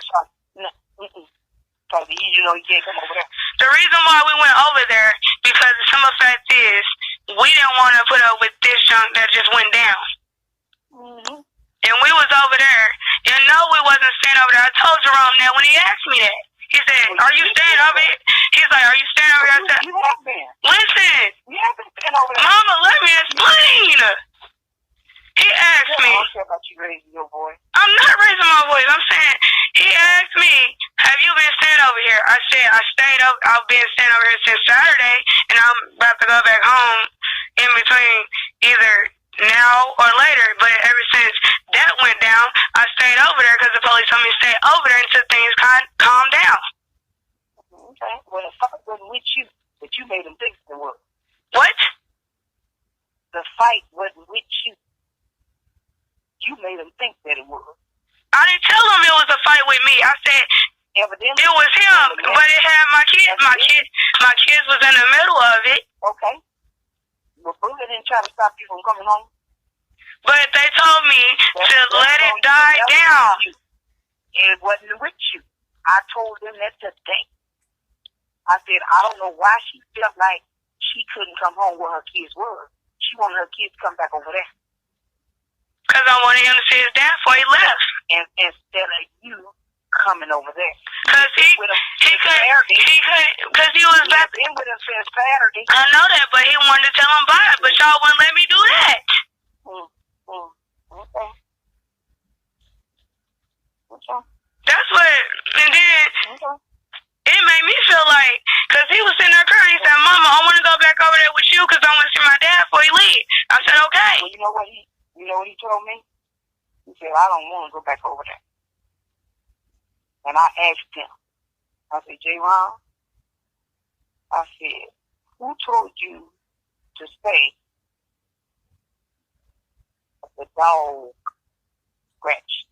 No, because you know you can't come over there. The reason why we went over there, because the simple fact is, we didn't want to put up with this junk that just went down. Mm-hmm. And we was over there. And no, we wasn't staying over there. I told Jerome that when he asked me that. He said, are you staying over here? He's like, are you staying over here? I said, you have been. Listen. You have been staying over there. Mama, let me explain. He asked me. I don't care about you raising your voice. I'm not raising my voice. I'm saying, he asked me, have you been staying over here? I said, I've been staying over here since Saturday, and I'm about to go back home in between either now or later. But ever since that went down, I stayed over there because the police told me to stay over there until things calm down. Okay. Well, the fight wasn't with you, but you made them think it was. What? The fight wasn't with you. You made them think that it was. I didn't tell him it was a fight with me. I said evidently it was him, but it had my kids. My kids was in the middle of it. Okay. Well, Buddha didn't try to stop you from coming home. But they told me to let it die down. It wasn't with you. I told them that today. I said, I don't know why she felt like she couldn't come home where her kids were. She wanted her kids to come back over there. Because I wanted him to see his dad before he left. And instead of you coming over there. Because he couldn't, because he was back. Been with him since Saturday. I know that, but he wanted to tell him bye, but y'all wouldn't let me do that. Okay. Okay. That's what, and then it made me feel like, because he was sitting there crying, he said, Mama, I want to go back over there with you because I want to see my dad before he leaves. I said, okay. Well, you know what he told me? He said, I don't want to go back over there. And I asked him, I said, J-Ron, I said, who told you to stay? The dog scratched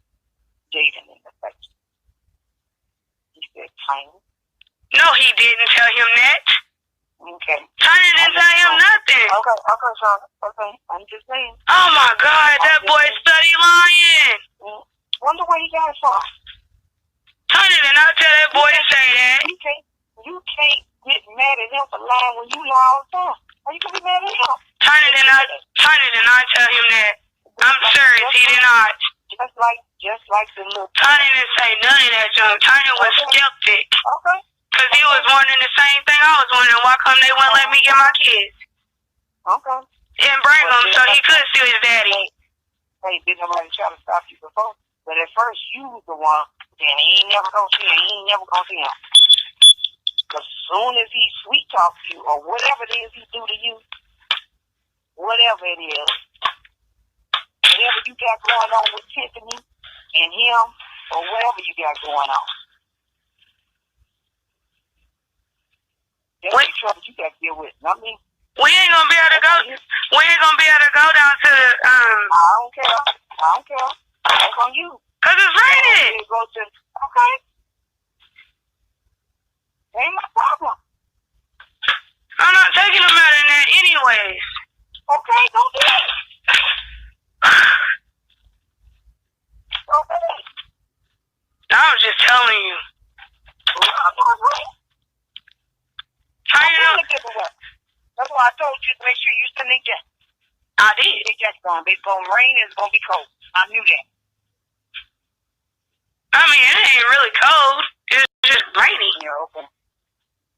Jaden in the face. He said, Tiny. No, he didn't tell him that. Okay. Tiny didn't tell him nothing. Okay, Sean. Okay, I'm just saying. Oh my God, that boy study lying. Wonder where he got it from. Tiny did not tell that boy to say that. You can't get mad at him for lying when you lie all the time. How you gonna be mad at him? Tiny did not tell him that. I'm serious, he did not. Just like the little. Tiny didn't say none of that junk. Tiny was skeptic. Okay. Because he was wondering the same thing I was wondering. Why come they wouldn't let me get my kids? Okay. And bring them so he could see his daddy. Hey, didn't nobody try to stop you before? But at first, you was the one saying he ain't never gonna see him. He ain't never gonna see him. As soon as he sweet talk to you, or whatever it is he do to you, whatever it is, whatever you got going on with Tiffany and him, or whatever you got going on, that's the trouble you got to deal with. I mean, we ain't gonna be able to go. We ain't gonna be able to go down to the. I don't care. That's on you. Cause it's raining. Okay. Ain't my problem. I'm not taking him out in that anyways. Okay, don't do it. Okay. I was just telling you. How you know? That's why I told you to make sure you send it jacket. I did. It's gonna rain and it's gonna be cold. I knew that. I mean, it ain't really cold. It's just rainy. Yeah, okay.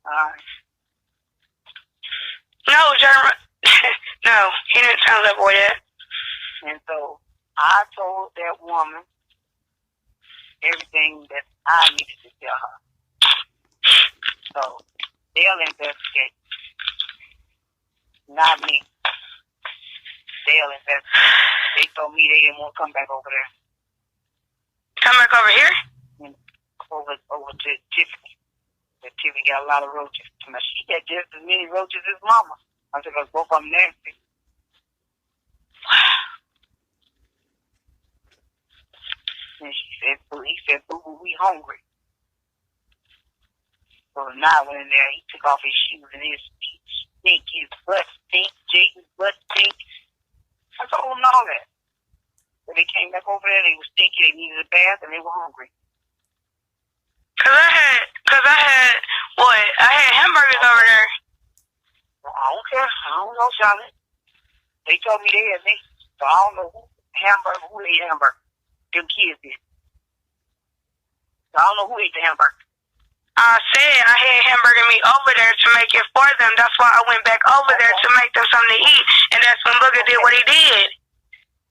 Alright. No, Jeremy. No, he didn't sound that boy that. And so I told that woman everything that I needed to tell her. So they'll investigate. Not me. They'll investigate. They told me they didn't want to come back over there. come back over here? And over to Tiffany. But Tiffany got a lot of roaches. She got just as many roaches as Mama. I said, because both of them nasty. And he said, boo, we hungry. So now I went in there, he took off his shoes and his feet stink, his butt stink, Jason's butt stink. I told them all that. So they came back over there, they were stinky, they needed a bath, and they were hungry. Cause I had hamburgers over there. Well, I don't care. I don't know, Charlotte. They told me they had me. So I don't know who ate hamburger. Them kids did. So I don't know who ate the hamburger. I said I had hamburger meat over there to make it for them. That's why I went back over there to make them something to eat. And that's when Booger did what he did.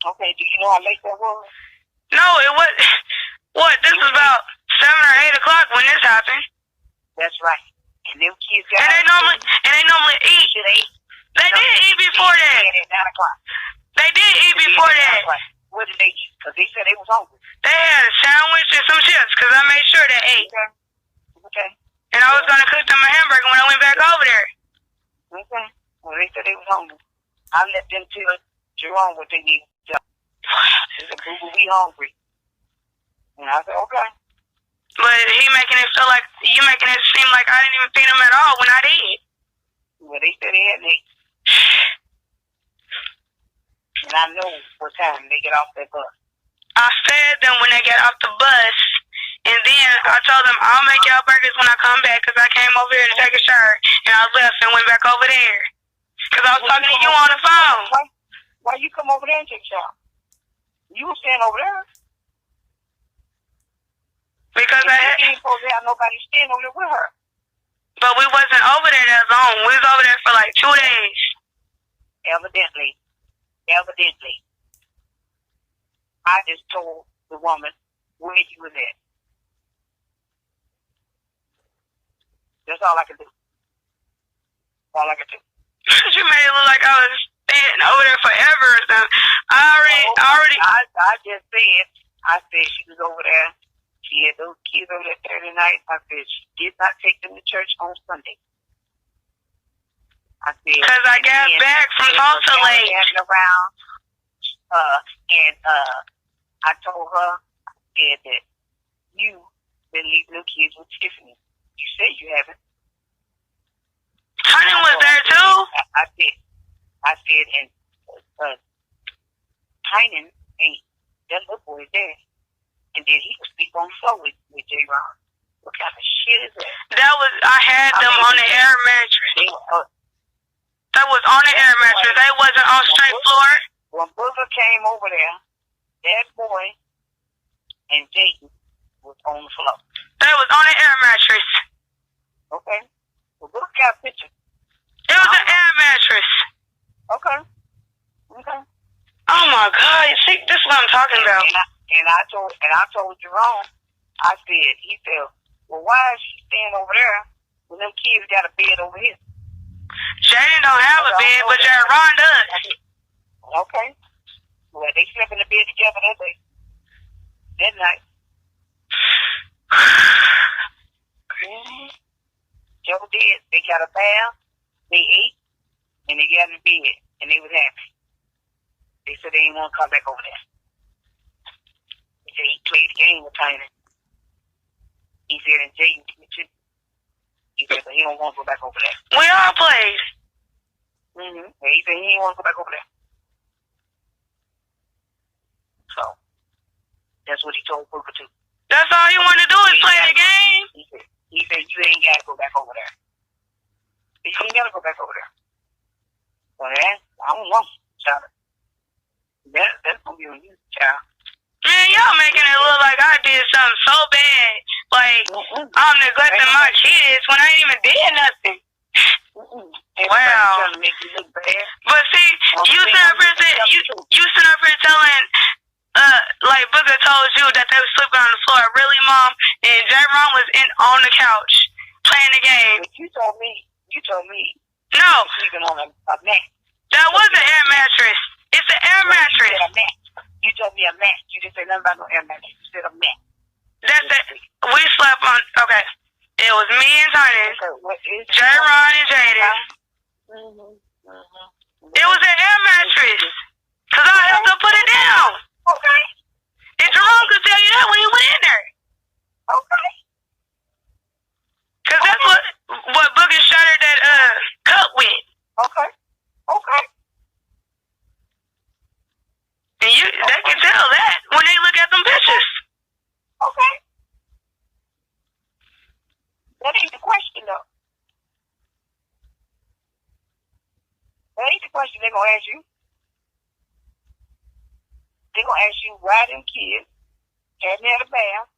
Okay, do you know how late that was? No, it was... What? This was about 7 or 8 o'clock when this happened. That's right. And them kids got... And they normally eat. They did eat before that. At 9 o'clock. They did eat before that. What did they eat? Because they said they was hungry. They had a sandwich and some chips because I made sure they ate. Okay. And I was going to cook them a hamburger when I went back over there. Okay. Well, they said they was hungry. I let them tell Jerome what they needed to do. They said, boo, we hungry. And I said, okay. But he making it feel like, you making it seem like I didn't even feed him at all when I did. Well, they said they had me. And I know what time they get off that bus. I fed them when they got off the bus. And then I told them, I'll make y'all burgers when I come back because I came over here to take a shower. And I left and went back over there. Because I was talking to you on the phone. Why you come over there and take a shower? You were staying over there. Because I had... You ain't supposed to have nobody staying over there with her. But we wasn't over there that long. We was over there for like 2 days. Evidently. I just told the woman where you was at. That's all I could do. All I could do. You made it look like I was staying over there forever or something. I said she was over there. She had those kids over there Saturday night. I said she did not take them to church on Sunday. I said because I got back from Tulsa late. Around, I told her, I said that you been leaving the kids with Tiffany. You said you haven't. Honey was there too. I said, and Tynan ain't that little boy there. And then he would sleep on the floor with J-Ron. What kind of shit is that? I had them on the air mattress. That was on the air mattress. They wasn't on straight floor. When Booger came over there, that boy and Jason was on the floor. They was on the air mattress. Okay. Well, Booger got a picture. It was an air mattress. Okay. Oh my God! See, this is what I'm talking about. And I told Jerome, he said, well, why is she staying over there when them kids got a bed over here? Jaden don't have a bed, but Ron does. Okay. Well, they slept in the bed together that night. Joe did. They got a bath, they ate, and they got in the bed, and they was happy. They said they didn't want to come back over there. He said he played the game with Tynan. He said, and Jaden, he said, but he don't want to go back over there. We all played. And he said he didn't want to go back over there. So, that's what he told Booker too. That's all he wanted to do is play the game? He said, you ain't got to go back over there. You ain't got to go back over there. So, I don't know, child. That's going to be on you, child. Man, y'all making it look like I did something so bad. Like, I'm neglecting my kids when I ain't even did nothing. Wow. Trying to make you look bad. But see, you sit up here telling, like Booker told you that they was sleeping on the floor. Really, Mom? And J-Ron was on the couch playing the game. But you told me. No. Sleeping on a mat. That was an air mattress. It's an air mattress. You told me a mat. You didn't say nothing about no air mattress. You said a mat. That's it. We slept on. Okay. It was me and Tony, J-Ron and Jadis. It was an air mattress. Because I helped her put it down. Okay. And Jerome could tell you that when he went in there. Okay. Because that's what Boogie shattered that cup with. Okay. Okay. And they can tell that when they look at them pictures. Okay. That ain't the question, though. That ain't the question they're going to ask you. They're going to ask you why them kids hadn't had a bath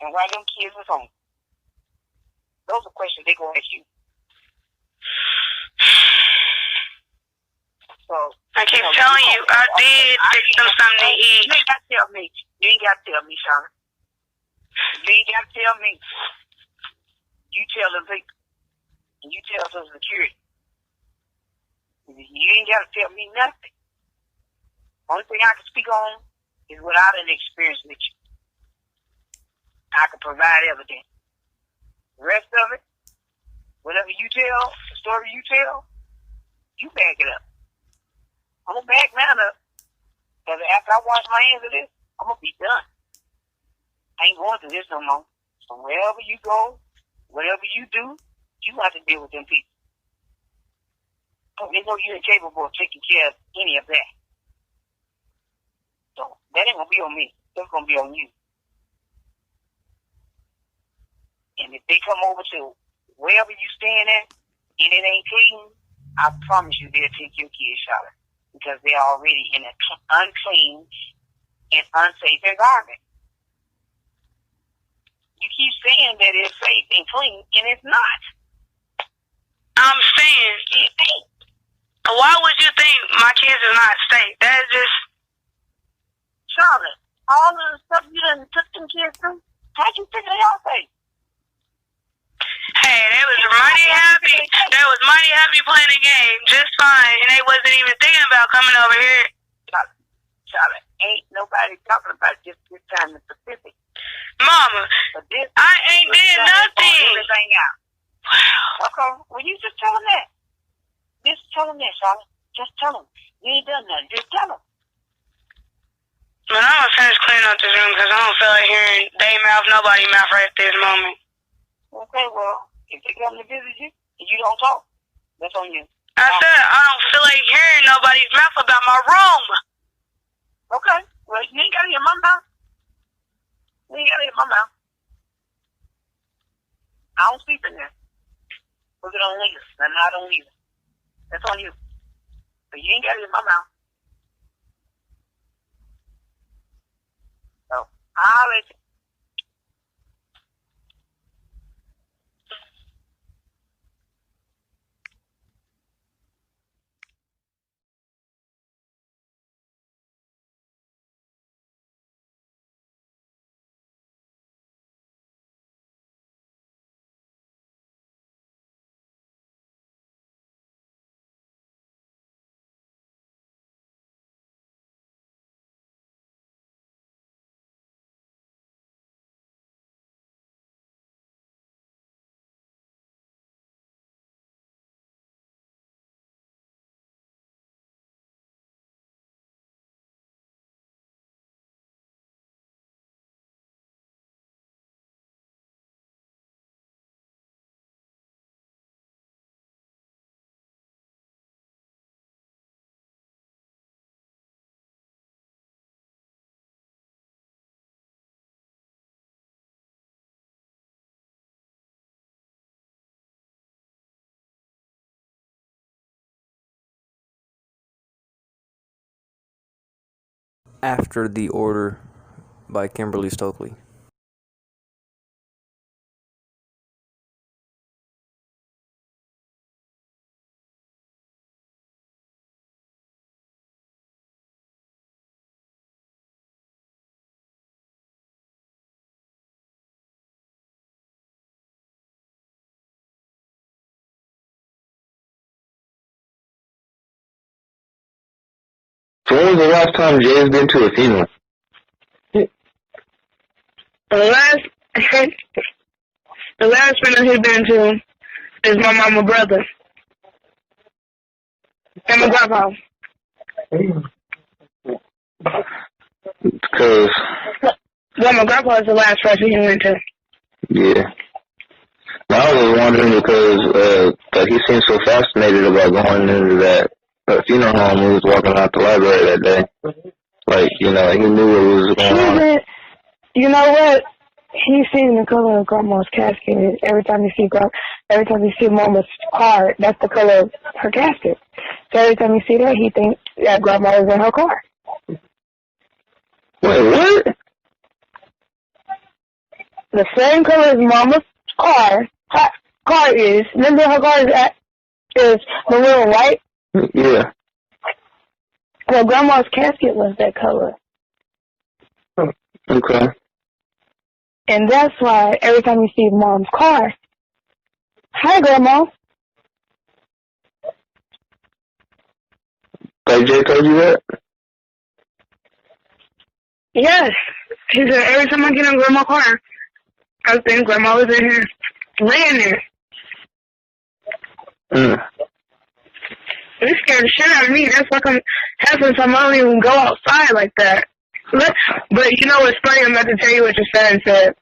and why them kids was home. Those are questions they're going to ask you. So I keep telling you, I did fix them something to eat. You ain't got to tell me. You ain't got to tell me, Sean. You ain't got to tell me. You tell the people. And you tell Social Security. You ain't got to tell me nothing. Only thing I can speak on is what I done experienced with you. I can provide evidence. The rest of it, whatever you tell, the story you tell, you back it up. I'm going to back mine up. Because after I wash my hands of this, I'm going to be done. I ain't going through this no more. So wherever you go, whatever you do, you have to deal with them people. Because they know you're incapable of taking care of any of that. So that ain't going to be on me. That's going to be on you. And if they come over to wherever you staying at and it ain't clean, I promise you they'll take your kids shower. Because they're already in an unclean and unsafe environment. You keep saying that it's safe and clean, and it's not. I'm saying, It ain't. why would you think my kids are not safe? That's just... Charlotte, all of the stuff you done took them kids through, how'd you figure they all safe? Hey, they was mighty happy. They was mighty happy playing the game just fine, and they wasn't even thinking about coming over here. Charlotte, ain't nobody talking about just this time in Pacific. Mama, I ain't did nothing. Everything out. Okay, well you just tell them that. Just tell them that, Charlotte. Just tell them. You ain't done nothing. Just tell them. Man, I'm gonna finish cleaning up this room because I don't feel like hearing they mouth, nobody mouth right at this moment. Okay, well, if they come to visit you and you don't talk, that's on you. I said I don't feel like hearing nobody's mouth about my room. Okay, well, you ain't gotta hear my mouth. You ain't gotta hear my mouth. I don't sleep in there. Look it on leave, and I don't either. That's on you. But you ain't gotta hear my mouth. So, I'll let you. After the order by Kimberly Stokely. So when was the last time Jay's been to a funeral? The last funeral he's been to is my mama brother and my grandpa. Because... Well, my grandpa is the last person he went to. Yeah. Now, I was wondering because he seemed so fascinated about going into that funeral home. He was walking out the library that day. Like, you know, he knew what was going on. You know what? He's seen the color of Grandma's casket. Every time you see Mama's car, that's the color of her casket. So every time you see that, he thinks that Grandma is in her car. Wait, what? The same color as Mama's car is. Remember her car is maroon and white? Yeah. Well, Grandma's casket was that color. Okay. And that's why every time you see Mom's car, hi, Grandma. Like Jay told you that? Yes. He said every time I get in Grandma's car, I think Grandma was in here, laying there. It scared the shit out of me. That's why I'm having some I don't even go outside like that. But you know what's funny? I'm about to tell you what your son said.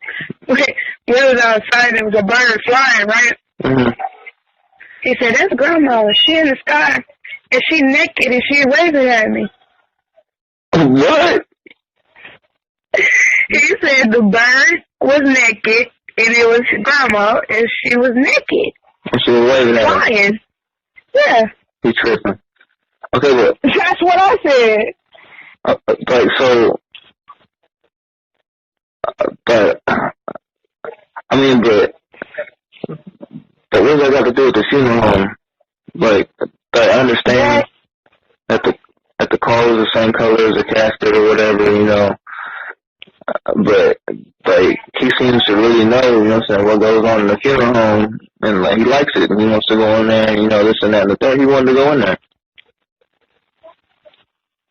We was outside and there was a bird flying, right? Mm-hmm. He said, that's Grandma. She in the sky. And she naked and she waving at me. What? He said the bird was naked and it was Grandma and she was naked. And she was waving at me. Flying. Yeah. He tripping. Okay, but... That's what I said. Like, so... But what does that got to do with the funeral home? Like, I understand that the car was the same color as the casket or whatever, you know. But, like, he seems to really know, you know what I'm saying, what goes on in the funeral home. And, like, he likes it. And he wants to go in there and, you know, this and that and the third. He wanted to go in there.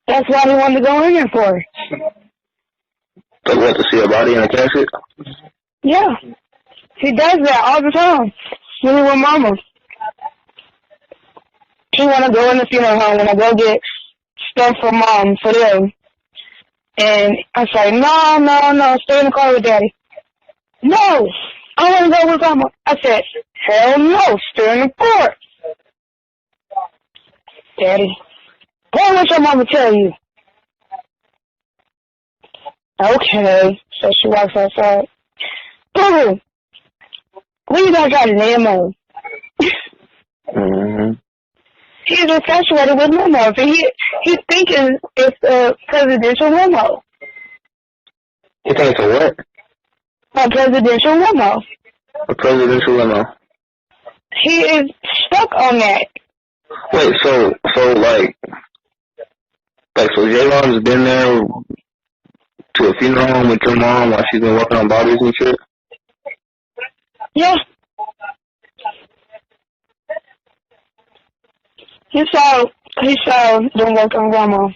That's why he wanted to go in there for. Like, what, to see a body in a casket? Yeah. He does that all the time. When he with Mama. He want to go in the funeral home and I go get stuff for Mom, for them. And I say, no, stay in the car with Daddy. No, I want to go with Mama. I said, hell no, stay in the car. Daddy, go what your mama tell you. Okay, so she walks outside. Boo, what you guys got an ammo? Mm-hmm. He's infatuated with limo. He's thinking it's a presidential limo. You think it's a what? A presidential limo. A presidential limo. He is stuck on that. Wait, so J-Lon's been there to a funeral home with your mom while she's been working on bodies and shit? Yeah. He saw them work on Grandma.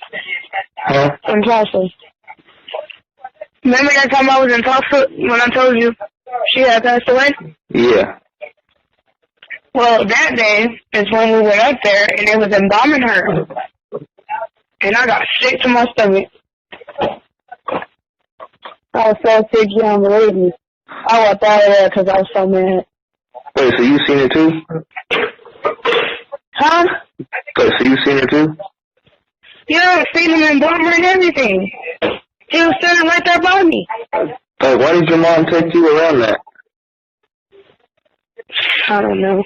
Huh? In Tulsa. Remember that time I was in Tulsa when I told you she had passed away? Yeah. Well, that day is when we went up there and it was embalming her. And I got sick to my stomach. I was so sick you don't believe me. I walked out of there because I was so mad. Wait, so you seen it too? Huh? Wait, so you seen it too? Yeah, I seen him embalm her and everything. He was standing right there by me. Like, why did your mom take you around that? I don't know.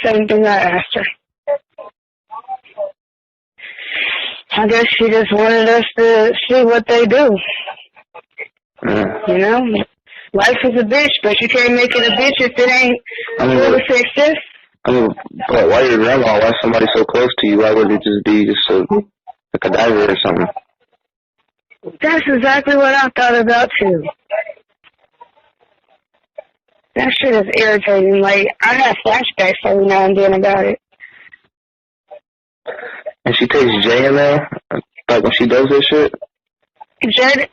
Same thing I asked her. I guess she just wanted us to see what they do. You know? Life is a bitch, but you can't make it a bitch if it ain't really success. But why your grandma? Why somebody so close to you? Why would it just be a cadaver or something? That's exactly what I thought about too. That shit is irritating. Like, I have flashbacks every now and then about it. And she takes Jay in there? Like when she does this shit?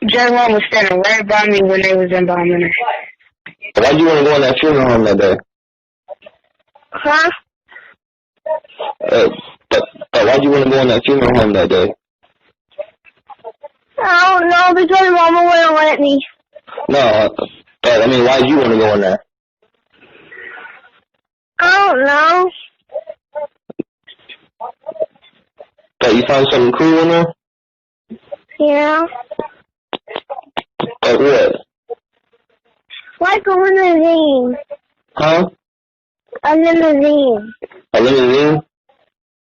J-Ron was standing right by me when they was embalming her. Why'd you want to go in that funeral home that day? Huh? But why'd you want to go in that funeral home that day? I don't know because Mama wouldn't let me. No, but I mean, why'd you want to go in there? I don't know. But you found something cool in there? Yeah. Like what? Like a limousine. Huh? A limousine. A limousine?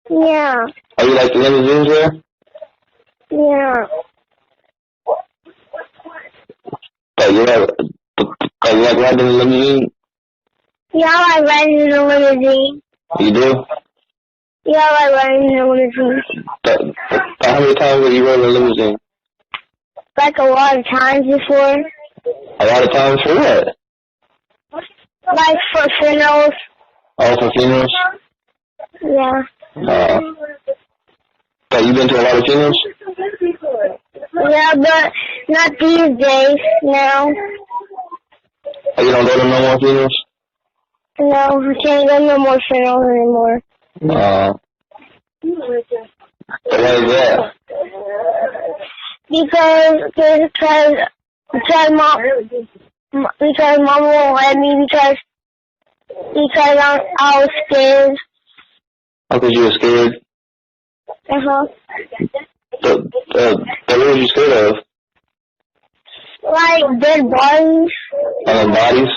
Yeah. Oh, you like the limousines there? Yeah. But you like riding the limousine? Yeah, I like riding in a limousine. You do? Yeah, I like riding in a limousine. But how many times have you ridden a limousine? Like a lot of times before. A lot of times for what? Like for funerals. Oh, for funerals? Yeah. But you've been to a lot of funerals? Yeah, but not these days now. Oh, you don't go to no more funerals? No, I can't go no more funerals anymore. Why is that? Because Mom won't let me because I was scared. Oh, because you were scared? But what were you scared of? Like dead bodies. Bodies?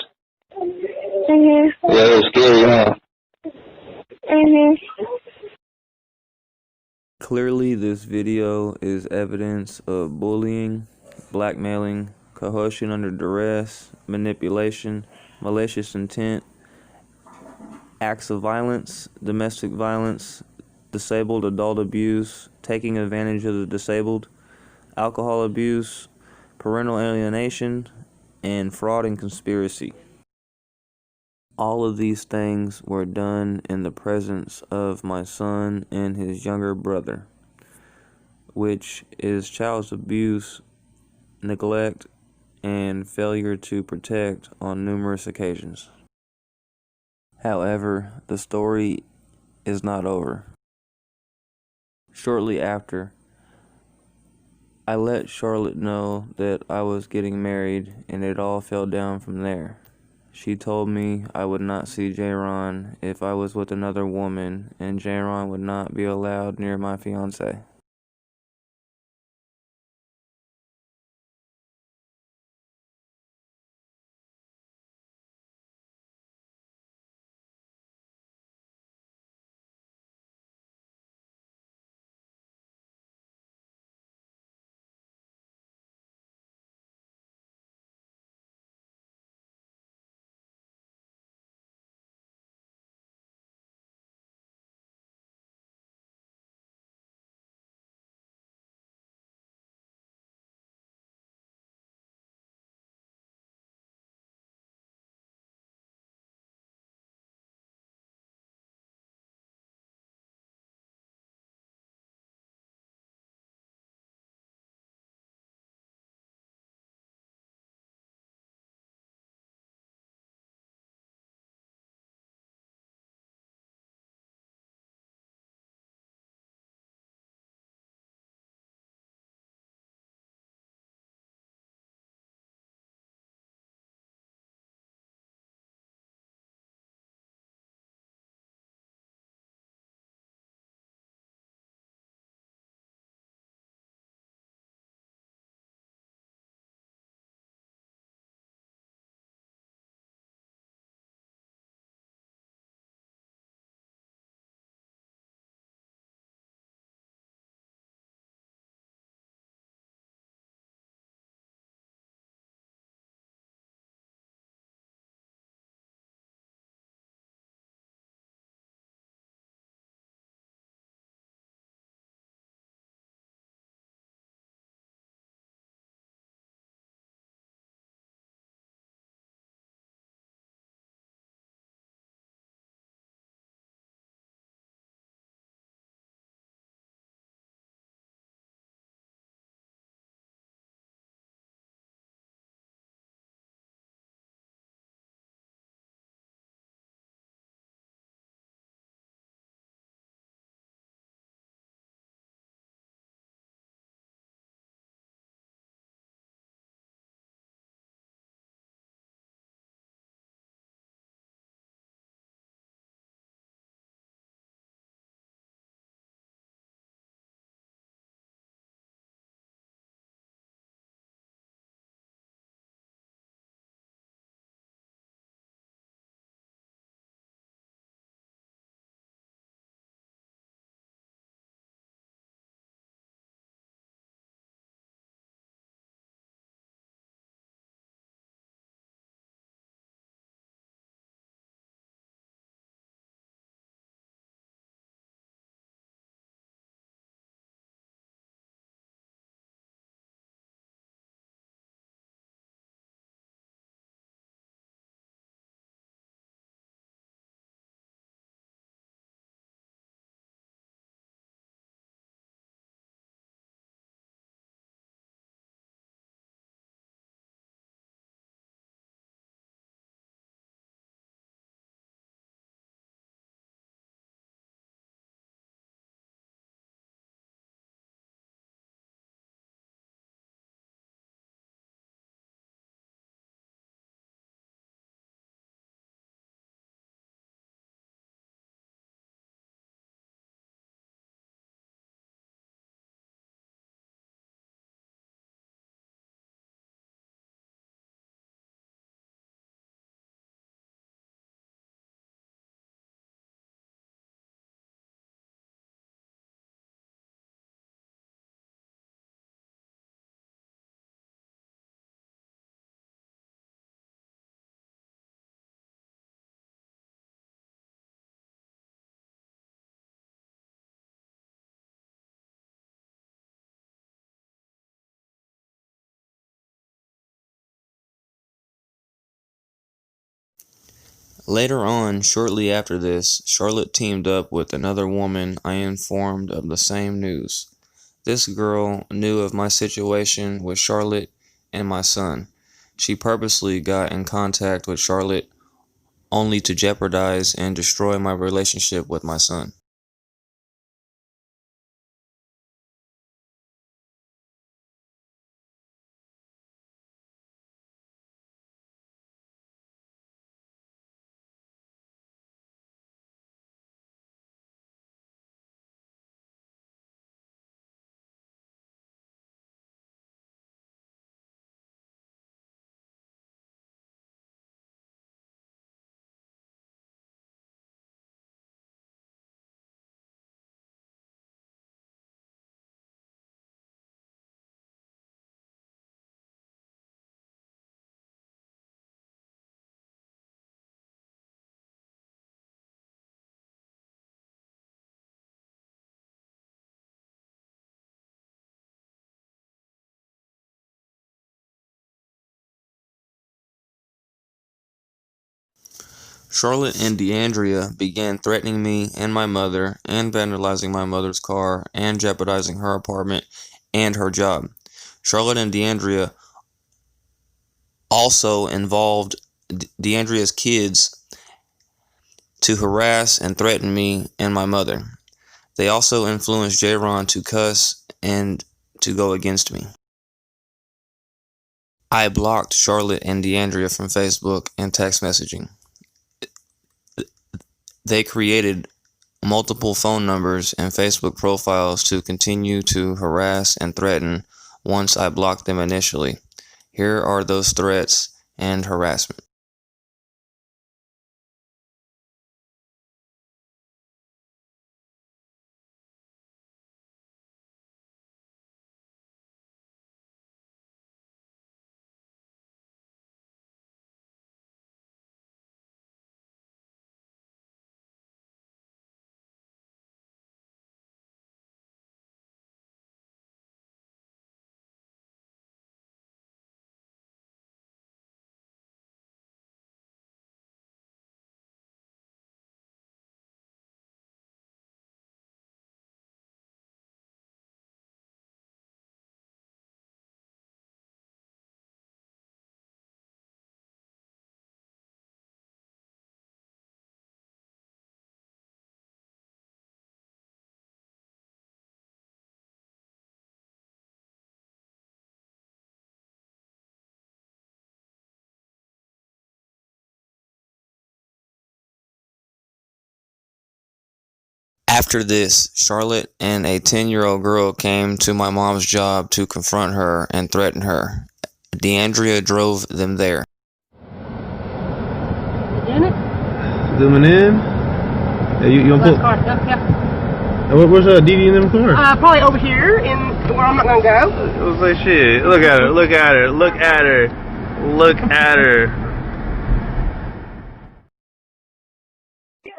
Mhm. Yeah, it was scary, huh? Mhm. Clearly, this video is evidence of bullying, blackmailing, coercion under duress, manipulation, malicious intent, acts of violence, domestic violence, disabled adult abuse, taking advantage of the disabled, alcohol abuse, parental alienation, and fraud and conspiracy. All of these things were done in the presence of my son and his younger brother, which is child abuse, neglect, and failure to protect on numerous occasions. However, the story is not over. Shortly after, I let Charlotte know that I was getting married, and it all fell down from there. She told me I would not see J-Ron if I was with another woman, and J-Ron would not be allowed near my fiancée. Later on, shortly after this, Charlotte teamed up with another woman I informed of the same news. This girl knew of my situation with Charlotte and my son. She purposely got in contact with Charlotte only to jeopardize and destroy my relationship with my son. Charlotte and DeAndrea began threatening me and my mother and vandalizing my mother's car and jeopardizing her apartment and her job. Charlotte and DeAndrea also involved DeAndrea's kids to harass and threaten me and my mother. They also influenced J-Ron to cuss and to go against me. I blocked Charlotte and DeAndrea from Facebook and text messaging. They created multiple phone numbers and Facebook profiles to continue to harass and threaten once I blocked them initially. Here are those threats and harassment. After this, Charlotte and a 10-year-old girl came to my mom's job to confront her and threaten her. DeAndrea drove them there. Zooming in. Hey, you want to pull? Yeah. Where's Dee in them car? Probably over here, in where I'm not gonna go. Let's say shit. Look at her. Look at her. Look at her. Look at her.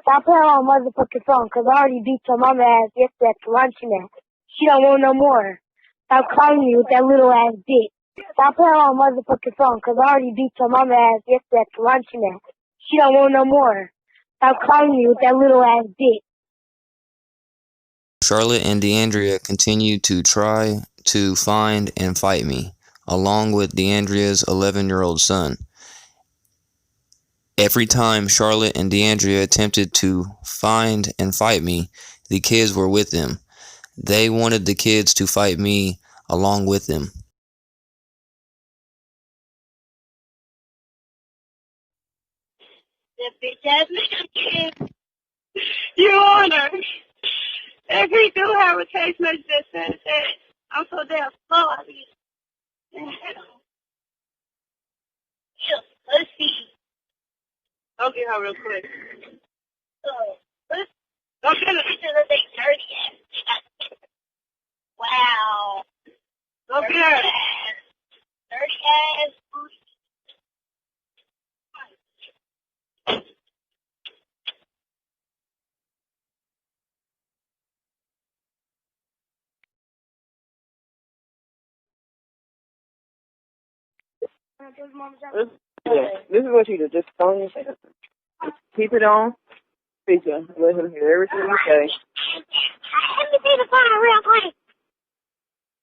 Stop playing on motherfucking phone, cause I already beat your mama ass yesterday at the luncheon. She don't want no more. Stop calling me with that little ass dick. Stop playing on motherfucking phone, cause I already beat your mama ass yesterday at the luncheon. She don't want no more. Stop calling me with that little ass dick. Charlotte and DeAndrea continued to try to find and fight me, along with DeAndrea's 11-year-old son. Every time Charlotte and DeAndrea attempted to find and fight me, the kids were with them. They wanted the kids to fight me along with them. That bitch ass nigga kid. You on her. If he do have a text message that says that, I'm so damn slow, I mean, let's see. I'll get her real quick. Don't get a picture of they dirty ass. Wow. Don't get her. Dirty ass. This is what you do. Just phone and say that. Keep it on speaker. Let him hear everything you say. Let me see the phone real quick.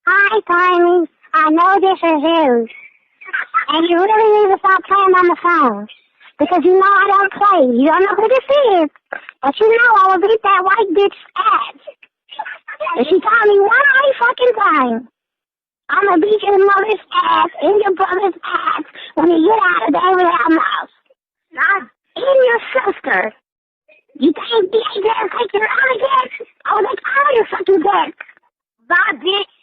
Hi, Tiny. I know this is you. And you really need to stop playing on the phone. Because you know I don't play. You don't know who this is. But you know I will beat that white bitch's ass. And she called me one fucking time. I'm gonna beat your mother's ass and your brother's ass when you get out of David's house. Not in your sister. You think they just take your other dick? Oh, that's all your fucking dick. Bye, bitch.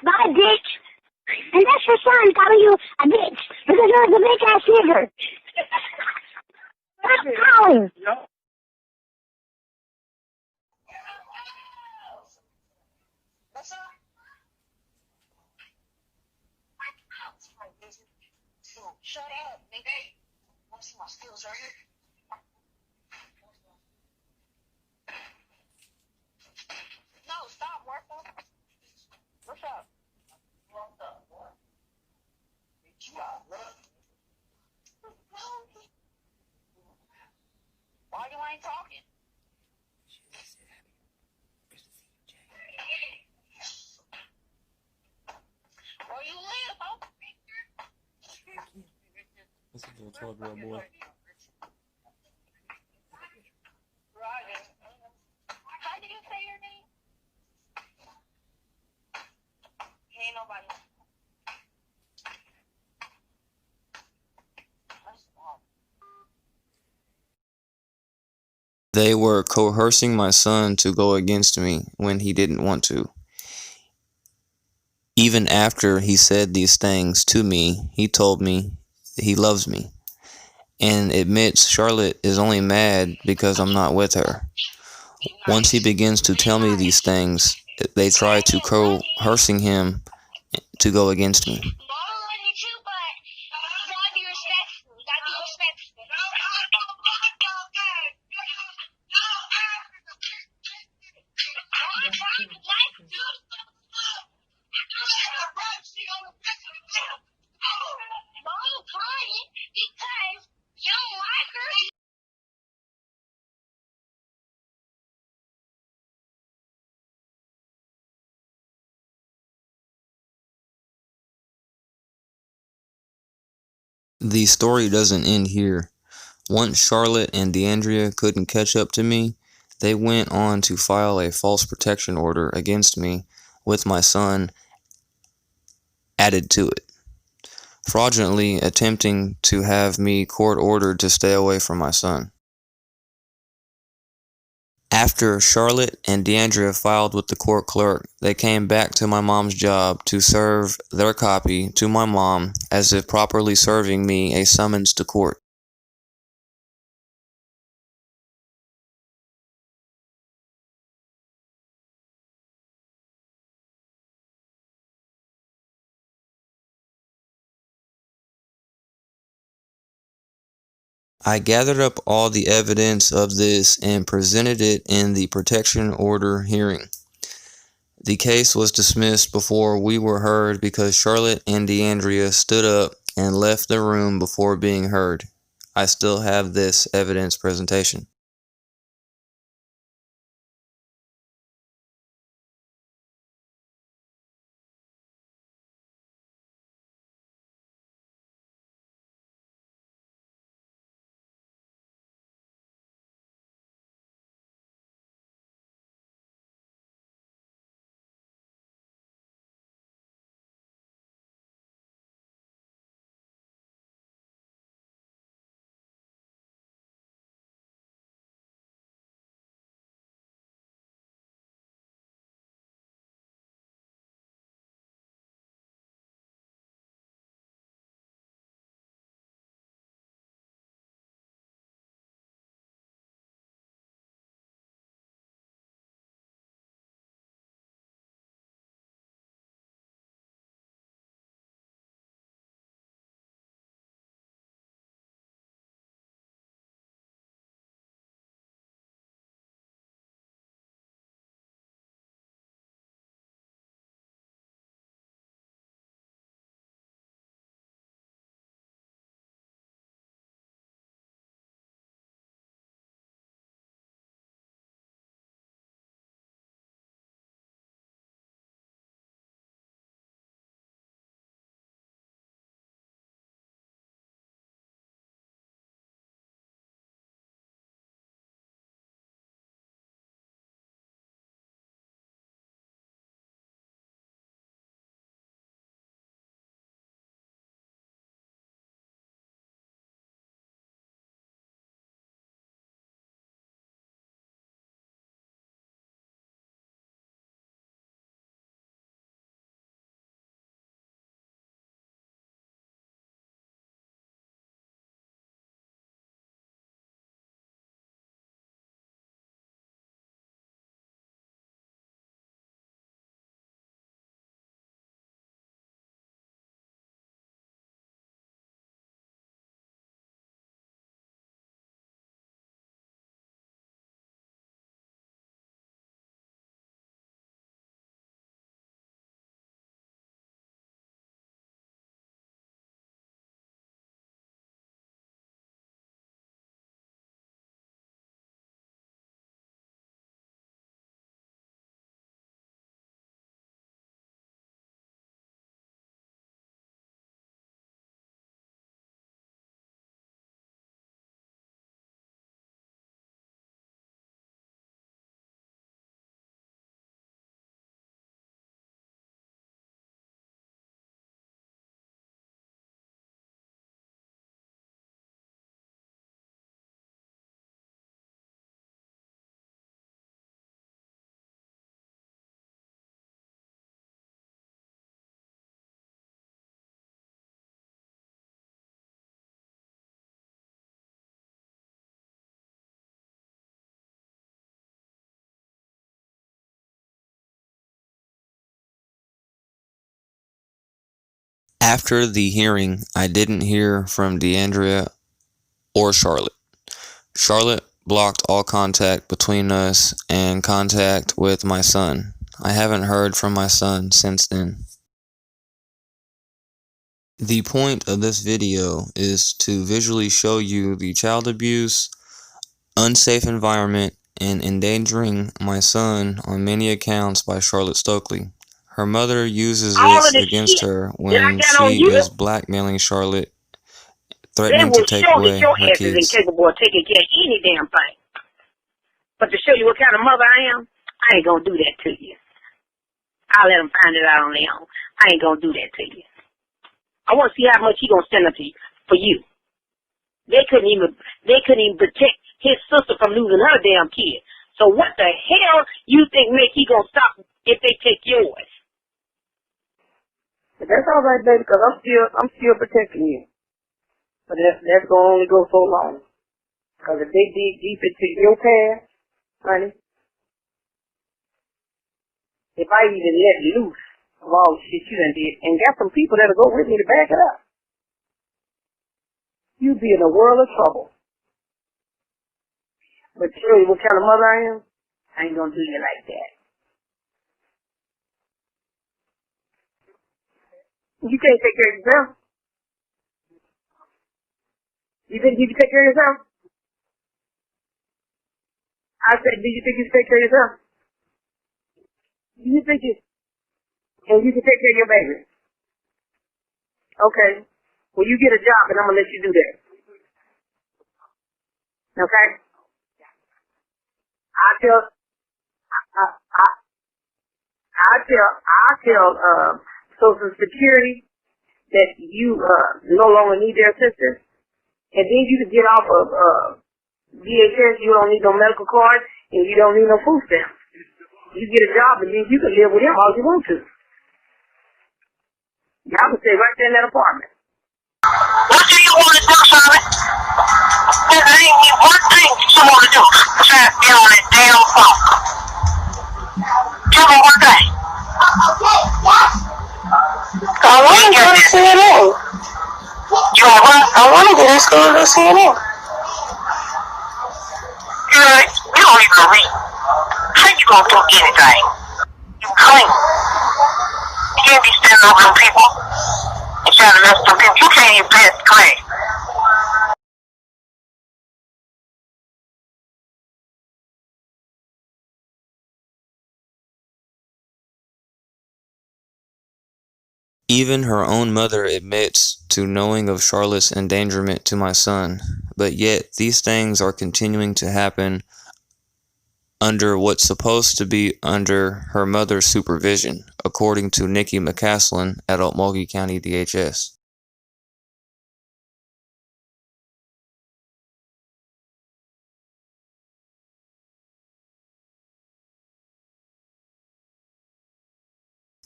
Bye, bitch. And that's your son calling you a bitch because you're the bitch ass nigger. Stop calling. Shut up, nigga. Want to see my skills right here? No, stop, Martha. What's up? What's up, boy? You got love. Why you ain't talking? Where you live, ho? That's a little 12-year-old boy. How do you say your name? Ain't nobody. They were coercing my son to go against me when he didn't want to. Even after he said these things to me, he told me he loves me and admits Charlotte is only mad because I'm not with her. Once he begins to tell me these things, they try to coercing him to go against me. The story doesn't end here. Once Charlotte and DeAndrea couldn't catch up to me, they went on to file a false protection order against me with my son added to it, fraudulently attempting to have me court-ordered to stay away from my son. After Charlotte and DeAndrea filed with the court clerk, they came back to my mom's job to serve their copy to my mom as if properly serving me a summons to court. I gathered up all the evidence of this and presented it in the protection order hearing. The case was dismissed before we were heard because Charlotte and DeAndrea stood up and left the room before being heard. I still have this evidence presentation. After the hearing, I didn't hear from DeAndrea or Charlotte. Charlotte blocked all contact between us and contact with my son. I haven't heard from my son since then. The point of this video is to visually show you the child abuse, unsafe environment, and endangering my son on many accounts by Charlotte Stokely. Her mother uses All of this the against shit her that I when got on she you, is blackmailing Charlotte, they threatening to will take show that away your her ass is kids. incapable of taking care of any damn thing. But to show you what kind of mother I am, I ain't gonna do that to you. I'll let them find it out on their own. I ain't gonna do that to you. I want to see how much he gonna stand up to you for you. They couldn't even protect his sister from losing her damn kid. So what the hell you think make he gonna stop if they take yours? But that's all right, baby, because I'm still protecting you. But that's gonna only go so long. Because if they dig deep into your past, honey, if I even let loose of all the shit you done did, and got some people that'll go with me to back it up, you'd be in a world of trouble. But to show you what kind of mother I am, I ain't gonna do you like that. You can't take care of yourself. You think you can take care of yourself? I said, do you think you can take care of yourself? Do you think and you can take care of your baby? Okay. Well, you get a job and I'm gonna let you do that. Okay? I tell Social Security that you no longer need their assistance, and then you can get off of DHS. You don't need no medical card, and you don't need no food stamps. You get a job, and then you can live with him all you want to. Y'all can stay right there in that apartment. What do you want to do, Charlotte? There ain't even one thing you want to do besides get on that damn phone. Tell me one thing. I want to go to CNN. You want what? I want to go to school to CNN. You don't even read. How you gonna do anything? You clean. You can't be standing over them people and trying to mess with them people. You can't even pass the class. Even her own mother admits to knowing of Charlotte's endangerment to my son, but yet these things are continuing to happen under what's supposed to be under her mother's supervision, according to Nikki McCaslin at Okmulgee County DHS.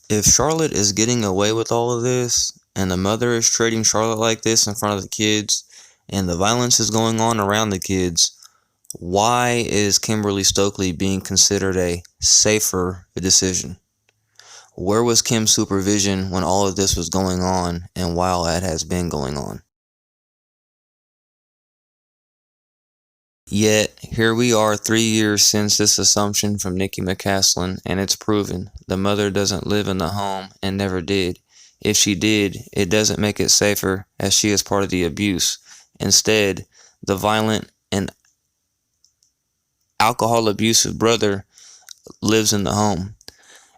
If Charlotte is getting away with all of this, and the mother is treating Charlotte like this in front of the kids, and the violence is going on around the kids, why is Kimberly Stokely being considered a safer decision? Where was Kim's supervision when all of this was going on and while it has been going on? Yet, here we are 3 years since this assumption from Nikki McCaslin, and it's proven the mother doesn't live in the home and never did. If she did, it doesn't make it safer as she is part of the abuse. Instead, the violent and alcohol abusive brother lives in the home.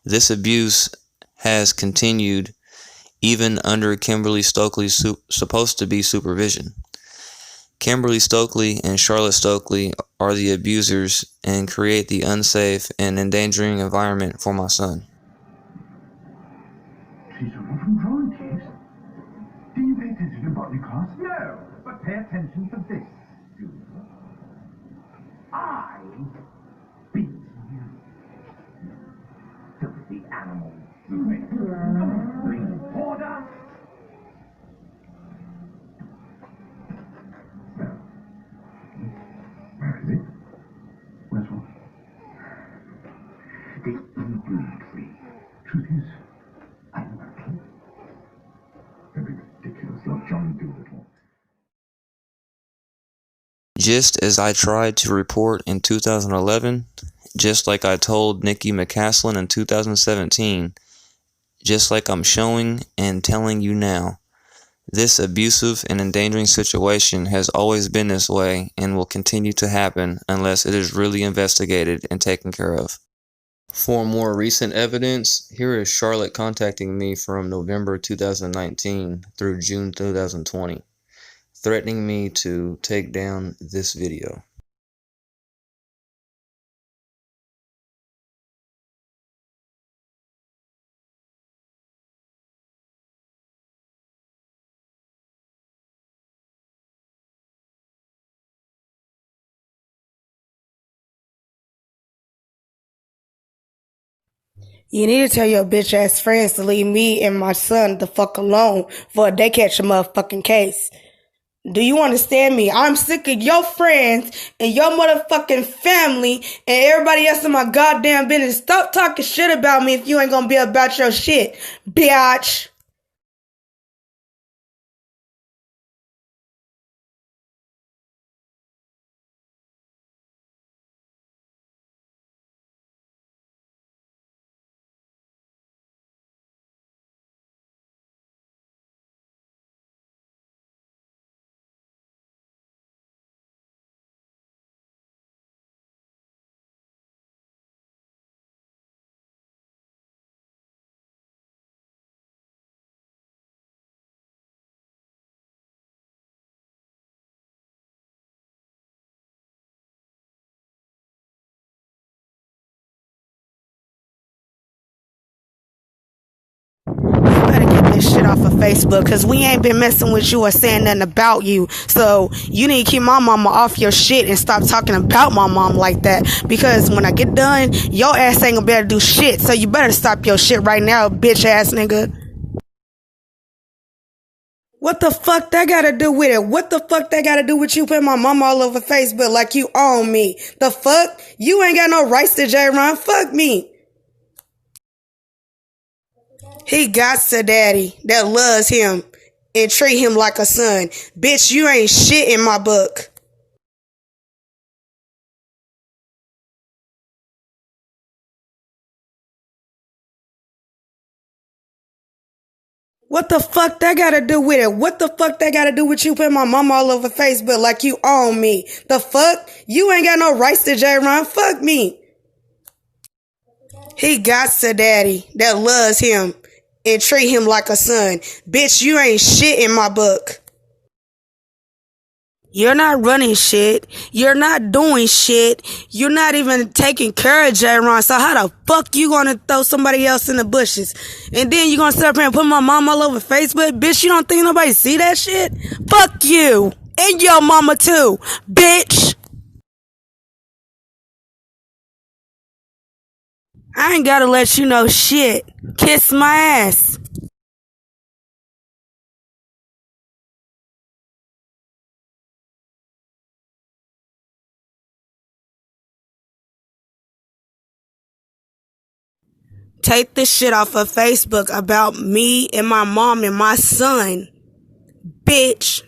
This abuse has continued even under Kimberly Stokely's supposed to be supervision. Kimberly Stokely and Charlotte Stokely are the abusers and create the unsafe and endangering environment for my son. She's from drawing, Keith. Do you pay attention to botany class? No, but pay attention to this. Do you? I beat you. Filthy animal. Bring order. Where is it? Where's what? The eagle tree. Truth is, I never killed. John Dolittle. Just as I tried to report in 2011, just like I told Nikki McCaslin in 2017, just like I'm showing and telling you now. This abusive and endangering situation has always been this way and will continue to happen unless it is really investigated and taken care of. For more recent evidence, here is Charlotte contacting me from November 2019 through June 2020, threatening me to take down this video. You need to tell your bitch ass friends to leave me and my son the fuck alone before they catch a motherfucking case. Do you understand me? I'm sick of your friends and your motherfucking family and everybody else in my goddamn business. Stop talking shit about me if you ain't gonna be about your shit, bitch. Better get this shit off of Facebook because we ain't been messing with you or saying nothing about you. So you need to keep my mama off your shit and stop talking about my mom like that, because when I get done, your ass ain't gonna be able to do shit. So you better stop your shit right now, bitch ass nigga. What the fuck that gotta do with it? What the fuck that gotta do with you putting my mama all over Facebook like you own me? The fuck? You ain't got no rights to J-Ron. Fuck me. He got a daddy that loves him and treat him like a son. Bitch, you ain't shit in my book. What the fuck that gotta do with it? What the fuck that gotta do with you putting my mama all over Facebook like you own me? The fuck? You ain't got no rights to J-Ron. Fuck me. He got a daddy that loves him and treat him like a son. Bitch, you ain't shit in my book. You're not running shit. You're not doing shit. You're not even taking care of J-Ron. So how the fuck you gonna throw somebody else in the bushes? And then you gonna sit up here and put my mom all over Facebook? Bitch, you don't think nobody see that shit? Fuck you. And your mama too, bitch. I ain't gotta let you know shit. Kiss my ass. Take this shit off of Facebook about me and my mom and my son, bitch.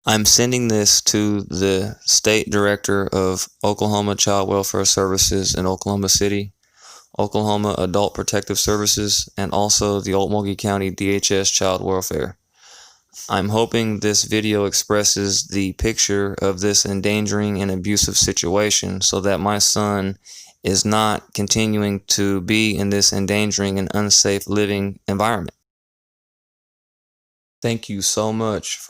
I'm sending this to the State Director of Oklahoma Child Welfare Services in Oklahoma City, Oklahoma Adult Protective Services, and also the Okmulgee County DHS Child Welfare. I'm hoping this video expresses the picture of this endangering and abusive situation so that my son is not continuing to be in this endangering and unsafe living environment. Thank you so much for